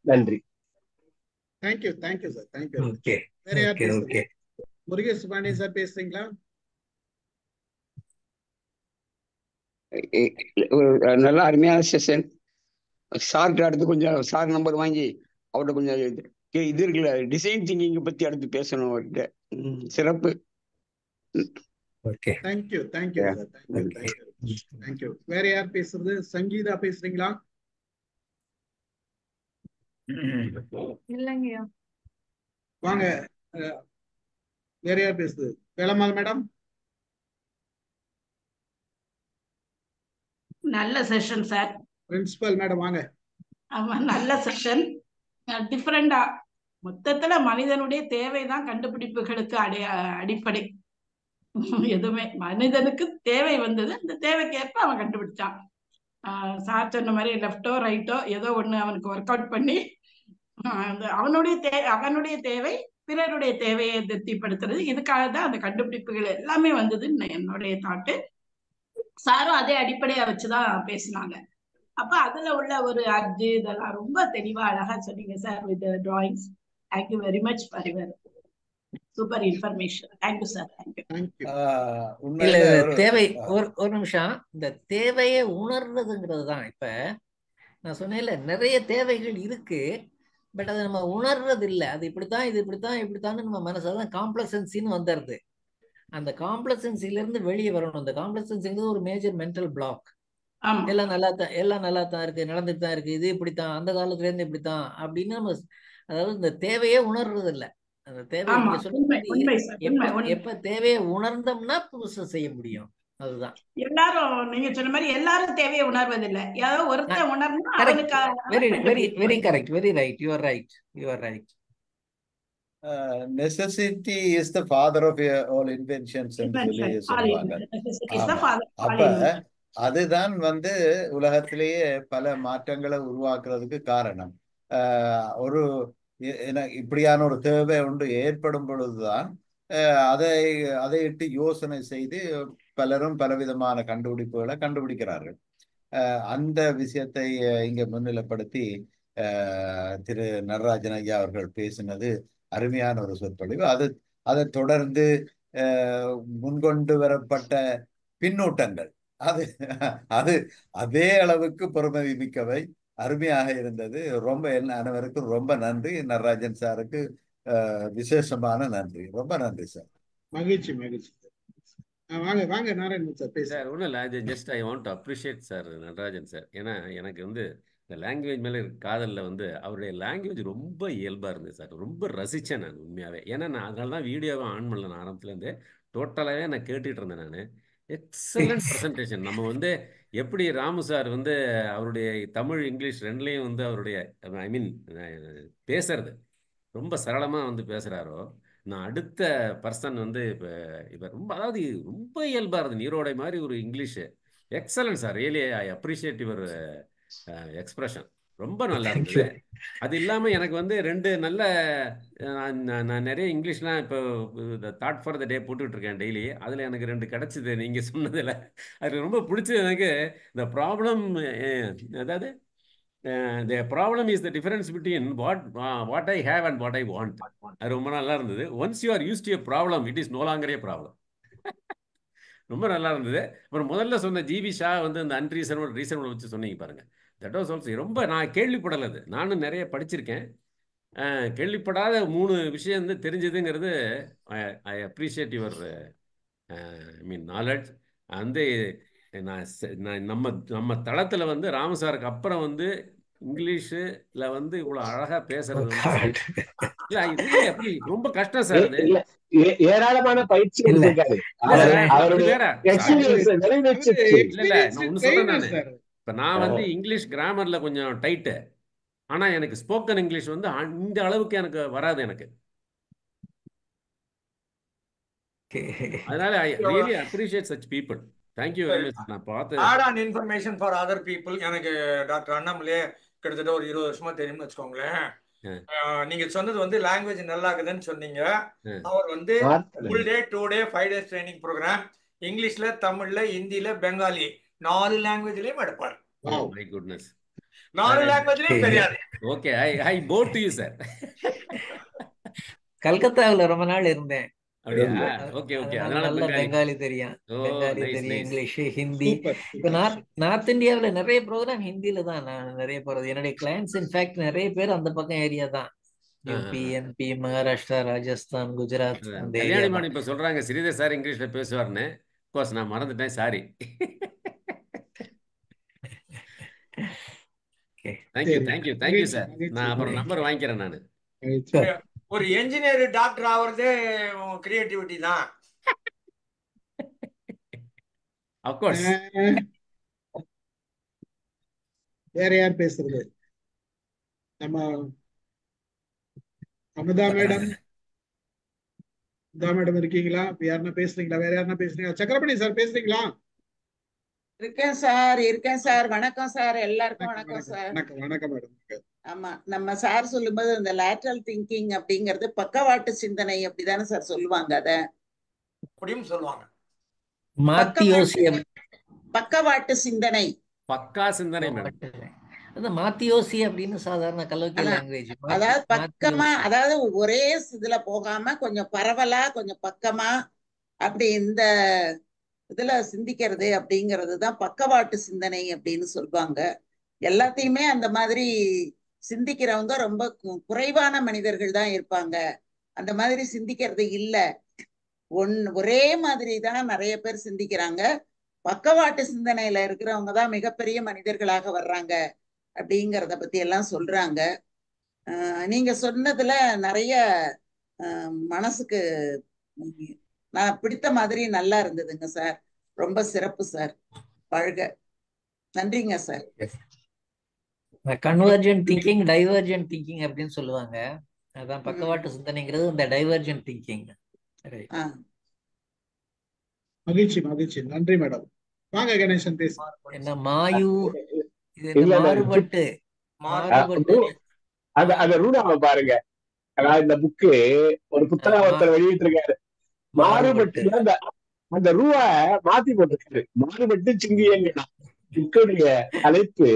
நன்றி. Thank you sir, thank you. ஓகே வேற யார் ஓகே பேசுறீங்க? ஓகே. முருகேஷ் பாண்டியன் சார் பேசுறீங்களா? நல்ல அருமையான செஷன். சார்கிட்ட அடுத்து கொஞ்சம் சார் நம்பர் வாங்கி அவர்கிட்ட கொஞ்சம் இது இருக்குல்ல டிசைன் திங்கிங் பத்தி அடுத்து பேசணும் அவர்கிட்ட. சிறப்பு. Okay thank you sir, thank you. வேற யார் பேசுறது? சங்கீதா பேசுறீங்களா? இல்லைங்கய்யா. வாங்க. வேற யார் பேசுறது? வேலம்மாள் மேடம். நல்ல செஷன் சார். பிரின்சிபல் மேடம் வாங்க. ஆமா, நல்ல செஷன். டிஃப்ரெண்டா மொத்தத்துல மனிதனுடைய தேவைதான் கண்டுபிடிப்புகளுக்கு அடிப்படை. எதுவுமே மனிதனுக்கு தேவை வந்தது, அந்த தேவைக்கேற்ப அவன் கண்டுபிடிச்சான். சார் சொன்ன மாதிரி லெஃப்டோ ரைட்டோ ஏதோ ஒண்ணு அவனுக்கு ஒர்க் அவுட் பண்ணி அவனுடைய தேவை பிறருடைய தேவையை திருப்திப்படுத்துறது, இதுக்காக தான் அந்த கண்டுபிடிப்புகள் எல்லாமே வந்ததுன்னு என்னுடைய தாட்டு. சாரும் அதே அடிப்படையா வச்சுதான் பேசினாங்க. அப்ப அதுல உள்ள ஒரு அர்ஜு இதெல்லாம் ரொம்ப தெளிவா அழகா சொன்னீங்க sir with drawings. Thank you very much for your super information. Thank you sir. Thank you. இல்ல தேவை ஒரு நிமிஷம். இந்த தேவையை உணர்றதுங்கிறது தான். இப்ப நான் சொன்னேன்ல, நிறைய தேவைகள் இருக்கு, பட் அதை நம்ம உணர்றது இல்லை. அது இப்படித்தான், இது இப்படித்தான் நம்ம மனசு, அதான் காம்ப்ளசன்சின்னு வந்துடுது. அந்த காம்ப்ளசன்சில இருந்து வெளியே வரணும். அந்த காம்ப்ளசன்சிங்கிறது ஒரு மேஜர் மென்டல் பிளாக். எல்லாம் நல்லா தான் இருக்கு, நடந்துட்டு தான் இருக்கு, இது இப்படித்தான், அந்த காலத்துல இருந்து இப்படித்தான் அப்படின்னு நம்ம, அதாவது இந்த தேவையே உணர்றது இல்லை. அந்த தேவையை நீங்க சொன்ன எப்ப தேவையை உணர்ந்தோம்னா புதுசா செய்ய முடியும். அதுதான் எல்லாரும் நீங்க சொன்ன மாதிரி எல்லாரும் தேவையை உணர்வதில்லை. யாரோ ஒருத்தர் உணர்ந்தா அவனுக்கு. Very correct, very right. You are right. necessity is the father of all inventions சொல்லி சொல்லுவாங்க. அப்ப அதுதான் உலகத்திலேயே பல மாற்றங்களை உருவாக்குறதுக்கு காரணம். ஒரு இப்படியான ஒரு தேவை ஒன்று ஏற்படும் பொழுதுதான் அதை இட்டு யோசனை செய்து பலரும் பலவிதமான கண்டுபிடிப்புகளை கண்டுபிடிக்கிறார்கள். அந்த விஷயத்தை இங்க முன்னிலைப்படுத்தி திரு நடராஜன் ஐயா அவர்கள் பேசினது அருமையான ஒரு சொற்பொழிவு. அதை தொடர்ந்து முன்கொண்டு வரப்பட்ட பின்னூட்டங்கள் அது அதே அளவுக்கு பெருமதி மிக்கவை, அருமையாக இருந்தது. ரொம்ப அனைவருக்கும் ரொம்ப நன்றி. நடராஜன் சாருக்கு விசேஷமான நன்றி. ரொம்ப நன்றி சார். மகிழ்ச்சி. வாங்க நாராயணன் சார் பேச. சார் ஒன்றும் இல்லை, அது just I want to appreciate sir Natarajan sir. ஏன்னா எனக்கு இந்த லாங்குவேஜ் மேலே காதலில் அவருடைய லாங்குவேஜ் ரொம்ப இயல்பாக இருந்தது சார். ரொம்ப ரசித்தேன் நான் உண்மையாகவே. ஏன்னா நான் அதனால தான் வீடியோவை ஆன் பண்ணல. நான் ஆரம்பத்துலேருந்து டோட்டலாகவே நான் கேட்டுட்டு இருந்தேன். நான் எக்ஸலண்ட் ப்ரெசன்டேஷன். நம்ம எப்படி ராமு சார் அவருடைய தமிழ் இங்கிலீஷ் ரெண்டுலேயும் அவருடைய ஐ மீன் பேசுறது ரொம்ப சரளமாக பேசுகிறாரோ, நான் அடுத்த பர்சன் இப்போ ரொம்ப, அதாவது ரொம்ப இயல்பாக இருந்தது. நீரோடை மாதிரி ஒரு English. Excellent sir. Really I appreciate your expression. ரொம்ப நல்லா இருந்தது. அது இல்லாமல் எனக்கு ரெண்டு நல்ல, நான் நிறைய இங்கிலீஷ்லாம் இப்போ தாட் ஃபார் த டே போட்டுட்ருக்கேன் டெய்லி. அதில் எனக்கு 2 கிடச்சிது நீங்கள் சொன்னதில். அது ரொம்ப பிடிச்சது எனக்கு. இந்த ப்ராப்ளம், அதாவது the problem is the difference between what I have and what I want. அது ரொம்ப நல்லா இருந்தது. once you are used to a problem, it is no longer a problem. ரொம்ப நல்லா இருந்தது. அப்புறம் முதல்ல சொன்ன ஜிவி ஷா இந்த ரீசனபிள் வச்சு சொன்னீங்க பாருங்க. தட் வாஸ் ஆல்சோ ரொம்ப, நான் கேள்விப்படலை. நானும் நிறைய படிச்சிருக்கேன். கேள்விப்படாத 3 விஷயம் தெரிஞ்சதுங்கிறது. I appreciate your I mean knowledge. நான் நம்ம தளத்தில் ராமசாருக்கு அப்புறம் இங்கிலீஷில் இவ்வளோ அழகாக பேசுறது ரொம்ப கஷ்டம் சார். ஏராளமான பயிற்சி இப்ப நான் இங்கிலீஷ் கிராமர்ல கொஞ்சம் டைட்டு. ஆனா எனக்கு ஸ்போக்கன் இங்கிலீஷ் இந்த அளவுக்கு எனக்கு வராது எனக்கு. அதனால I really appreciate such people. Thank you very much. நான் பார்த்து add on information for other people. எனக்கு டாக்டர் அண்ணாமலே கிட்டத்தட்ட ஒரு 20 வருஷமா தெரியும்னு வச்சுக்கோங்களேன். நீங்க சொன்னது லாங்குவேஜ் நல்லா இருக்குதுன்னு சொன்னீங்க. அவர் ஃபுல் டே 2 டே 5 டேஸ் ட்ரைனிங் ப்ரோக்ராம் இங்கிலீஷ்ல, தமிழ்ல, ஹிந்தில, பெங்காலி 4 லாங்குவேஜ்லயும் எடுப்பார். 4 லாங்குவேஜ்லயும் தெரியாது. Okay, I boat to you sir. கல்கத்தாவில் ரொம்ப நாள் இருந்தேன். அப்படியா? Okay okay. அதனால அதனால நல்ல பெங்காலி தெரியும். ஓ, பெங்காலி நைஸ் தெரியும், நைஸ். இங்கிலீஷ், ஹிந்தி. சூப்பர் இப்போ நார்த் இந்தியாவில் நிறைய ப்ரோக்ராம் ஹிந்தியில தான் நான் நிறைய போறது. என்னுடைய கிளைண்ட்ஸ் இன்ஃபேக்ட் நிறைய பேர் அந்த பக்கம் ஏரியா தான். யூபி, எம்பி, மகாராஷ்டிரா, ராஜஸ்தான், குஜராத் அந்த ஏரியா கல்யாணி தான். மேடம் இப்ப சொல்றாங்க ஸ்ரீதர் சார் இங்கிலீஷ்ல பேசுவார்னு. கோர்ஸ் நான் மறந்துட்டேன், sorry. Thank you thank you thank you sir. நான் அப்புறம் நம்பர் வாங்கிக்கிறேன் நான். ஒரு என்ஜினியர் டாக்டர் ஆவறதே கிரியேட்டிவிட்டி தான். Of course. வேற யார் பேசுறது? நம்ம அமுதா மேடம். அமுதா மேடம் இருக்கீங்களா? யாருன்னா பேசுறீங்களா? வேற யாருன்னா பேசுறீங்களா? சக்கரபாணி சார் பேசுறீங்களா? இருக்கேன் சார். வணக்கம் சார். எல்லாருக்கும் வணக்கம் சார். வணக்கம் வணக்கம் மேடம். ஆமா, நம்ம சார் சொல்லும்போது இந்த லேட்டரல் திங்கிங் அப்படிங்கிறது பக்கவாட்டு சிந்தனை அப்படிதானே சார் சொல்லுவாங்க? அத அப்படியும் சொல்லுவாங்க. பக்கவாட்டு சிந்தனை, பக்கா சிந்தனை மேடம். அது மாத்தியோசி அப்படின்னு சாதாரண கலோக்கியல் லாங்குவேஜ். அதாவது பக்கமா, அதாவது ஒரே இதுல போகாம கொஞ்சம் பரவலா, கொஞ்சம் பக்கமா அப்படி இந்த இதுல சிந்திக்கிறது அப்படிங்கிறது தான் பக்கவாட்டு சிந்தனை அப்படின்னு சொல்லுவாங்க. எல்லாத்தையுமே அந்த மாதிரி சிந்திக்கிறவங்க ரொம்ப குறைவான மனிதர்கள் தான் இருப்பாங்க. அந்த மாதிரி சிந்திக்கிறது இல்லை. ஒரே மாதிரி தான் நிறைய பேர் சிந்திக்கிறாங்க. பக்கவாட்டு சிந்தனையில இருக்கிறவங்க தான் மிகப்பெரிய மனிதர்களாக வர்றாங்க அப்படிங்கிறத பத்தி எல்லாம் சொல்றாங்க. நீங்க சொன்னதுல நிறைய மனசுக்கு நான் பிடித்த மாதிரி நல்லா இருந்ததுங்க சார். ரொம்ப சிறப்பு சார். வாழ்க. நன்றிங்க sir. Convergent thinking, divergent thinking அப்படின்னு சொல்லுவாங்க. அதான் பக்கவாட்டு சிந்தனைங்கிறது இந்த டைவர்ஜென்ட் திங்கிங். மகிழ்ச்சி மகிழ்ச்சி. நன்றி மேடம். வாங்க கணேசன் பேசு. என்ன மாயு மாறுபட்டு அந்த ரூடாவை பாருங்க. அதாவது இந்த புக்கு ஒரு புத்தகம் ஒருத்தர் வெளியிட்டிருக்காரு. மாறுபட்டு அந்த ரூவா மாத்தி போட்டிருக்காரு. மாறுபட்டு சிங்கியங்களா புக்குடைய தலைப்பு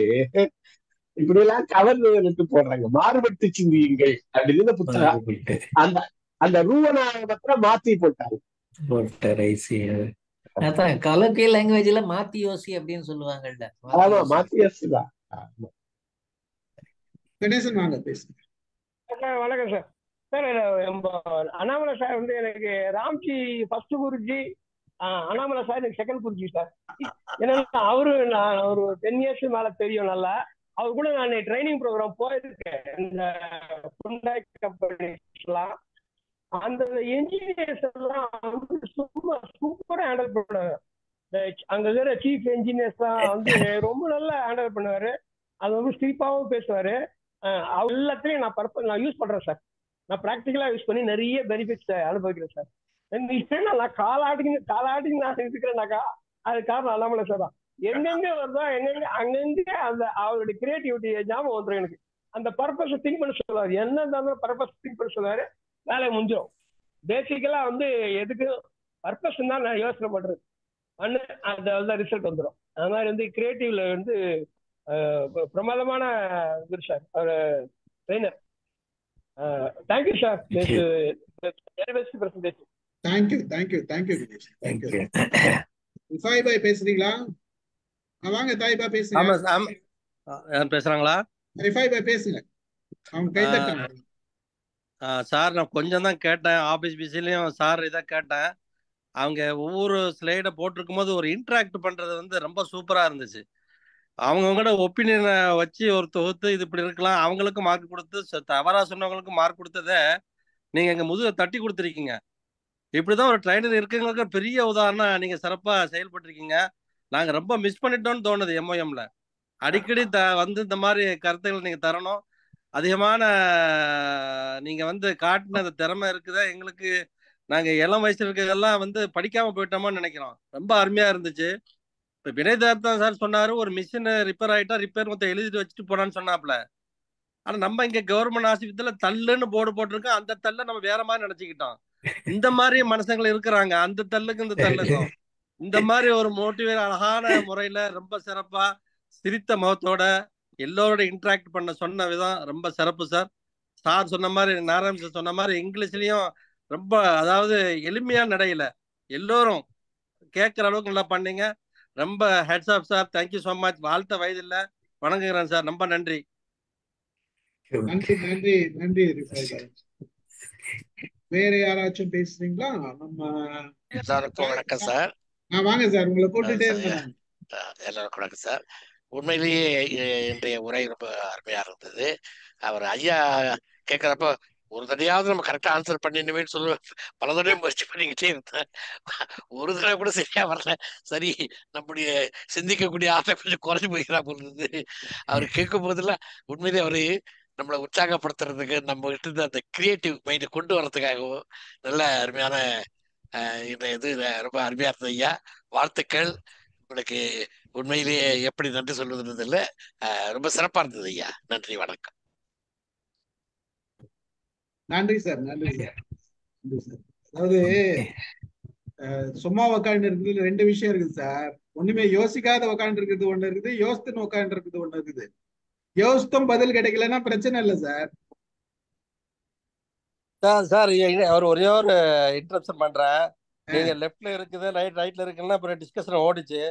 இப்படி எல்லாம் கவர்ந்து போடுறாங்க. மாறுபட்டு சிந்தியுங்கள் அப்படின்னு புத்தகம். அந்த ரூவனை மாத்திரம் மாத்தி போட்டாரு. அதான் கலோக்கியல் லாங்குவேஜ்ல மாத்தி யோசி அப்படின்னு சொல்லுவாங்கல்ல. ஆமா, மாத்தி யோசி தான். கணேசன் வாங்க பேசுங்க. வணக்கம் சார். சார் அண்ணாமலை சார் வந்து எனக்கு ராம்ஜி ஃபர்ஸ்ட் குருஜி, அண்ணாமலை சார் எனக்கு செகண்ட் குருஜி சார். ஏன்னா அவரு நான் ஒரு 10 years மேல தெரியும் நல்லா. அவர் கூட நான் ட்ரைனிங் ப்ரோக்ராம் போயிருக்கேன் இந்த ஹுண்டாய் கம்பெனிஸ்லாம். அந்த என்ஜினியர்ஸ் எல்லாம் வந்து சும்மா சூப்பரா ஹேண்டில் பண்ணுவாங்க. அங்க இருக்கிற சீஃப் என்ஜினியர்ஸ் வந்து ரொம்ப நல்லா ஹேண்டில் பண்ணுவாரு. அது வந்து ஸ்டீப்பாவும் பேசுவாரு. எல்லாத்தையும் நான் யூஸ் பண்றேன் சார். நான் ப்ராக்டிக்கலா யூஸ் பண்ணி நிறைய பெனிஃபிட்ஸ் அனுபவிக்கிறேன் சார். நான் காலாட்டிக்கு நான் இருக்கிறேன்னாக்கா அது காரணம் அண்ணாமலை சார் தான். எங்கெங்க வருதோ அங்கங்க அந்த அவருடைய கிரியேட்டிவிட்டி ஞாபகம் வந்துடும் எனக்கு. அந்த பர்பஸ் திங்க் பண்ண சொல்லுவாரு. என்ன இருந்தாலும் பர்பஸ் திங்க் பண்ண சொல்லுவாரு. வேலையை முடிஞ்சிடும். பேசிக்கலா வந்து எதுக்கு பர்பஸ் தான் நான் யோசனை பண்றது அந்த ரிசல்ட் வந்துடும். அது மாதிரி வந்து கிரியேட்டிவ்ல வந்து பிரமாதமான குரு சார், அவர் trainer. Thank you sir. Very best presentation. Thank you Sai bhai பேசுறீங்களா? வாங்க தாய்பா பேசுங்க. ஆமா பேசுறாங்களா? ரிஃபாய் பாய் பேசுங்க. அவங்க கை தட்டாங்க. சார் நான் கொஞ்சம் தான் கேட்டேன். ஆபீஸ் பிஸிலையும் சார் இதை கேட்டேன். அவங்க ஒவ்வொரு ஸ்லைடை போட்டிருக்கும் போது ஒரு இன்ட்ராக்ட் பண்றது வந்து ரொம்ப சூப்பரா இருந்துச்சு. அவங்கவுங்களோட ஒப்பீனியனை வச்சு ஒரு தொகுத்து இது இப்படி இருக்கலாம், அவங்களுக்கும் மார்க் கொடுத்து தவறா சொன்னவங்களுக்கும் மார்க் கொடுத்ததை நீங்க எங்க முதுக தட்டி கொடுத்துருக்கீங்க. இப்படிதான் ஒரு ட்ரைனர் இருக்குங்களுக்கு பெரிய உதாரணம். நீங்க சிறப்பா செயல்பட்டிருக்கீங்க. நாங்க ரொம்ப மிஸ் பண்ணிட்டோம்னு தோணுது. MOMல அடிக்கடி வந்து இந்த மாதிரி கருத்துக்கள் நீங்க தரணும். அதிகமான நீங்க வந்து காட்டின அந்த திறமை இருக்குதா எங்களுக்கு. நாங்க இளம் வயசுல இருக்கிறதெல்லாம் வந்து படிக்காம போயிட்டோமோன்னு நினைக்கிறோம். ரொம்ப அருமையா இருந்துச்சு. இப்ப வினயதார்த்தா சார் சொன்னாரு, ஒரு மிஷின் ரிப்பேர் ஆயிட்டா ரிப்பேர் மொத்தம் எழுதிட்டு வச்சுட்டு போனான்னு சொன்னாப்ல. ஆனா நம்ம இங்க கவர்மெண்ட் ஆஸ்பத்திரியில தள்ளுன்னு போர்டு போட்டிருக்கோம். அந்த தள்ள நம்ம வேற மாதிரி நினைச்சுக்கிட்டோம். இந்த மாதிரி மனுஷங்கள் இருக்கிறாங்க. அந்த தள்ளுக்கும் இந்த தள்ளுக்கும் இந்த மாதிரி ஒரு மோட்டிவேட் அழகான முறையில ரொம்ப சிறப்பா சிரித்த முகத்தோட எல்லோரோட இன்ட்ராக்ட் பண்ண சொன்ன விதம் ரொம்ப சிறப்பு சார். சார் சொன்ன மாதிரி, நாராயண் சார் சொன்ன மாதிரி இங்கிலீஷ்லயும் ரொம்ப, அதாவது எளிமையா நடையில எல்லோரும் கேட்குற அளவுக்கு நல்லா பண்ணீங்க. ரொம்ப hats off sir. Thank you so much. வாழ்த்த வயதில்ல, வணங்குகிறேன் சார். ரொம்ப நன்றி. நன்றி நன்றி நன்றி. வேற யாராச்சும் பேசுறீங்களா? நம்ம எல்லாருக்கும் வணக்கம் சார். வாங்க சார், உங்களை போட்டுட்டே இருந்தேன். எல்லாருக்கும் வணக்கம் சார். உண்மையிலேயே இன்றைய உரை ரொம்ப அருமையா இருந்தது. அவர் ஐயா கேட்குறப்ப ஒரு தடையாவது நம்ம கரெக்டாக ஆன்சர் பண்ணிடுமே சொல்ல பல தடவை முயற்சி பண்ணிக்கிட்டே இருந்தேன். ஒரு தடவை கூட சரியா வரல. சரி, நம்முடைய சிந்திக்கக்கூடிய ஆசை கொஞ்சம் குறைஞ்சு போய்க்கிறா போல் இருந்தது. அவர் கேட்கும் போதெல்லாம் உண்மையிலே அவரு நம்மளை உற்சாகப்படுத்துறதுக்கு, நம்ம கிட்ட இருந்து அந்த கிரியேட்டிவ் மைண்டை கொண்டு வர்றதுக்காகவும் நல்ல அருமையான இந்த இது ரொம்ப அருமையா இருந்தது ஐயா. வாழ்த்துக்கள் உங்களுக்கு. உண்மையிலேயே எப்படி நன்றி சொல்வதுன்றது இல்லை, ரொம்ப சிறப்பா இருந்தது ஐயா. நன்றி, வணக்கம். நன்றி சார், நன்றி சார். அதாவது சும்மா உக்காண்டு இருக்கிறது ரெண்டு விஷயம் இருக்குது சார். ஒண்ணுமே யோசிக்காத உக்காண்டு இருக்கிறது ஒண்ணு இருக்குது, யோசித்துன்னு உக்காண்டு இருக்கிறது ஒண்ணு இருக்குது. யோசித்தும் பதில் கிடைக்கலன்னா பிரச்சனை இல்லை சார். சார் அவர் ஒரே ஒரு இன்டரப்ஷன் பண்றேன். நீங்க லெஃப்ட்ல இருக்குது, ரைட்ல இருக்குன்னா அப்புறம் டிஸ்கஷன் ஓடிச்சு.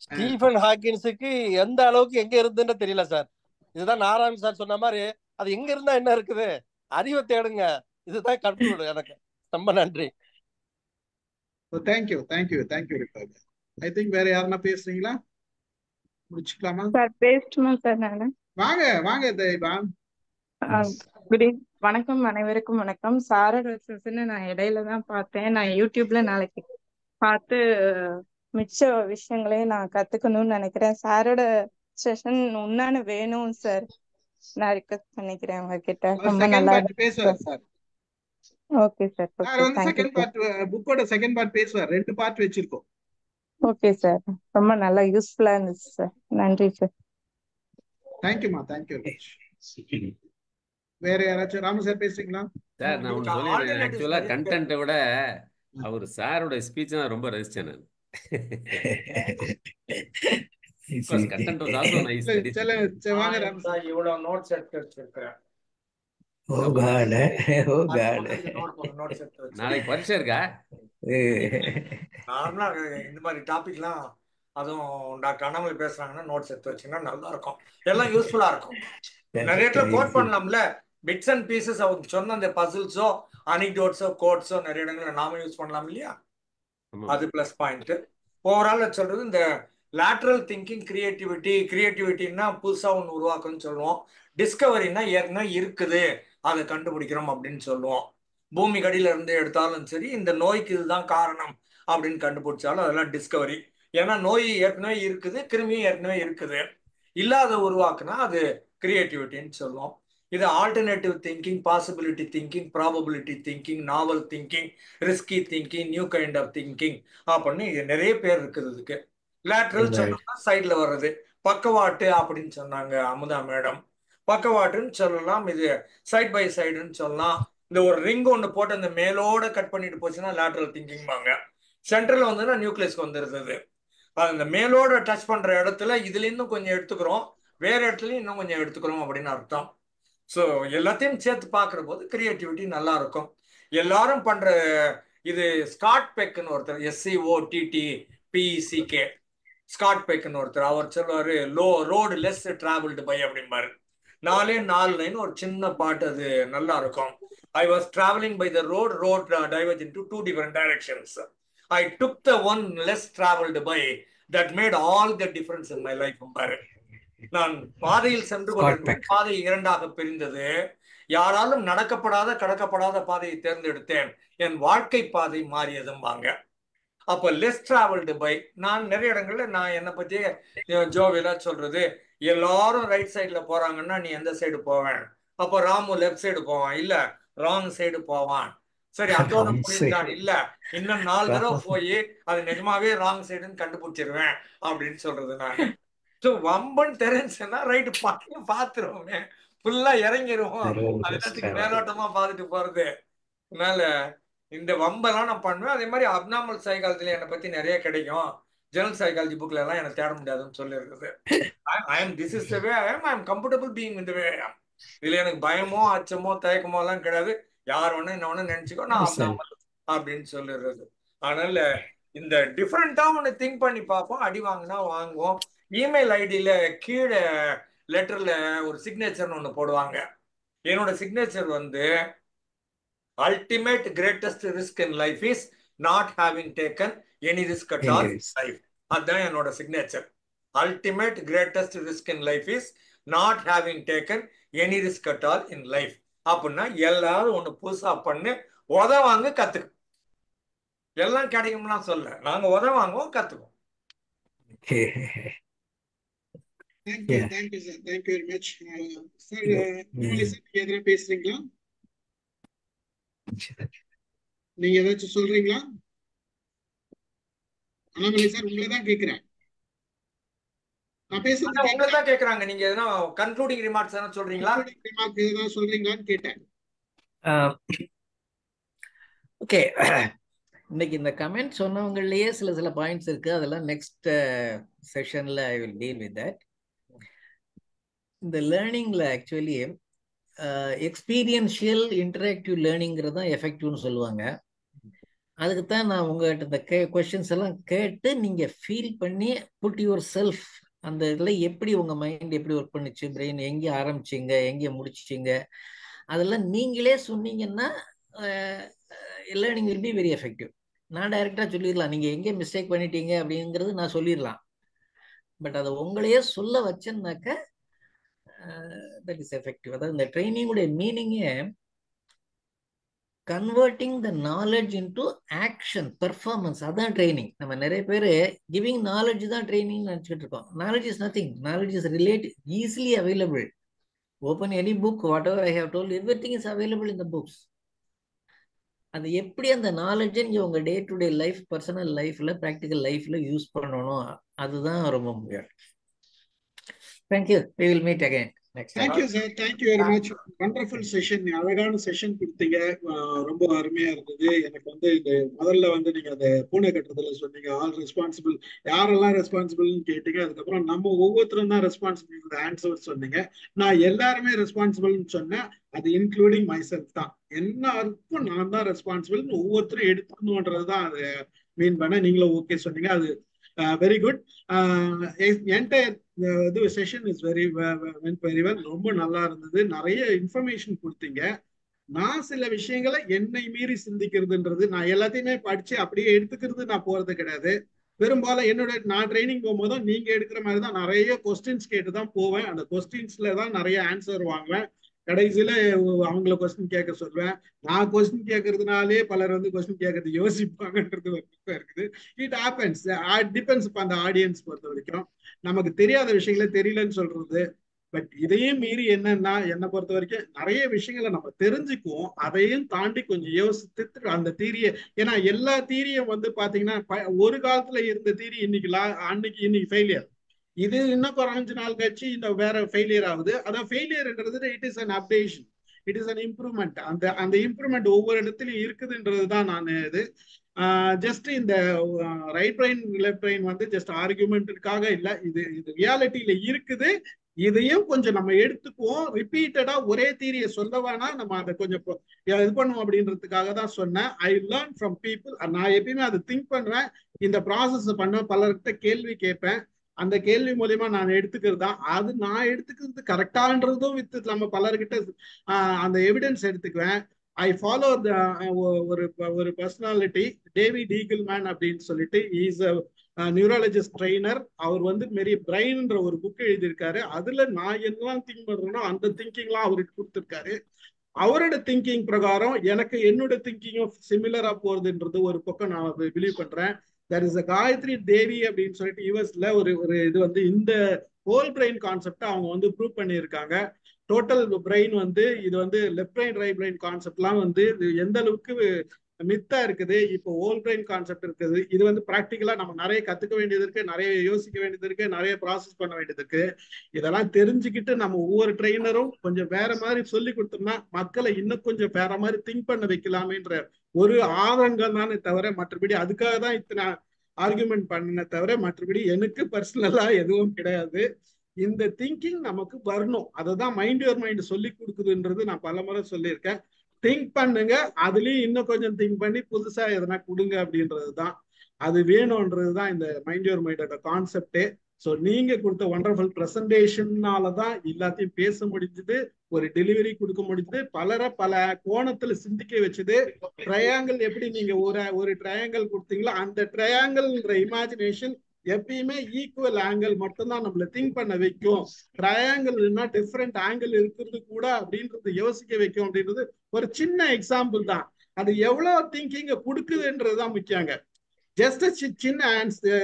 ஸ்டீஃபன் ஹாக்கின்ஸுக்கு எந்த அளவுக்கு எங்க இருந்துன்னு தெரியல சார். இதுதான் நாராயண் சார் சொன்ன மாதிரி, அது எங்க இருந்தா என்ன இருக்குது, அறிவை தேடுங்க. இதுதான் கன்க்ளூட் எனக்கு. ரொம்ப நன்றி. Thank you thank you thank you. I think வேற யாருன்னா பேசுறீங்களா? முடிச்சுக்கலாமா சார்? பேசட்டுமா சார்? நானு வாங்க வாங்க தெய்வா. வணக்கம், அனைவருக்கும் வணக்கம். சாரோட செஷனை நான் இடையில தான் பார்த்தேன். நான் யூடியூப்ல நாளைக்கு பார்த்து மிச்ச விஷயங்களையும் நான் கத்துக்கணும்னு நினைக்கிறேன். சாரோட செஷன் உன்னான வேணும் சார். நான் ரிக்வெஸ்ட் பண்ணிக்கிறேன் உங்ககிட்ட. ரொம்ப நல்லா பேசுவார் sir. Okay sir. Second part புக்கோட செகண்ட் பார்ட் பேசுவார். 2 பார்ட் வச்சிருக்கோம். Okay sir. ரொம்ப நல்லா யூஸ்ஃபுல்லா இருந்துச்சு சார். நன்றி சார். தேங்க்யூமா, தேங்க்யூ. வேற யாராச்சும்? ராமு சார் பேசுறீங்களா? சார் நான் ஒன்று சொல்லிடுறேன். ஆக்சுவலா கண்டென்ட்டை விட அவர் சாரோட ஸ்பீச் தான் ரொம்ப ரசிச்சேன் நான். Content was also nice. வாங்க ராமு சார். இவ்வளவு நோட்ஸ் எடுத்து வச்சிருக்கேன். நாளைக்கு பரீட்சை இருக்கா? நார்மலா இந்த மாதிரி டாபிக்லாம், அதுவும் டாக்டர் அண்ணாமலை பேசுறாங்கன்னா நோட்ஸ் எடுத்து வச்சீங்கன்னா நல்லா இருக்கும். எல்லாம் யூஸ்ஃபுல்லா இருக்கும். நிறைய இடத்துல கோட் பண்ணலாம்ல, பிட்ஸ் அண்ட் பீசஸ். அவங்க சொன்ன அந்த பசில்ஸோ அனிக்டோட்ஸோ கோட்ஸோ நிறைய இடங்கள்ல நாம யூஸ் பண்ணலாம் இல்லையா? அது பிளஸ் பாயிண்ட். ஓவரால் சொல்றது இந்த லேட்ரல் திங்கிங், கிரியேட்டிவிட்டின்னா புதுசா ஒன்று உருவாக்கணும்னு சொல்லுவோம். டிஸ்கவரின்னா ஏற்கனவே இருக்குது, அதை கண்டுபிடிக்கிறோம் அப்படின்னு சொல்லுவோம். பூமி கடியில இருந்து எடுத்தாலும் சரி, இந்த நோய்க்கு இதுதான் காரணம் அப்படின்னு கண்டுபிடிச்சாலும் அதெல்லாம் டிஸ்கவரி. ஏன்னா நோய் ஏற்கனவே இருக்குது, கிருமியும் ஏற்கனவே இருக்குது. இல்லாத உருவாக்குனா அது கிரியேட்டிவிட்டின்னு சொல்லுவோம். இது alternative thinking, possibility thinking, probability thinking, novel thinking, risky thinking, new kind of thinking அப்படின்னு இது நிறைய பேர் இருக்குது. இதுக்கு லேட்ரல் சொன்னா சைட்ல வர்றது, பக்கவாட்டு அப்படின்னு சொன்னாங்க அமுதா மேடம். பக்கவாட்டுன்னு சொல்லலாம், இது சைட் பை சைடுன்னு சொல்லலாம். இந்த ஒரு ரிங் ஒன்று போட்டு அந்த மேலோட கட் பண்ணிட்டு போச்சுன்னா லேட்ரல் திங்கிங் வாங்க. சென்ட்ரல் வந்ததுன்னா நியூக்ளியஸ்க்கு வந்துருது. அந்த மேலோட டச் பண்ற இடத்துல இதுல இன்னும் கொஞ்சம் எடுத்துக்கிறோம், வேற இடத்துலயும் இன்னும் கொஞ்சம் எடுத்துக்கிறோம் அப்படின்னு அர்த்தம். ஸோ எல்லாத்தையும் சேர்த்து பார்க்குற போது கிரியேட்டிவிட்டி நல்லா இருக்கும். எல்லாரும் பண்ற இது ஸ்காட் பெக்குன்னு ஒருத்தர், SCOTTPECK, ஸ்காட் பெக்குன்னு ஒருத்தர், அவர் சொல்லுவாரு ரோடு லெஸ் டிராவல்டு பை அப்படிம்பாரு. 4 லைன் ஒரு சின்ன பாட்டு, அது நல்லா இருக்கும். I was traveling by the road diverged into 2 different directions. I took the one less traveled by that made all the difference in my life. நான் பாதையில் சென்று கொண்டிருந்த பாதை 2ஆக பிரிந்தது. யாராலும் நடக்கப்படாத கடக்கப்படாத பாதையை தேர்ந்தெடுத்தேன், என் வாழ்க்கை பாதை மாறியதும்பாங்க. அப்ப லெஸ் டிராவல்டு பை, நான் நிறைய இடங்கள்ல நான் என்னை பத்தி ஜோவிலா சொல்றது, எல்லாரும் ரைட் சைட்ல போறாங்கன்னா நீ எந்த சைடு போவேன்? அப்போ ராமு லெஃப்ட் சைடு போவான், இல்ல ராங் சைடு போவான். சரி, அதோட முடிந்தான், இல்ல இன்னும் 4 தடவை போய் அது நிஜமாவே ராங் சைடுன்னு கண்டுபிடிச்சிருவேன் அப்படின்னு சொல்றது நான். வம்பன் தெரிஞ்சுன்னா ரைட்டு பாத்துருவோமே, ஃபுல்லா இறங்கிடுவோம். அதுக்கு மேலோட்டமா பாத்துட்டு போறது. அதனால இந்த வம்பெல்லாம் நான் பண்ணுவேன். அதே மாதிரி அப்நார்மல் சைக்காலஜில என்னை பத்தி நிறைய கிடைக்கும். ஜெனரல் சைக்காலஜி புக்ல எல்லாம் எனக்கு தேட முடியாதுன்னு சொல்லியிருக்குது. This is the way I am comfortable being இந்த வே. இதுல எனக்கு பயமோ அச்சமோ தயக்கமோ எல்லாம் கிடையாது. யார் ஒண்ணு என்ன ஒண்ணு நினைச்சுக்கோ, நான் அப்படின்னு சொல்லிடுறது. அதனால இந்த டிஃப்ரெண்டா ஒண்ணு திங்க் பண்ணி பார்ப்போம். அடி வாங்கினா வாங்குவோம். இமெயில் ஐடியில கீழே லெட்டர்ல ஒரு சிக்னேச்சர்னு ஒண்ணு போடுவாங்க. என்னோட சிக்னேச்சர் வந்து ultimate greatest risk in life is not having taken any risk at all life. அதுதான் என்னோட signature. Ultimate greatest risk in life is not having taken any risk at all in life. அப்படின்னா எல்லாரும் ஒண்ணு புதுசா பண்ணு, உதவாங்க, கத்துக்கு. எல்லாம் கிடைக்கும்னா சொல்ல, நாங்க உதவாங்குவோம், கத்துக்குவோம். Thank you sir, thank you very much sir. நீங்க எதனா பேசுறீங்களா? நீங்க ஏதாச்சும் சொல்றீங்களா? அண்ணாமலை சார், உங்களை தான் கேட்கிறேன். நான் பேசுறது உங்களை தான் கேட்கறாங்க. நீங்க எதனா கன்க்ளூடிங் ரிமார்க்ஸ் எதனா சொல்றீங்களா? ரிமார்க் எதனா சொல்றீங்களான்னு கேட்டேன். ஓகே, இன்னைக்கு இந்த கமெண்ட் சொன்னவங்களையே சில பாயிண்ட்ஸ் இருக்கு. அதெல்லாம் நெக்ஸ்ட் செஷன்ல I will deal with that. இந்த லேர்னிங்ல ஆக்சுவலி எக்ஸ்பீரியன்ஷியல் இன்டராக்டிவ் லேர்னிங்கிறது தான் எஃபெக்டிவ்னு சொல்லுவாங்க. அதுக்கு தான் நான் உங்ககிட்ட இந்த கொஸ்டின்ஸ் எல்லாம் கேட்டு நீங்க ஃபீல் பண்ணி புட் யுவர் செல்ஃப் அந்த இதில் எப்படி உங்க மைண்ட் எப்படி ஒர்க் பண்ணுச்சு, பிரெயின் எங்கே ஆரம்பிச்சிங்க எங்கே முடிச்சிங்க, அதெல்லாம் நீங்களே சொன்னீங்கன்னா learning will be very effective. நான் டைரெக்டாக சொல்லிடலாம், நீங்கள் எங்கே மிஸ்டேக் பண்ணிட்டீங்க அப்படிங்கிறது நான் சொல்லிடலாம். பட் அதை உங்களையே சொல்ல வச்சேன்னாக்க தட் இஸ் எஃபெக்டிவ். அதாவது இந்த ட்ரைனிங்குடைய மீனிங்கே converting the knowledge into action performance. அதான் ட்ரைனிங். நம்ம நிறைய பேர் கிவிங் நாலேஜ் தான் ட்ரைனிங் நினச்சிக்கிட்டு இருக்கோம். Knowledge is nothing. Knowledge is relative, easily available. Open any book, whatever I have told, everything is available in the books. அது எப்படி அந்த நாலேஜை நீங்கள் உங்கள் day to day life, personal லைஃப்பில், ப்ராக்டிக்கல் லைஃப்பில் யூஸ் பண்ணணும், அதுதான் ரொம்ப முக்கியம். Thank you. We will meet again next time. Thank you sir, thank you very much. Wonderful session, அழகான செஷன் கொடுத்தீங்க. ரொம்ப அருமையா இருந்தது. எனக்கு வந்து இந்த முதல்ல வந்து நீங்க அந்த பூனை கட்டுறதுல சொன்னீங்க ஆல் ரெஸ்பான்சிபிள், யாரெல்லாம் ரெஸ்பான்சிபிள்னு கேட்டீங்க. அதுக்கப்புறம் நம்ம ஒவ்வொருத்தரும் தான் ரெஸ்பான்சிபிள் ஆன்சர் சொன்னீங்க. நான் எல்லாருமே ரெஸ்பான்சிபிள்னு சொன்னேன். அது இன்க்ளூடிங் மை செல்ஃப் தான். எல்லாருக்கும் நான் தான் ரெஸ்பான்சிபிள், ஒவ்வொருத்தரும் எடுத்துக்கணுன்றது தான் அது மீன் பண்ண. நீங்களும் ஓகே சொன்னீங்க. அது very good. Entire session is very well. ரொம்ப நல்லா இருந்தது. நிறைய இன்ஃபர்மேஷன் கொடுத்தீங்க. நான் சில விஷயங்களை என்னை மீறி சிந்திக்கிறதுன்றது, நான் எல்லாத்தையுமே படிச்சு அப்படியே எடுத்துக்கிறது நான் போறது கிடையாது. பெரும்பாலும் நான் ட்ரைனிங் போகும்போதும் நீங்க எடுக்கிற மாதிரி தான் நிறைய கொஸ்டின்ஸ் கேட்டு தான் போவேன். அந்த கொஸ்டின்ஸ்ல தான் நிறைய ஆன்சர் வாங்குவேன். கடைசியில அவங்கள கொஸ்டின் கேட்க சொல்லுவேன். நான் கொஸ்டின் கேட்கறதுனாலே பலர் வந்து கொஸ்டின் கேட்கறது யோசிப்பாங்கன்றது இருக்குது. It happens. டிபெண்ட்ஸ் அந்த ஆடியன்ஸ் பொறுத்த வரைக்கும். நமக்கு தெரியாத விஷயங்கள தெரியலன்னு சொல்றது. பட் இதையும் மீறி என்னன்னா, என்னை பொறுத்த வரைக்கும் நிறைய விஷயங்களை நம்ம தெரிஞ்சுக்குவோம். அதையும் தாண்டி கொஞ்சம் யோசித்து அந்த தீரியை, ஏன்னா எல்லா தீரியும் வந்து பாத்தீங்கன்னா ஒரு காலத்துல இருந்த தீரி இன்னைக்கு ஃபெயிலியர். இது இன்னும் குறைஞ்ச நாள் கழிச்சு இந்த வேற ஃபெயிலியர் ஆகுது. அதான் ஃபெயிலியர்ன்றது it is an updation, it is an improvement. அந்த இம்ப்ரூவ்மெண்ட் ஒவ்வொரு இடத்துலயும் இருக்குதுன்றது தான் நான் இது. ஜஸ்ட் இந்த ரைட் பிரெயின் லெஃப்ட் பிரெயின் வந்து ஜஸ்ட் ஆர்குமெண்ட்டுக்காக இல்லை, இது ரியாலிட்டியில இருக்குது. இதையும் கொஞ்சம் நம்ம எடுத்துக்குவோம். ரிப்பீட்டடா ஒரே தீரியை சொல்ல வேணா, நம்ம அதை கொஞ்சம் இது பண்ணுவோம் அப்படின்றதுக்காக தான் சொன்னேன். I learn from people. நான் எப்பயுமே அதை திங்க் பண்ணுவேன். இந்த ப்ராசஸ் பண்ண பலர்கிட்ட கேள்வி கேட்பேன். அந்த கேள்வி மூலியமா நான் எடுத்துக்கிறது தான். அது நான் எடுத்துக்கிறது கரெக்டான்றதும் வித்து நம்ம பலர்கிட்ட அந்த எவிடன்ஸ் எடுத்துக்குவேன். ஐ ஃபாலோ ஒரு பர்சனாலிட்டி, டேவிட் ஈகிள்மேன் அப்படின்னு சொல்லிட்டு. Is a neurologist trainer. அவர் வந்து மெரி பிரைன்ன்ற ஒரு புக் எழுதியிருக்காரு. அதுல நான் என்னெல்லாம் திங்க் பண்றேனோ அந்த திங்கிங்லாம் அவருக்கு கொடுத்துருக்காரு. அவரோட திங்கிங் பிரகாரம் எனக்கு என்னோட திங்கிங்கும் சிமிலரா போறதுன்றது ஒரு பக்கம் நான் பிலீவ் பண்றேன். தட் இஸ் காயத்ரி தேவி அப்படின்னு சொல்லிட்டு யூஎஸ்ல ஒரு இது வந்து இந்த ஹோல் பிரெயின் கான்செப்ட் அவங்க வந்து ப்ரூவ் பண்ணியிருக்காங்க. டோட்டல் பிரெயின் வந்து இது வந்து லெஃப்ட் பிரெயின் ரைட் பிரெயின் கான்செப்ட்லாம் வந்து எந்த அளவுக்கு மித்தா இருக்குது. இப்போ ஹோல் பிரெயின் கான்செப்ட் இருக்குது. இது வந்து ப்ராக்டிக்கலா நம்ம நிறைய கத்துக்க வேண்டியது இருக்கு, நிறைய யோசிக்க வேண்டியது இருக்கு, நிறைய ப்ராசஸ் பண்ண வேண்டியது இருக்கு. இதெல்லாம் தெரிஞ்சுக்கிட்டு நம்ம ஒவ்வொரு ட்ரெயினரும் கொஞ்சம் வேற மாதிரி சொல்லி கொடுத்தோம்னா மக்களை இன்னும் கொஞ்சம் வேற மாதிரி திங்க் பண்ண வைக்கலாமேன்ற ஒரு ஆதங்கம் தானே தவிர மற்றபடி அதுக்காக தான் இத்தனை ஆர்குமெண்ட் பண்ண தவிர மற்றபடி எனக்கு பர்சனலா எதுவும் கிடையாது. இந்த திங்கிங் நமக்கு வரணும். அததான் மைண்ட் யுவர் மைண்ட் சொல்லி கொடுக்குதுன்றது நான் பல முறை சொல்லியிருக்கேன். திங்க் பண்ணுங்க, அதுலயும் இன்னும் கொஞ்சம் திங்க் பண்ணி புதுசா எதனா கொடுங்க அப்படின்றது தான். அது வேணும்ன்றது தான் இந்த மைண்ட் யுவர் மைண்டோட கான்செப்டே. ஸோ நீங்க கொடுத்த ஒண்டர்ஃபுல் ப்ரெசன்டேஷன்னால தான் எல்லாத்தையும் பேச முடிஞ்சது, ஒரு டெலிவரி கொடுக்க முடிஞ்சது, பலரை பல கோணத்துல சிந்திக்க வச்சது. ட்ரையாங்கிள் எப்படி நீங்க ஒரு ட்ரையாங்கிள் கொடுத்தீங்களோ அந்த ட்ரையாங்கிள்ன்ற இமேஜினேஷன் எப்பயுமே ஈக்குவல் ஆங்கிள் மட்டும்தான் நம்மள திங்க் பண்ண வைக்கும். ட்ரையாங்கிள்னா டிஃப்ரெண்ட் ஆங்கிள் இருக்கிறது கூட அப்படின்றது யோசிக்க வைக்கும் அப்படின்றது ஒரு சின்ன எக்ஸாம்பிள் தான். அது எவ்வளவு திங்கிங்க கொடுக்குதுன்றதுதான் முக்கியங்க. ஜஸ்ட் சின்ன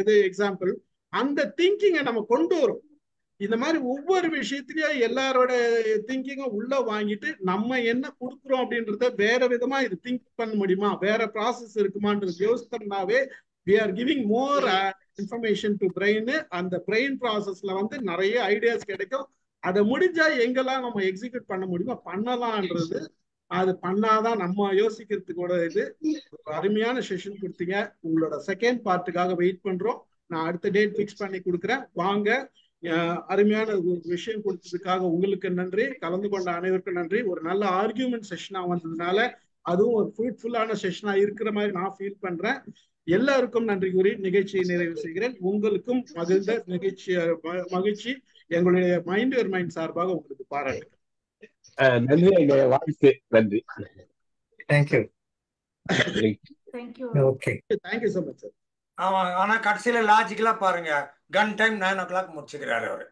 இது எக்ஸாம்பிள். அந்த திங்கிங்கை நம்ம கொண்டு வரும். இந்த மாதிரி ஒவ்வொரு விஷயத்திலயும் எல்லாரோட திங்கிங்கும் உள்ள வாங்கிட்டு நம்ம என்ன கொடுக்குறோம் அப்படின்றத வேற விதமா இது திங்க் பண்ண முடியுமா, வேற ப்ராசஸ் இருக்குமான்றது யோசித்தோம்னாவே we are giving more information to brain. அந்த பிரெயின் ப்ராசஸ்ல வந்து நிறைய ஐடியாஸ் கிடைக்கும். அதை முடிஞ்சா எங்கெல்லாம் நம்ம எக்ஸிக்யூட் பண்ண முடியுமோ பண்ணலாம்ன்றது. அது பண்ணாதான் நம்ம யோசிக்கிறதுக்கு இது. அருமையான செஷன் கொடுத்தீங்க. உங்களோட செகண்ட் பார்ட்டுக்காக வெயிட் பண்றோம். நான் அடுத்த டேட் ஃபிக்ஸ் பண்ணி கொடுக்குறேன், வாங்க. அருமையான விஷயம் கொடுத்ததுக்காக உங்களுக்கு நன்றி. கலந்து கொண்ட அனைவருக்கும் நன்றி. ஒரு நல்ல ஆர்கியூமெண்ட் செஷனா வந்ததுனால அதுவும் ஒரு ஃப்ரூட்ஃபுல்லான செஷனா இருக்கிற மாதிரி நான் ஃபீல் பண்றேன். எல்லாருக்கும் நன்றி கூறி நிகழ்ச்சியை நிறைவு செய்கிறேன். உங்களுக்கும் மகிழ்ந்த மகிழ்ச்சி. எங்களுடைய மைண்ட் யுவர் மைண்ட் சார்பாக உங்களுக்கு பாராட்டு. நன்றி, எங்களுடைய வாழ்த்து. நன்றி. Thank you. Okay, thank you so much sir. ஆமா, ஆனா கடைசியில லாஜிக்கலா பாருங்க, கன் டைம் 9 o'clock முடிச்சுக்கிறாரு அவரு.